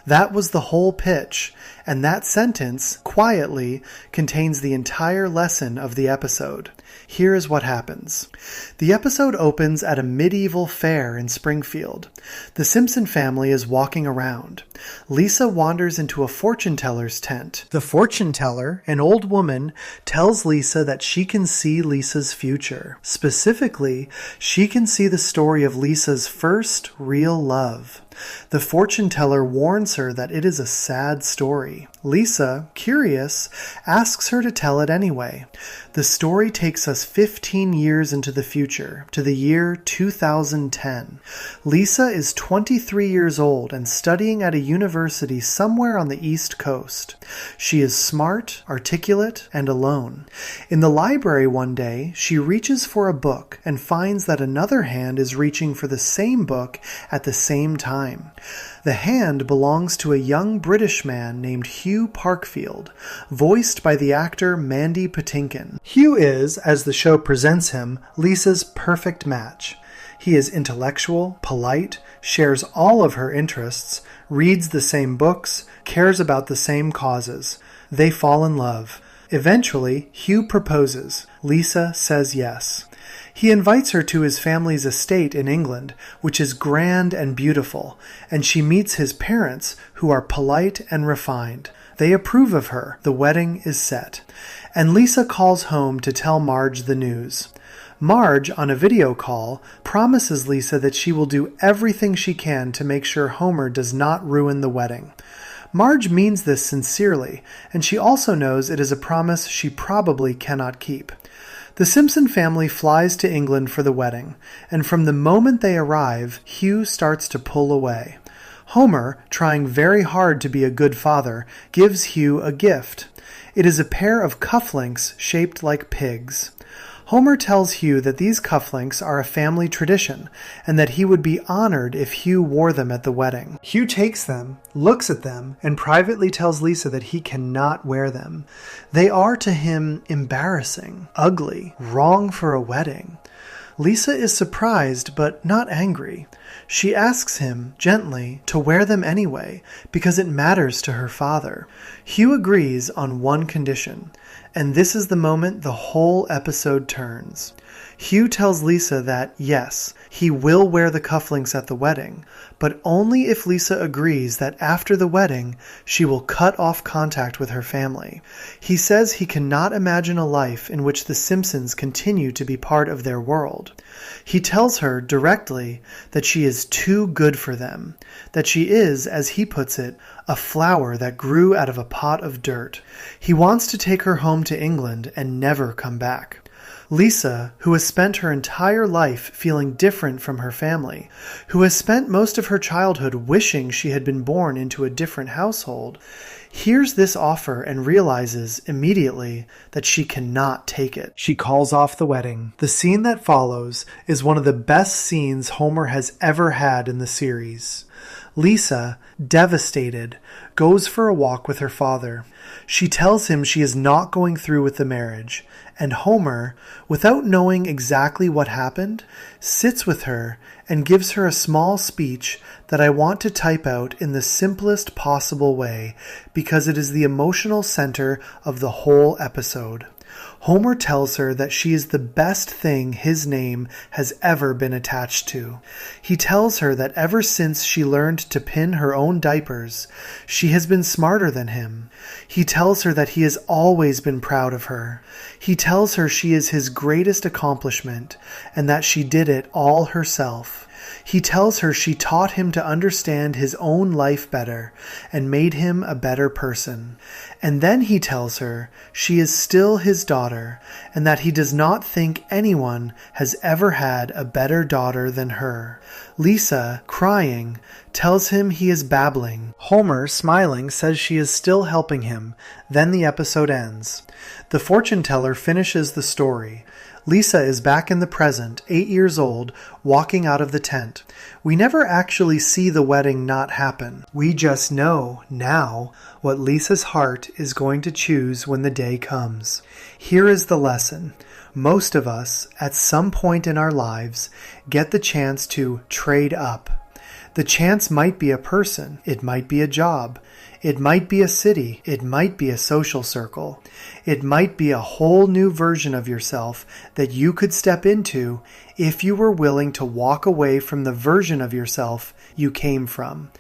Speaker 1: That was the whole pitch, and that sentence, quietly, contains the entire lesson of the episode. Here is what happens. The episode opens at a medieval fair in Springfield. The Simpson family is walking around. Lisa wanders into a fortune teller's tent. The fortune teller, an old woman, tells Lisa that she can see Lisa's future. Specifically, she can see the story of Lisa's first real love. The fortune teller warns her that it is a sad story. Lisa, curious, asks her to tell it anyway. The story takes us 15 years into the future, to the year 2010. Lisa is 23 years old and studying at a university somewhere on the East Coast. She is smart, articulate, and alone. In the library one day, she reaches for a book and finds that another hand is reaching for the same book at the same time. The hand belongs to a young British man named Hugh Parkfield, voiced by the actor Mandy Patinkin. Hugh is, as the show presents him, Lisa's perfect match. He is intellectual, polite, shares all of her interests, reads the same books, cares about the same causes. They fall in love. Eventually, Hugh proposes. Lisa says yes. He invites her to his family's estate in England, which is grand and beautiful, and she meets his parents, who are polite and refined. They approve of her. The wedding is set. And Lisa calls home to tell Marge the news. Marge, on a video call, promises Lisa that she will do everything she can to make sure Homer does not ruin the wedding. Marge means this sincerely, and she also knows it is a promise she probably cannot keep. The Simpson family flies to England for the wedding, and from the moment they arrive, Hugh starts to pull away. Homer, trying very hard to be a good father, gives Hugh a gift. It is a pair of cufflinks shaped like pigs. Homer tells Hugh that these cufflinks are a family tradition, and that he would be honored if Hugh wore them at the wedding. Hugh takes them, looks at them, and privately tells Lisa that he cannot wear them. They are to him embarrassing, ugly, wrong for a wedding. Lisa is surprised, but not angry. She asks him, gently, to wear them anyway, because it matters to her father. Hugh agrees on one condition, and this is the moment the whole episode turns. Hugh tells Lisa that, yes, he will wear the cufflinks at the wedding, but only if Lisa agrees that after the wedding, she will cut off contact with her family. He says he cannot imagine a life in which the Simpsons continue to be part of their world. He tells her directly that she is too good for them, that she is, as he puts it, a flower that grew out of a pot of dirt. He wants to take her home to England and never come back. Lisa, who has spent her entire life feeling different from her family, who has spent most of her childhood wishing she had been born into a different household, hears this offer and realizes immediately that she cannot take it. She calls off the wedding. The scene that follows is one of the best scenes Homer has ever had in the series. Lisa, devastated, goes for a walk with her father. She tells him she is not going through with the marriage, and Homer, without knowing exactly what happened, sits with her and gives her a small speech that I want to type out in the simplest possible way because it is the emotional center of the whole episode. Homer tells her that she is the best thing his name has ever been attached to. He tells her that ever since she learned to pin her own diapers, she has been smarter than him. He tells her that he has always been proud of her. He tells her she is his greatest accomplishment and that she did it all herself. He tells her she taught him to understand his own life better and made him a better person. And then he tells her she is still his daughter and that he does not think anyone has ever had a better daughter than her. Lisa, crying, tells him he is babbling. Homer, smiling, says she is still helping him. Then the episode ends. The fortune teller finishes the story. Lisa is back in the present, 8 years old, walking out of the tent. We never actually see the wedding not happen. We just know, now, what Lisa's heart is going to choose when the day comes. Here is the lesson. Most of us, at some point in our lives, get the chance to trade up. The chance might be a person, it might be a job, it might be a city, it might be a social circle, it might be a whole new version of yourself that you could step into if you were willing to walk away from the version of yourself you came from.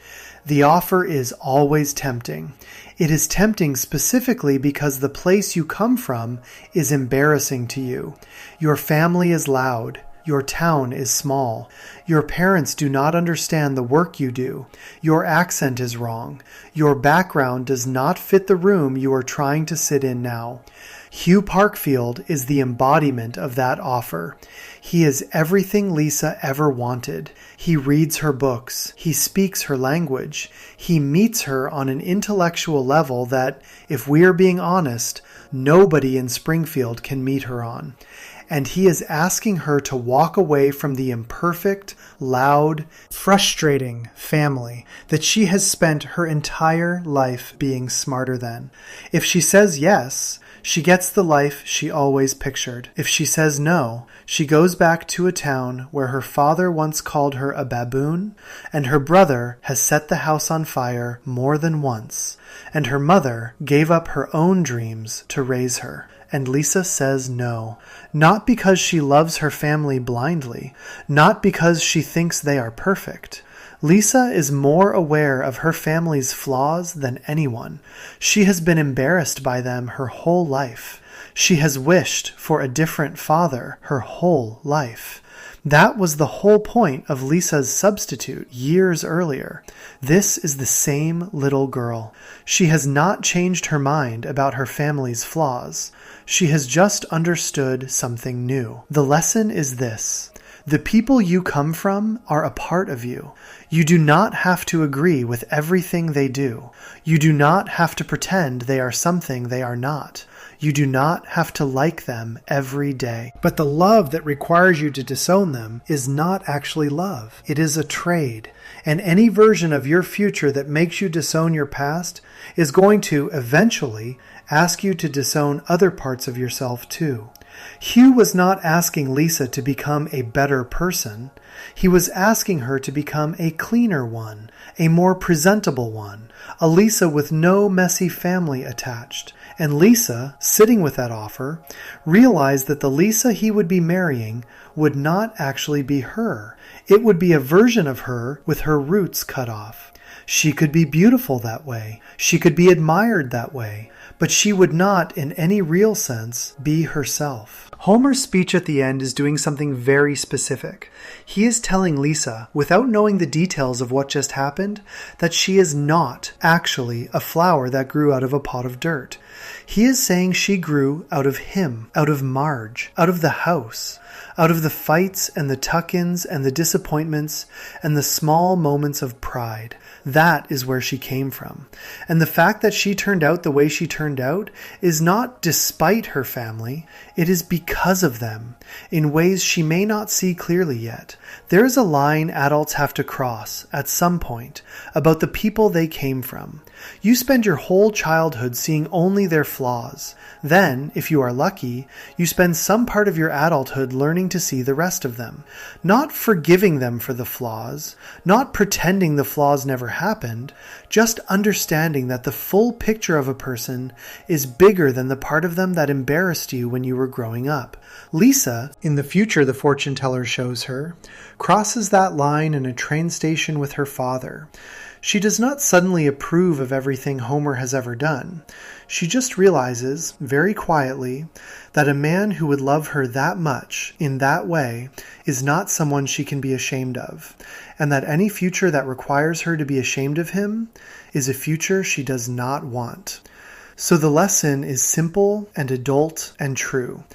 Speaker 1: The offer is always tempting. It is tempting specifically because the place you come from is embarrassing to you. Your family is loud. Your town is small. Your parents do not understand the work you do. Your accent is wrong. Your background does not fit the room you are trying to sit in now. Hugh Parkfield is the embodiment of that offer. He is everything Lisa ever wanted. He reads her books. He speaks her language. He meets her on an intellectual level that, if we are being honest, nobody in Springfield can meet her on. And he is asking her to walk away from the imperfect, loud, frustrating family that she has spent her entire life being smarter than. If she says yes, she gets the life she always pictured. If she says no, she goes back to a town where her father once called her a baboon, and her brother has set the house on fire more than once, and her mother gave up her own dreams to raise her. And Lisa says no, not because she loves her family blindly, not because she thinks they are perfect. Lisa is more aware of her family's flaws than anyone. She has been embarrassed by them her whole life. She has wished for a different father her whole life. That was the whole point of Lisa's substitute years earlier. This is the same little girl. She has not changed her mind about her family's flaws. She has just understood something new. The lesson is this. The people you come from are a part of you. You do not have to agree with everything they do. You do not have to pretend they are something they are not. You do not have to like them every day. But the love that requires you to disown them is not actually love. It is a trade. And any version of your future that makes you disown your past is going to eventually ask you to disown other parts of yourself too. Hugh was not asking Lisa to become a better person. He was asking her to become a cleaner one, a more presentable one, a Lisa with no messy family attached. And Lisa, sitting with that offer, realized that the Lisa he would be marrying would not actually be her. It would be a version of her with her roots cut off. She could be beautiful that way. She could be admired that way. But she would not, in any real sense, be herself. Homer's speech at the end is doing something very specific. He is telling Lisa, without knowing the details of what just happened, that she is not actually a flower that grew out of a pot of dirt. He is saying she grew out of him, out of Marge, out of the house, out of the fights and the tuck-ins and the disappointments and the small moments of pride. That is where she came from. And the fact that she turned out the way she turned out is not despite her family. It is because of them, in ways she may not see clearly yet. There is a line adults have to cross at some point about the people they came from. You spend your whole childhood seeing only their flaws. Then, if you are lucky, you spend some part of your adulthood learning to see the rest of them. Not forgiving them for the flaws, not pretending the flaws never happened, just understanding that the full picture of a person is bigger than the part of them that embarrassed you when you were growing up. Lisa, in the future the fortune teller shows her, crosses that line in a train station with her father. She does not suddenly approve of everything Homer has ever done. She just realizes, very quietly, that a man who would love her that much, in that way, is not someone she can be ashamed of, and that any future that requires her to be ashamed of him is a future she does not want. So the lesson is simple and adult and true.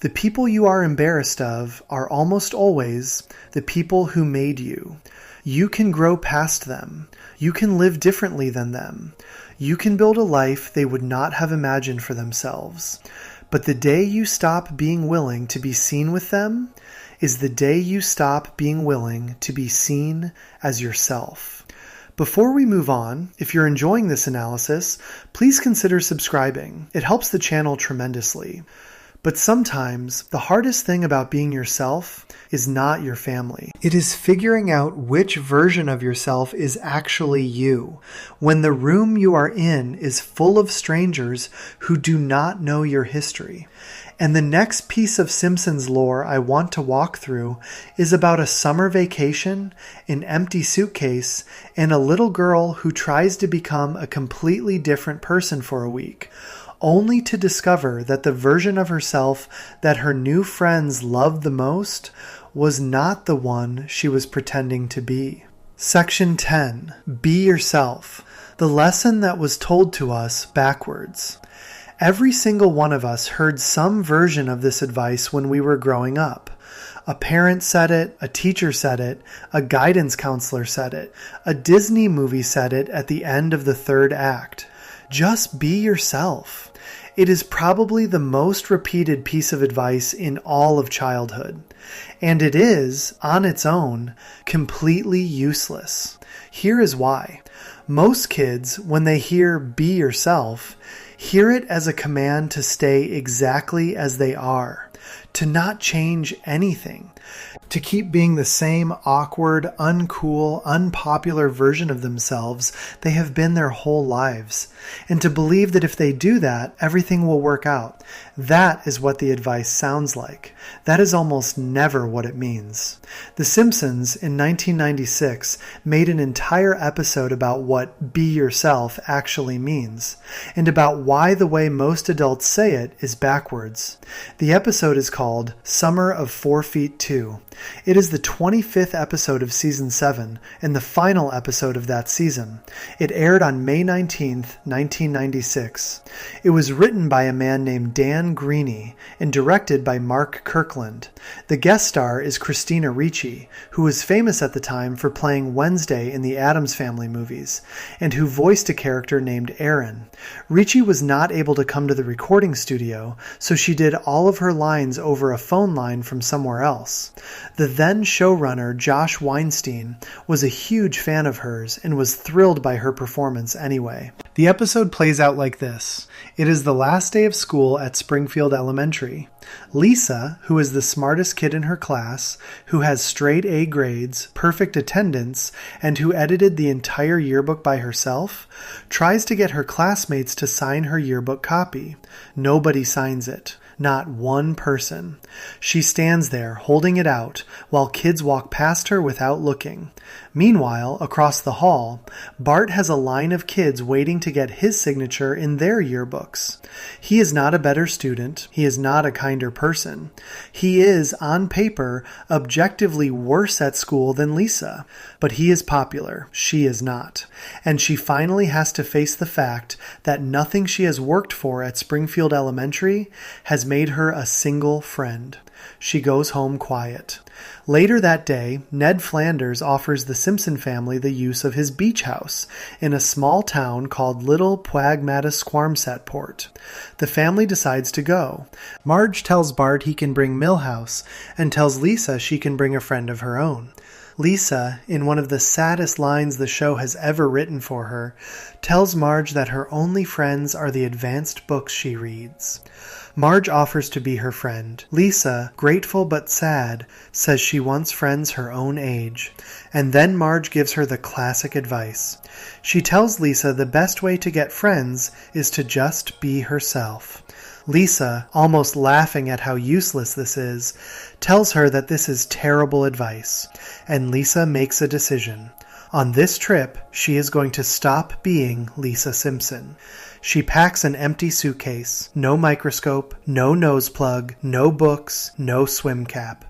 Speaker 1: The people you are embarrassed of are almost always the people who made you. You can grow past them. You can live differently than them. You can build a life they would not have imagined for themselves. But the day you stop being willing to be seen with them is the day you stop being willing to be seen as yourself. Before we move on, if you're enjoying this analysis, please consider subscribing. It helps the channel tremendously. But sometimes the hardest thing about being yourself is not your family. It is figuring out which version of yourself is actually you, when the room you are in is full of strangers who do not know your history. And the next piece of Simpsons lore I want to walk through is about a summer vacation, an empty suitcase, and a little girl who tries to become a completely different person for a week, only to discover that the version of herself that her new friends loved the most was not the one she was pretending to be. Section 10. Be yourself. The lesson that was told to us backwards. Every single one of us heard some version of this advice when we were growing up. A parent said it, a teacher said it, a guidance counselor said it, a Disney movie said it at the end of the third act. Just be yourself. It is probably the most repeated piece of advice in all of childhood. And it is, on its own, completely useless. Here is why. Most kids, when they hear be yourself, hear it as a command to stay exactly as they are, to not change anything, to keep being the same awkward, uncool, unpopular version of themselves they have been their whole lives, and to believe that if they do that, everything will work out. That is what the advice sounds like. That is almost never what it means. The Simpsons, in 1996, made an entire episode about what be yourself actually means, and about why the way most adults say it is backwards. The episode is called Summer of 4 Feet 2. It is the 25th episode of Season 7 and the final episode of that season. It aired on May 19th, 1996. It was written by a man named Dan Greeny and directed by Mark Kirkland. The guest star is Christina Ricci, who was famous at the time for playing Wednesday in the Addams Family movies, and who voiced a character named Erin. Ricci was not able to come to the recording studio, so she did all of her lines over a phone line from somewhere else. The then showrunner Josh Weinstein was a huge fan of hers and was thrilled by her performance anyway. The episode plays out like this. It is the last day of school at Springfield Elementary. Lisa, who is the smartest kid in her class, who has straight A grades, perfect attendance, and who edited the entire yearbook by herself, tries to get her classmates to sign her yearbook copy. Nobody signs it. Not one person. She stands there, holding it out, while kids walk past her without looking. Meanwhile, across the hall, Bart has a line of kids waiting to get his signature in their yearbooks. He is not a better student. He is not a kinder person. He is, on paper, objectively worse at school than Lisa. But he is popular. She is not. And she finally has to face the fact that nothing she has worked for at Springfield Elementary has made her a single friend. She goes home quiet. Later that day, Ned Flanders offers the Simpson family the use of his beach house in a small town called Little Pwagmatasquarmsatport. The family decides to go. Marge tells Bart he can bring Milhouse and tells Lisa she can bring a friend of her own. Lisa, in one of the saddest lines the show has ever written for her, tells Marge that her only friends are the advanced books she reads. Marge offers to be her friend. Lisa, grateful but sad, says she wants friends her own age. And then Marge gives her the classic advice. She tells Lisa the best way to get friends is to just be herself. Lisa, almost laughing at how useless this is, tells her that this is terrible advice, and Lisa makes a decision. On this trip, she is going to stop being Lisa Simpson. She packs an empty suitcase, no microscope, no nose plug, no books, no swim cap.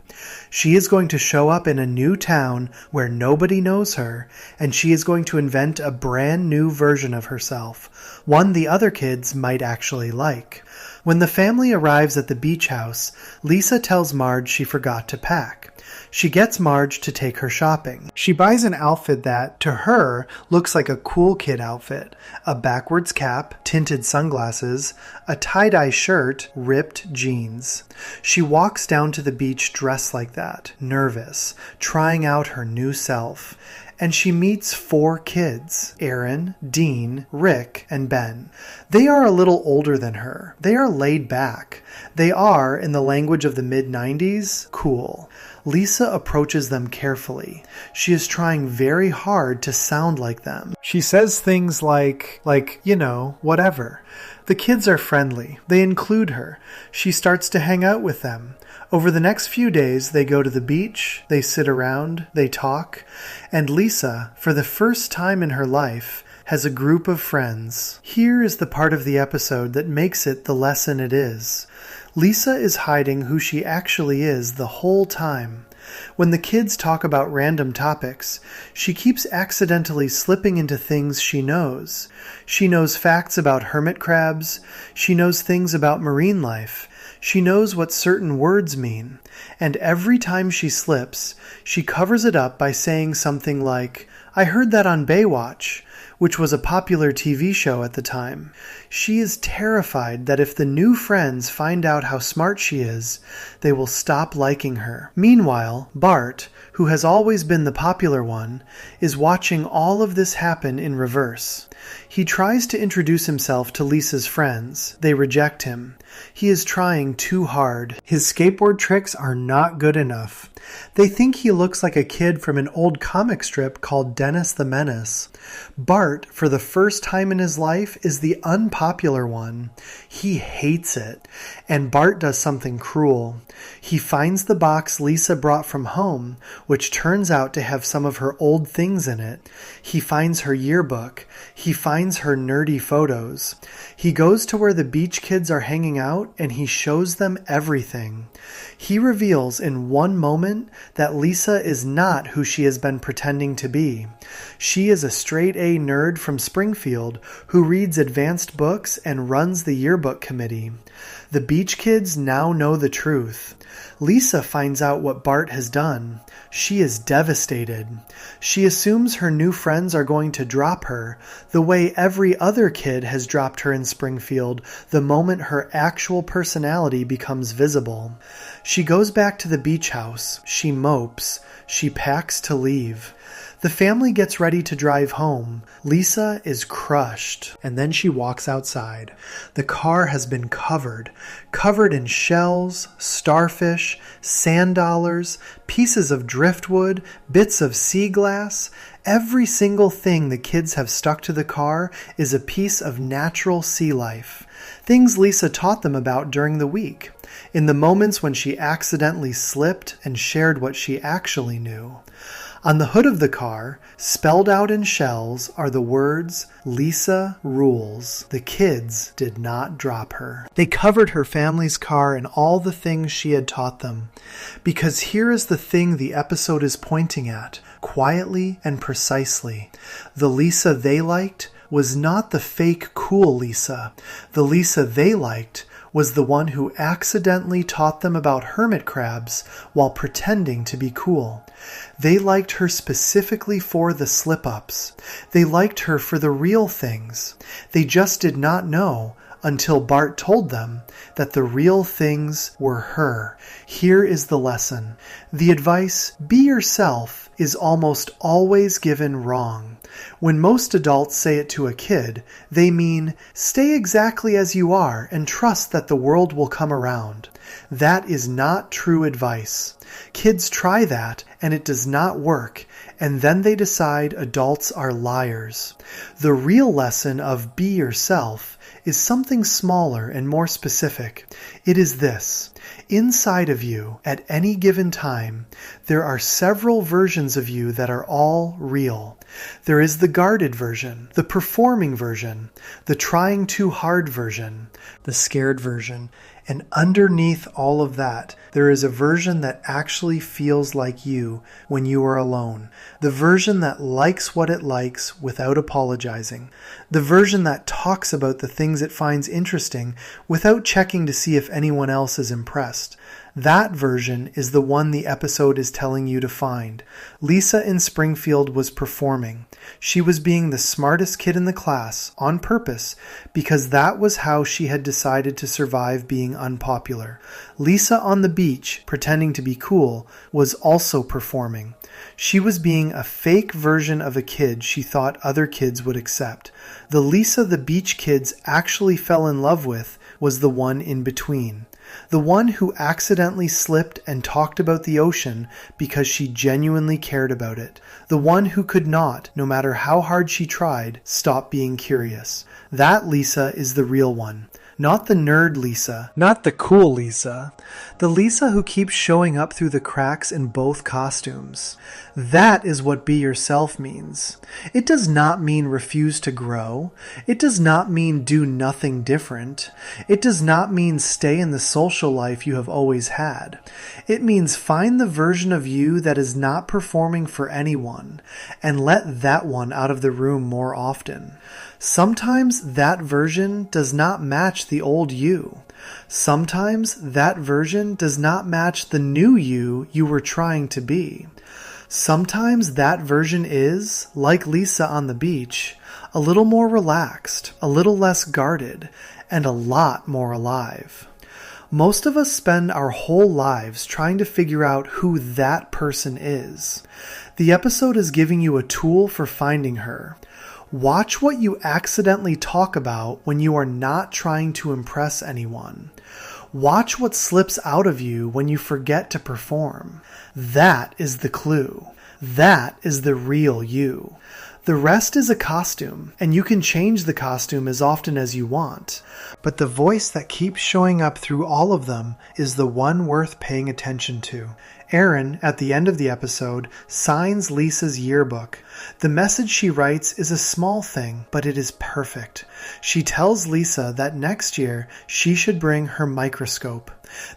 Speaker 1: She is going to show up in a new town where nobody knows her, and she is going to invent a brand new version of herself, one the other kids might actually like. When the family arrives at the beach house, Lisa tells Marge she forgot to pack. She gets Marge to take her shopping. She buys an outfit that, to her, looks like a cool kid outfit. A backwards cap, tinted sunglasses, a tie-dye shirt, ripped jeans. She walks down to the beach dressed like that, nervous, trying out her new self. And she meets 4 kids, Aaron, Dean, Rick, and Ben. They are a little older than her. They are laid back. They are, in the language of the mid-90s, cool. Lisa approaches them carefully. She is trying very hard to sound like them. She says things like, whatever. The kids are friendly. They include her. She starts to hang out with them. Over the next few days, they go to the beach, they sit around, they talk, and Lisa, for the first time in her life, has a group of friends. Here is the part of the episode that makes it the lesson it is. Lisa is hiding who she actually is the whole time. When the kids talk about random topics, she keeps accidentally slipping into things she knows. She knows facts about hermit crabs. She knows things about marine life. She knows what certain words mean. And every time she slips, she covers it up by saying something like, "I heard that on Baywatch," which was a popular TV show at the time. She is terrified that if the new friends find out how smart she is, they will stop liking her. Meanwhile, Bart, who has always been the popular one, is watching all of this happen in reverse. He tries to introduce himself to Lisa's friends. They reject him. He is trying too hard. His skateboard tricks are not good enough. They think he looks like a kid from an old comic strip called Dennis the Menace. Bart, for the first time in his life, is the unpopular one. He hates it. And Bart does something cruel. He finds the box Lisa brought from home, which turns out to have some of her old things in it. He finds her yearbook. He finds her nerdy photos. He goes to where the beach kids are hanging out, and he shows them everything. He reveals in one moment that Lisa is not who she has been pretending to be. She is a straight-A nerd from Springfield who reads advanced books and runs the yearbook committee. The beach kids now know the truth. Lisa finds out what Bart has done. She is devastated. She assumes her new friends are going to drop her, the way every other kid has dropped her in Springfield the moment her actual personality becomes visible. She goes back to the beach house. She mopes. She packs to leave. The family gets ready to drive home. Lisa is crushed, and then she walks outside. The car has been covered in shells, starfish, sand dollars, pieces of driftwood, bits of sea glass. Every single thing the kids have stuck to the car is a piece of natural sea life. Things Lisa taught them about during the week, in the moments when she accidentally slipped and shared what she actually knew. On the hood of the car, spelled out in shells, are the words, "Lisa rules." The kids did not drop her. They covered her family's car in all the things she had taught them. Because here is the thing the episode is pointing at, quietly and precisely. The Lisa they liked was not the fake cool Lisa. The Lisa they liked was the one who accidentally taught them about hermit crabs while pretending to be cool. They liked her specifically for the slip-ups. They liked her for the real things. They just did not know, until Bart told them, that the real things were her. Here is the lesson. The advice, "Be yourself," is almost always given wrong. When most adults say it to a kid, they mean, "Stay exactly as you are and trust that the world will come around." That is not true advice. Kids try that and it does not work, and then they decide adults are liars. The real lesson of "be yourself" is something smaller and more specific. It is this. Inside of you, at any given time, there are several versions of you that are all real. There is the guarded version, the performing version, the trying too hard version, the scared version, and underneath all of that, there is a version that actually feels like you when you are alone. The version that likes what it likes without apologizing. The version that talks about the things it finds interesting without checking to see if anyone else is impressed. That version is the one the episode is telling you to find. Lisa in Springfield was performing. She was being the smartest kid in the class, on purpose, because that was how she had decided to survive being unpopular. Lisa on the beach, pretending to be cool, was also performing. She was being a fake version of a kid she thought other kids would accept. The Lisa the beach kids actually fell in love with was the one in between. The one who accidentally slipped and talked about the ocean because she genuinely cared about it. The one who could not, no matter how hard she tried, stop being curious. That Lisa is the real one. Not the nerd Lisa, not the cool Lisa. The Lisa who keeps showing up through the cracks in both costumes. That is what "be yourself" means. It does not mean refuse to grow. It does not mean do nothing different. It does not mean stay in the social life you have always had. It means find the version of you that is not performing for anyone, and let that one out of the room more often. Sometimes that version does not match the old you. Sometimes that version does not match the new you were trying to be. Sometimes that version is, like Lisa on the beach, a little more relaxed, a little less guarded, and a lot more alive. Most of us spend our whole lives trying to figure out who that person is. The episode is giving you a tool for finding her. Watch what you accidentally talk about when you are not trying to impress anyone. Watch what slips out of you when you forget to perform. That is the clue. That is the real you. The rest is a costume, and you can change the costume as often as you want. But the voice that keeps showing up through all of them is the one worth paying attention to. Erin, at the end of the episode, signs Lisa's yearbook. The message she writes is a small thing, but it is perfect. She tells Lisa that next year she should bring her microscope.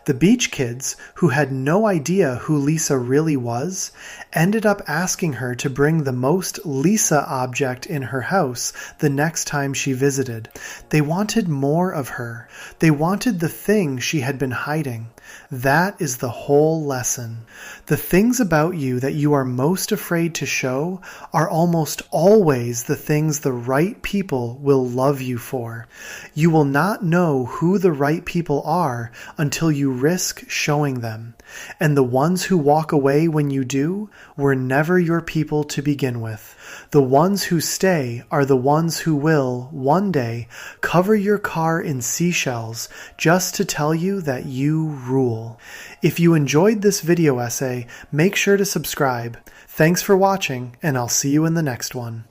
Speaker 1: The beach kids, who had no idea who Lisa really was, ended up asking her to bring the most Lisa object in her house the next time she visited. They wanted more of her. They wanted the thing she had been hiding. That is the whole lesson. The things about you that you are most afraid to show are almost always the things the right people will love you for. You will not know who the right people are until you risk showing them. And the ones who walk away when you do were never your people to begin with. The ones who stay are the ones who will, one day, cover your car in seashells just to tell you that you rule. If you enjoyed this video essay, make sure to subscribe. Thanks for watching, and I'll see you in the next one.